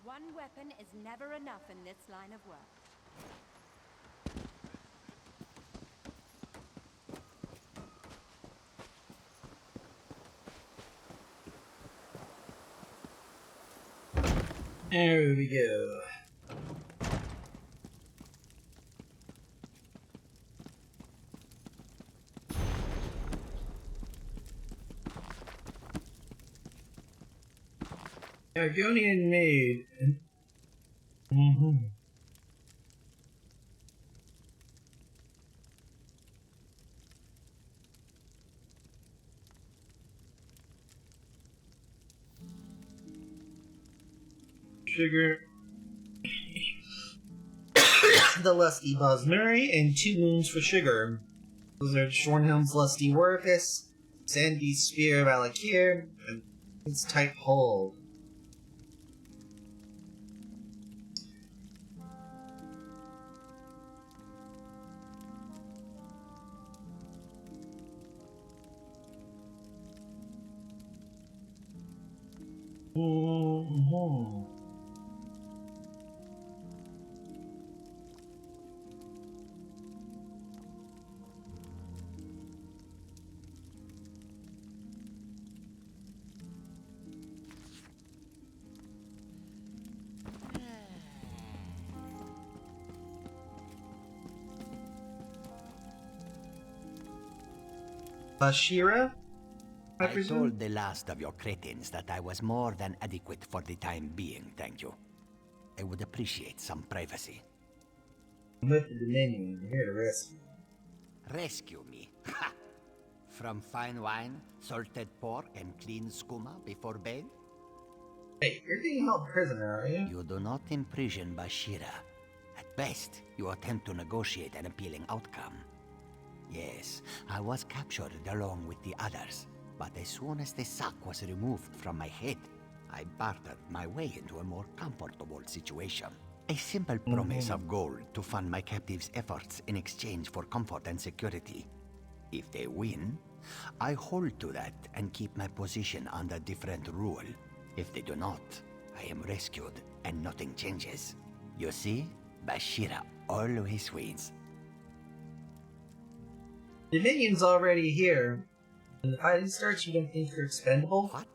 One weapon is never enough in this line of work. There we go. Argonian maid. Sugar. The Lusty Bosmeri, and 2 moons for sugar. Those are Shornhelm's Lusty Orifice, Sandy's Spear of Alakir, and its Tight Hold. Bashira? I told the last of your cretins that I was more than adequate for the time being, thank you. I would appreciate some privacy. I'm with the Dominion. We're here to rescue. Rescue me? Ha! From fine wine, salted pork, and clean skooma before bed? Hey, you're being held prisoner, are you? You do not imprison Bashira. At best, you attempt to negotiate an appealing outcome. Yes, I was captured along with the others, but as soon as the sack was removed from my head, I bartered my way into a more comfortable situation. A simple promise of gold to fund my captives' efforts in exchange for comfort and security. If they win, I hold to that and keep my position under different rule. If they do not, I am rescued and nothing changes. You see, Bashira always wins. Dominion's already here. When the fighting starts, you don't think you're expendable? What?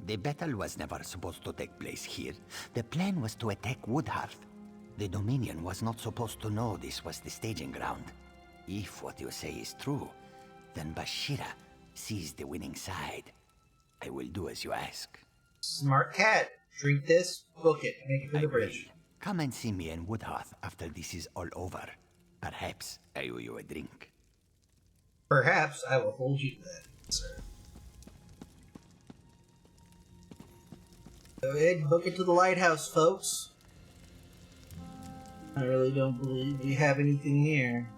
The battle was never supposed to take place here. The plan was to attack Woodhearth. The Dominion was not supposed to know this was the staging ground. If what you say is true, then Bashira sees the winning side. I will do as you ask. Smart cat. Drink this, book it, make it to the bridge. Come and see me in Woodhearth after this is all over. Perhaps I owe you a drink. Perhaps I will hold you to that, sir. Go ahead and book it to the lighthouse, folks. I really don't believe we have anything here.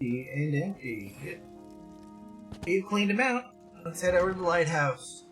And empty. Yep. You've cleaned them out. Let's head over to the lighthouse.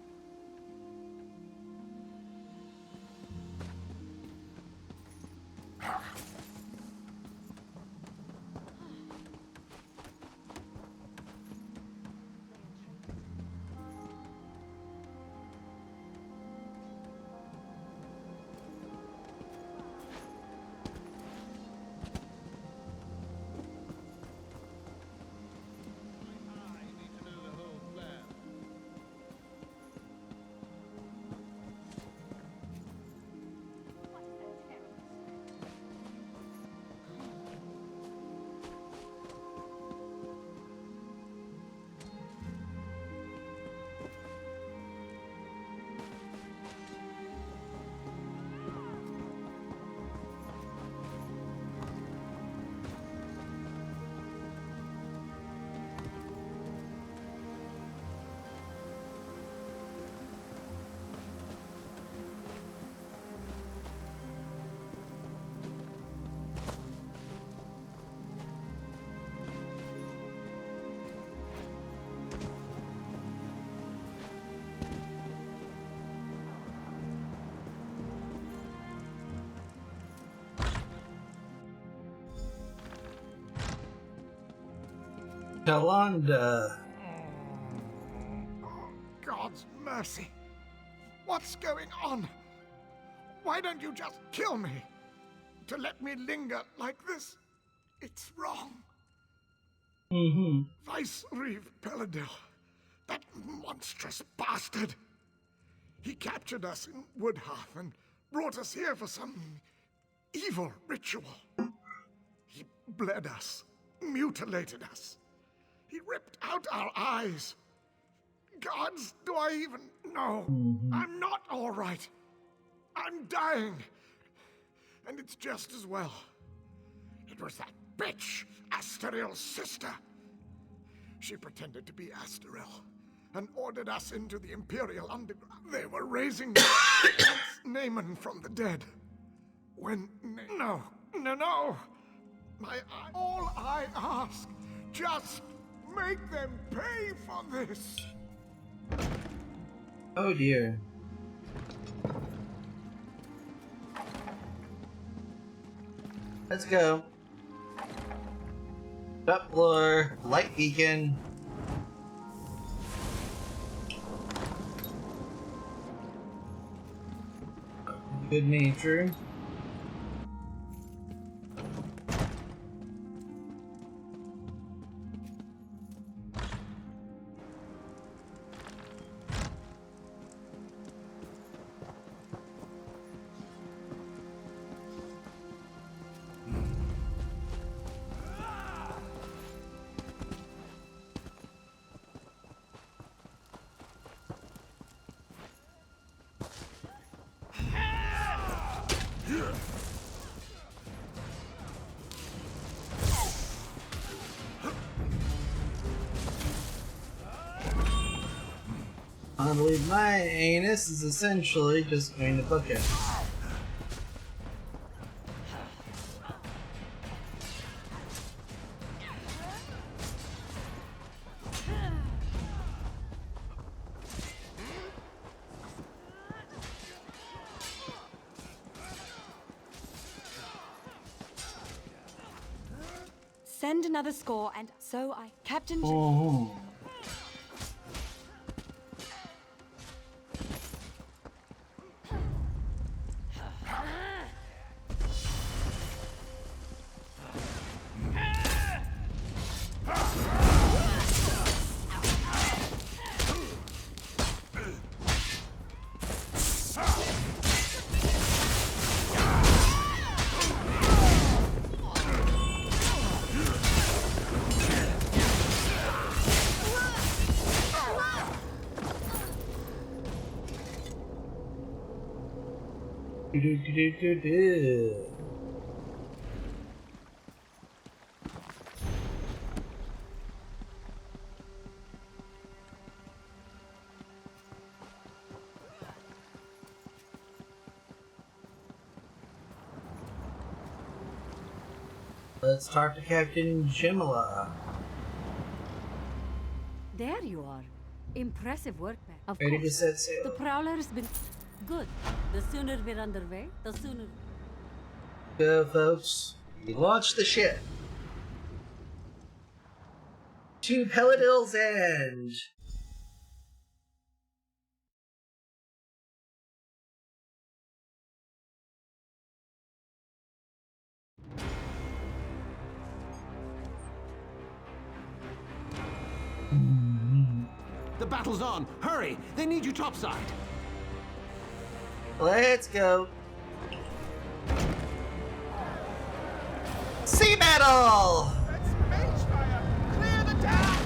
Talanda. God's mercy. What's going on? Why don't you just kill me? To let me linger like this, it's wrong. Vice Reeve Peladil, that monstrous bastard. He captured us in Woodhearth and brought us here for some evil ritual. He bled us, mutilated us. He ripped out our eyes. Gods, do I even know? I'm not all right. I'm dying. And it's just as well. It was that bitch, Asteril's sister. She pretended to be Asteril and ordered us into the Imperial Underground. They were raising Naaman from the dead. When... No. All I ask, just make them pay for this. Oh dear. Let's go. Doppler, light beacon. Good nature. I believe my anus is essentially just going to book it. Send another score, and so I... Captain... Oh. Let's talk to Captain Jimala. There you are. Impressive work, man. Of Ready to course. set sail. The Prowler has been good. The sooner we're underway, the sooner. Go, folks. We launched the ship. To Peladil's End. The battle's on! Hurry! They need you topside! Let's go. Sea battle! Clear the town!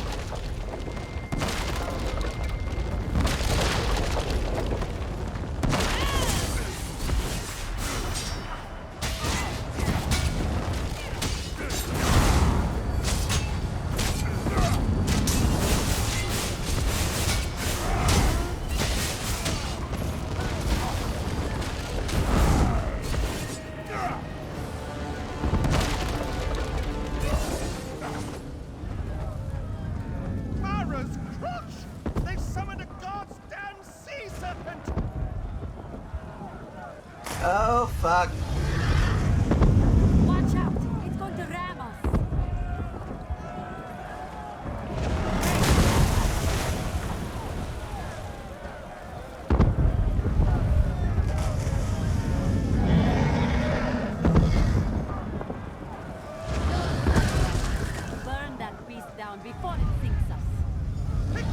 Mara's crotch! They've summoned a god's damn sea serpent! Oh, fuck. Watch out! It's going to ram us. Burn that beast down before it sinks us. It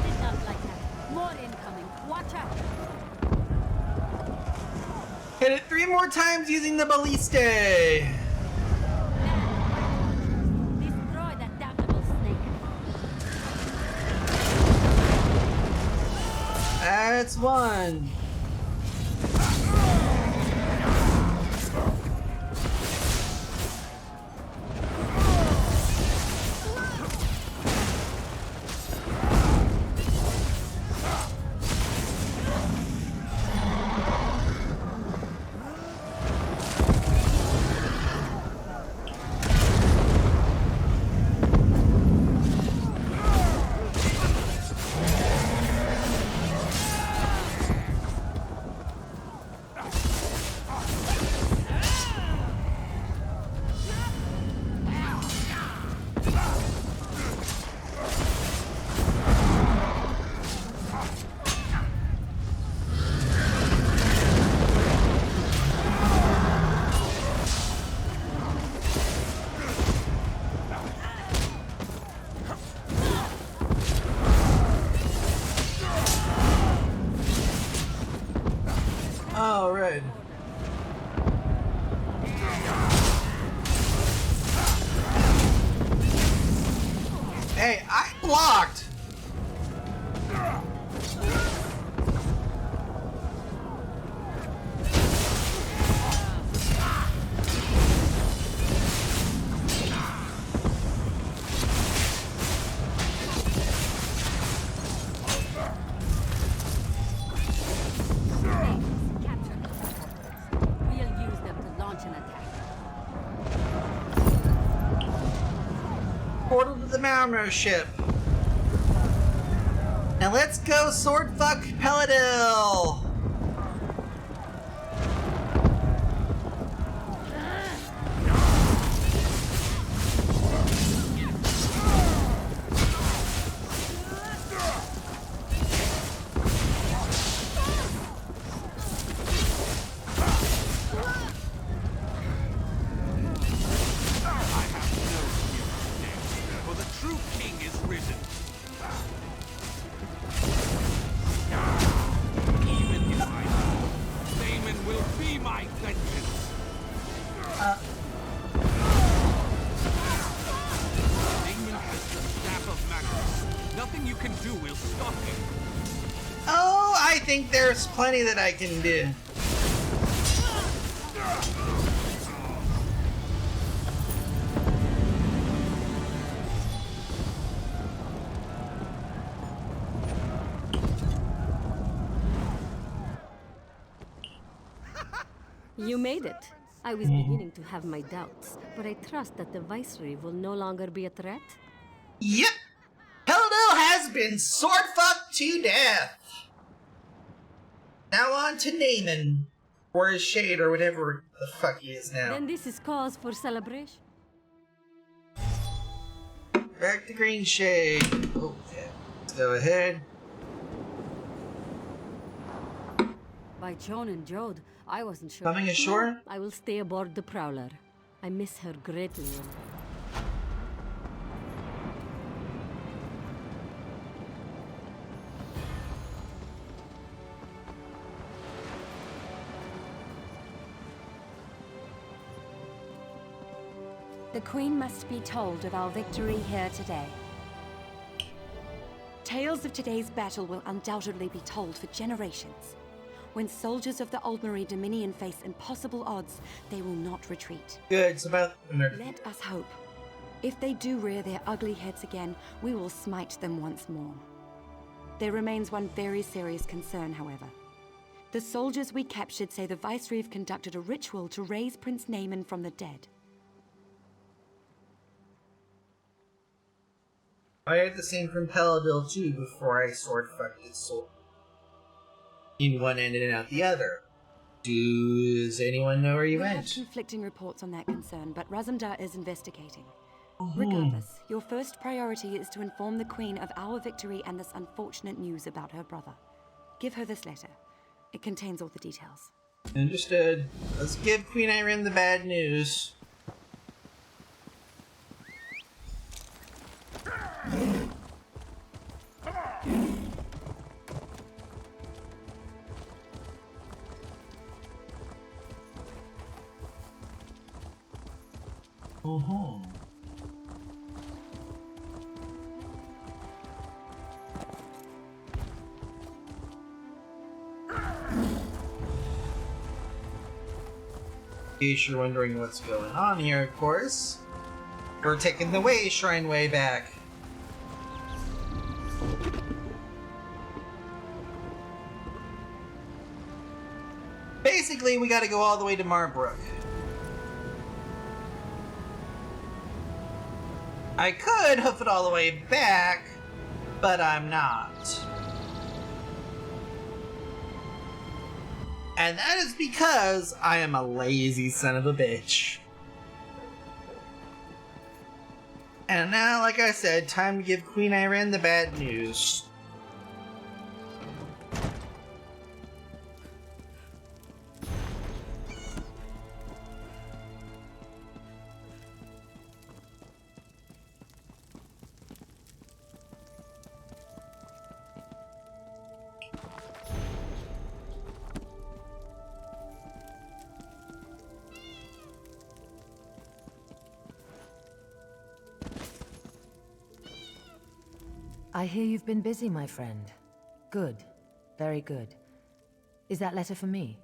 did not like that. More incoming. Watch out! Hit it 3 more times using the ballista. Destroy that damnable snake. That's one. All right. Hey, I blocked. Malmo ship. Now let's go swordfuck Peladil. For the true king is risen. Even if I die, Damon will be my vengeance. Damon has the staff of Magnus. Nothing you can do will stop him. Oh, I think there's plenty that I can do. You made it. I was beginning to have my doubts, but I trust that the Viceroy will no longer be a threat. Yep! Peladil has been swordfucked to death! Now on to Naaman. Or his shade, or whatever the fuck he is now. Then this is cause for celebration. Back to Green Shade. Oh, yeah. Let's go ahead. By Joan and Jode, I wasn't sure. Coming ashore? I will stay aboard the Prowler. I miss her greatly. The Queen must be told of our victory here today. Tales of today's battle will undoubtedly be told for generations. When soldiers of the Aldmeri Dominion face impossible odds, they will not retreat. Good, it's about... Let us hope. If they do rear their ugly heads again, we will smite them once more. There remains one very serious concern, however. The soldiers we captured say the Viceroy conducted a ritual to raise Prince Naaman from the dead. I heard the same from Peladil too before I swordfucked his sword. In one end and out the other. Does anyone know where you We went? have conflicting reports on that concern, but Razumdar is investigating. Regardless, your first priority is to inform the Queen of our victory and this unfortunate news about her brother. Give her this letter. It contains all the details. Understood. Let's give Queen Irene the bad news. In case you're wondering what's going on here, of course, we're taking the Way Shrine way back. Basically, we gotta go all the way to Marbrook. I could hoof it all the way back, but I'm not. And that is because I am a lazy son of a bitch. And now, like I said, time to give Queen Irene the bad news. I hear you've been busy, my friend. Good. Very good. Is that letter for me?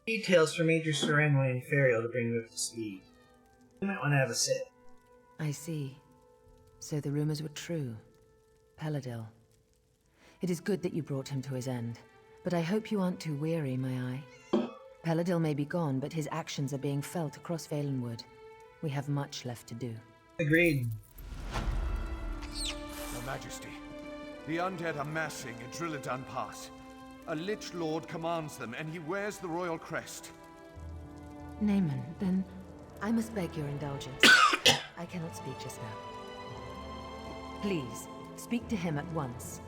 Details for Major Serenway and Ferial to bring you up to speed. You might want to have a sit. I see. So the rumors were true. Peladil. It is good that you brought him to his end, but I hope you aren't too weary, my eye. Peladil may be gone, but his actions are being felt across Valenwood. We have much left to do. Agreed. Majesty, the undead are massing at Drilladan Pass. A Lich Lord commands them, and he wears the royal crest. Naaman, then I must beg your indulgence. I cannot speak just now. Please, speak to him at once.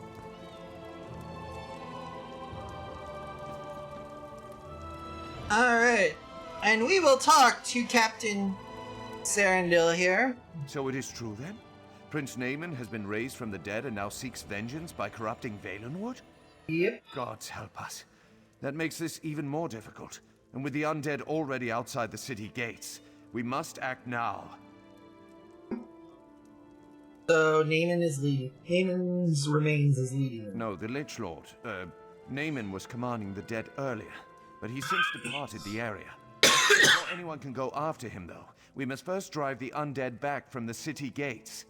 Alright, and we will talk to Captain Sarandil here. So it is true, then? Prince Naaman has been raised from the dead and now seeks vengeance by corrupting Valenwood? Yep. Gods help us. That makes this even more difficult. And with the undead already outside the city gates, we must act now. So Naaman is leading. Naaman's remains is leading. No, the Lich Lord. Naaman was commanding the dead earlier, but he since departed the area. Before anyone can go after him, though, we must first drive the undead back from the city gates.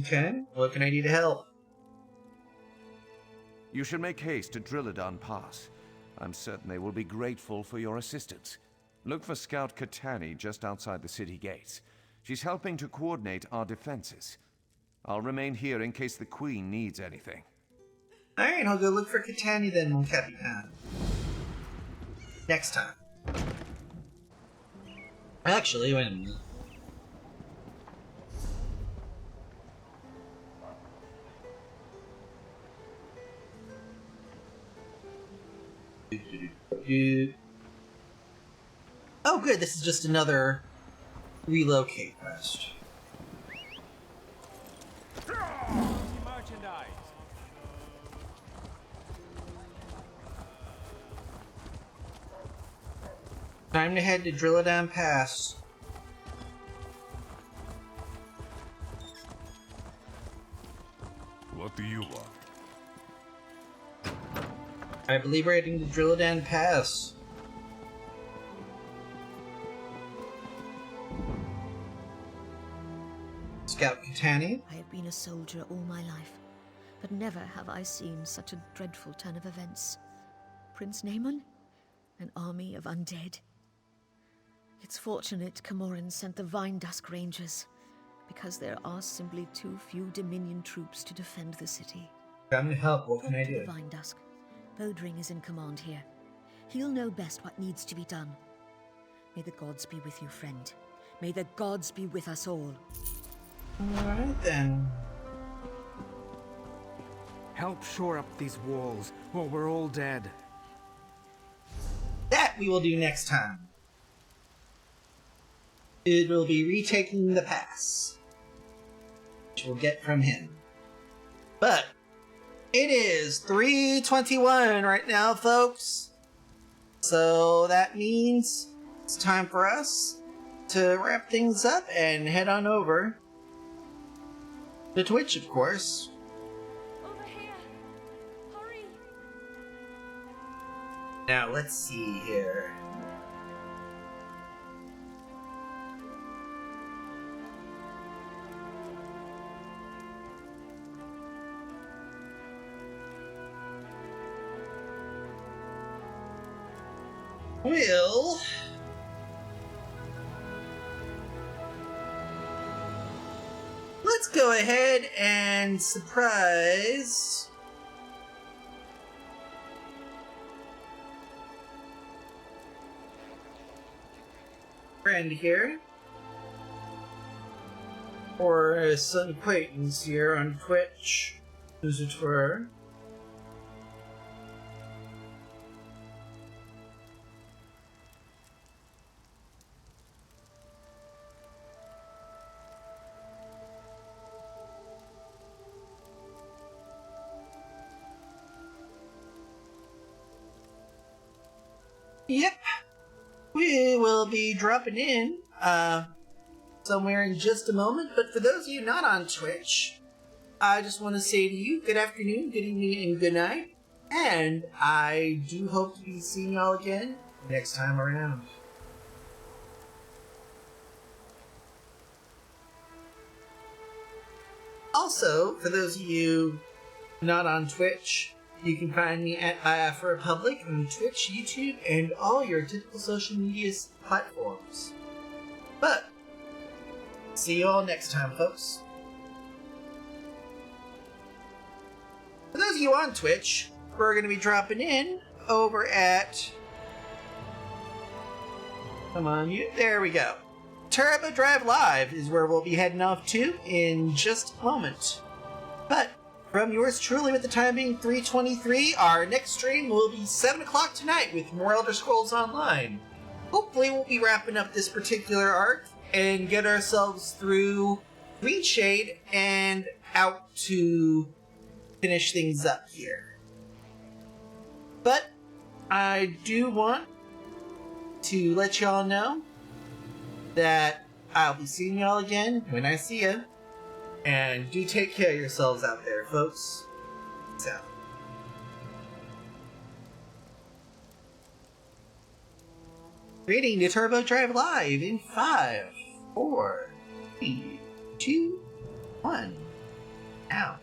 Okay, what can I do to help? You should make haste to Drilladan Pass. I'm certain they will be grateful for your assistance. Look for Scout Katani just outside the city gates. She's helping to coordinate our defenses. I'll remain here in case the Queen needs anything. Alright, I'll go look for Katani then, mon Capitan. Next time. Actually, wait a minute. Oh good, this is just another relocate quest. Merchandise. Time to head to Drilladan Pass. What do you want? I believe we're heading to Drilladan Pass. Scout Katani. I have been a soldier all my life, but never have I seen such a dreadful turn of events. Prince Naaman? An army of undead? It's fortunate Camoran sent the Vine Dusk Rangers, because there are simply too few Dominion troops to defend the city. Come to help, what can I Talk to do? the Vine Dusk. Bodring is in command here. He'll know best what needs to be done. May the gods be with you, friend. May the gods be with us all. Alright then. Help shore up these walls, or we're all dead. That we will do next time. It will be retaking the pass, which we'll get from him. But it is 3:21 right now, folks. So that means it's time for us to wrap things up and head on over to Twitch, of course. Over here! Hurry! Now let's see here. Well, let's go ahead and surprise friend here, or some acquaintance here on Twitch, as it were. Yep, we will be dropping in somewhere in just a moment, but for those of you not on Twitch, I just want to say to you, good afternoon, good evening, and good night, and I do hope to be seeing y'all again next time around. Also, for those of you not on Twitch, you can find me at IAF Republic on Twitch, YouTube, and all your typical social media platforms. But, see you all next time, folks. of you on Twitch, we're going to be dropping in over at... Come on, you. There we go. Turbo Drive Live is where we'll be heading off to in just a moment. But from yours truly, with the time being 3:23, our next stream will be 7 o'clock tonight with more Elder Scrolls Online. Hopefully we'll be wrapping up this particular arc and get ourselves through Green Shade and out to finish things up here. But I do want to let y'all know that I'll be seeing y'all again when I see ya. And do take care of yourselves out there, folks. Peace out. Reading to Turbo Drive Live in 5, 4, 3, 2, 1. Out.